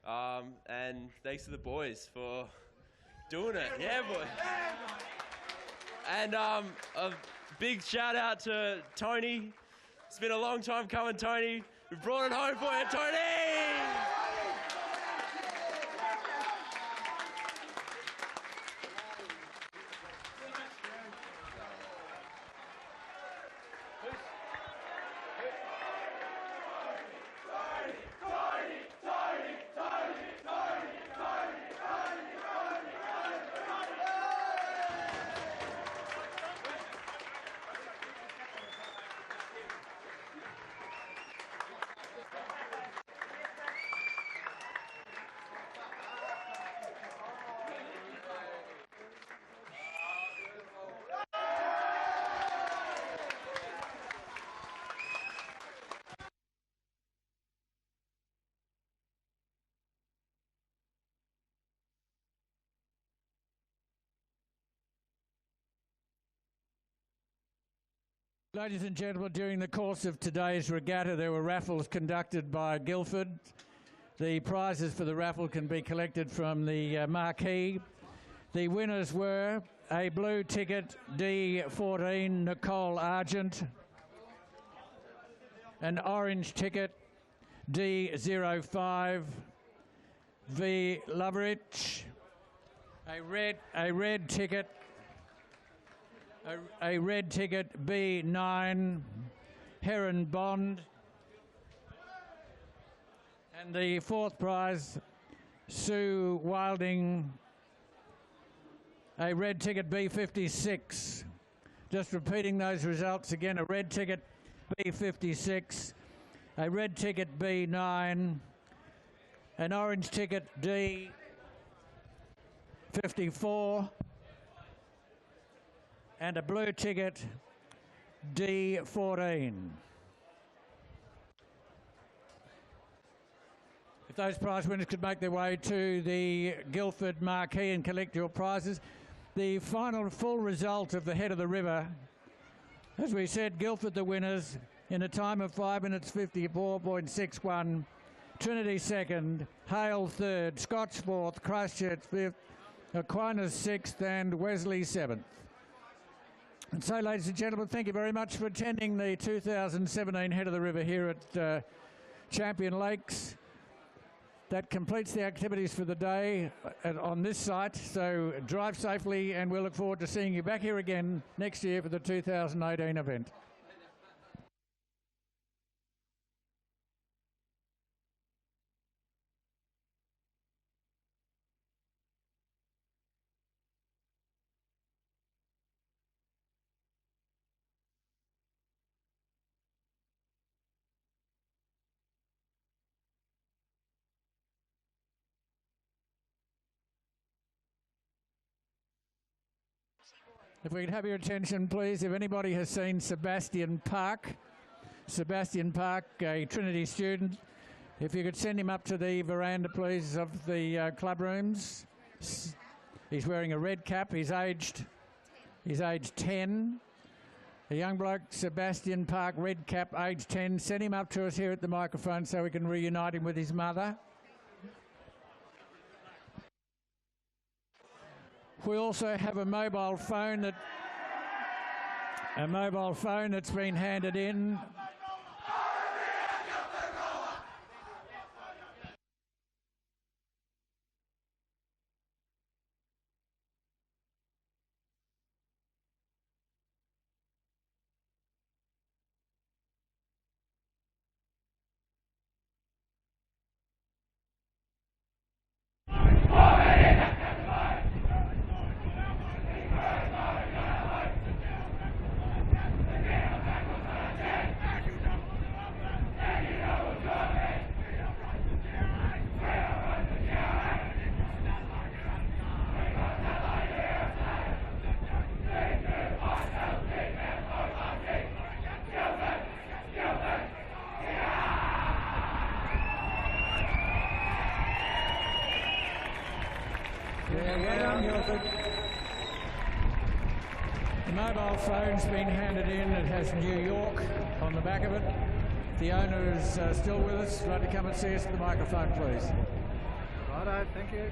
And thanks to the boys for doing it. Yeah, boy. And a big shout out to Tony. It's been a long time coming, Tony. We brought it home for you, Tony! Ladies and gentlemen, during the course of today's regatta, there were raffles conducted by Guildford. The prizes for the raffle can be collected from the marquee. The winners were a blue ticket, D14, Nicole Argent, an orange ticket, D05, V. Loveridge, a red ticket, a red ticket, B9, Heron Bond. And the fourth prize, Sue Wilding, a red ticket, B56. Just repeating those results again, a red ticket, B56, a red ticket, B9, an orange ticket, D54, and a blue ticket, D14. If those prize winners could make their way to the Guildford marquee and collect your prizes. The final full result of the Head of the River, as we said, Guildford the winners in a time of 5 minutes 54.61, Trinity second, Hale third, Scots fourth, Christchurch fifth, Aquinas sixth and Wesley seventh. And so, ladies and gentlemen, thank you very much for attending the 2017 Head of the River here at Champion Lakes. That completes the activities for the day on this site. So drive safely, and we'll look forward to seeing you back here again next year for the 2018 event. If we could have your attention, please. If anybody has seen Sebastian Park, a Trinity student, if you could send him up to the veranda, please, of the club rooms. He's wearing a red cap. He's aged 10. A young bloke, Sebastian Park, red cap, aged 10. Send him up to us here at the microphone so we can reunite him with his mother. We also have a mobile phone that's been handed in. well done, Guildford. The mobile phone's been handed in. It has New York on the back of it. The owner is still with us. Like to come and see us at the microphone, please. Righto, thank you.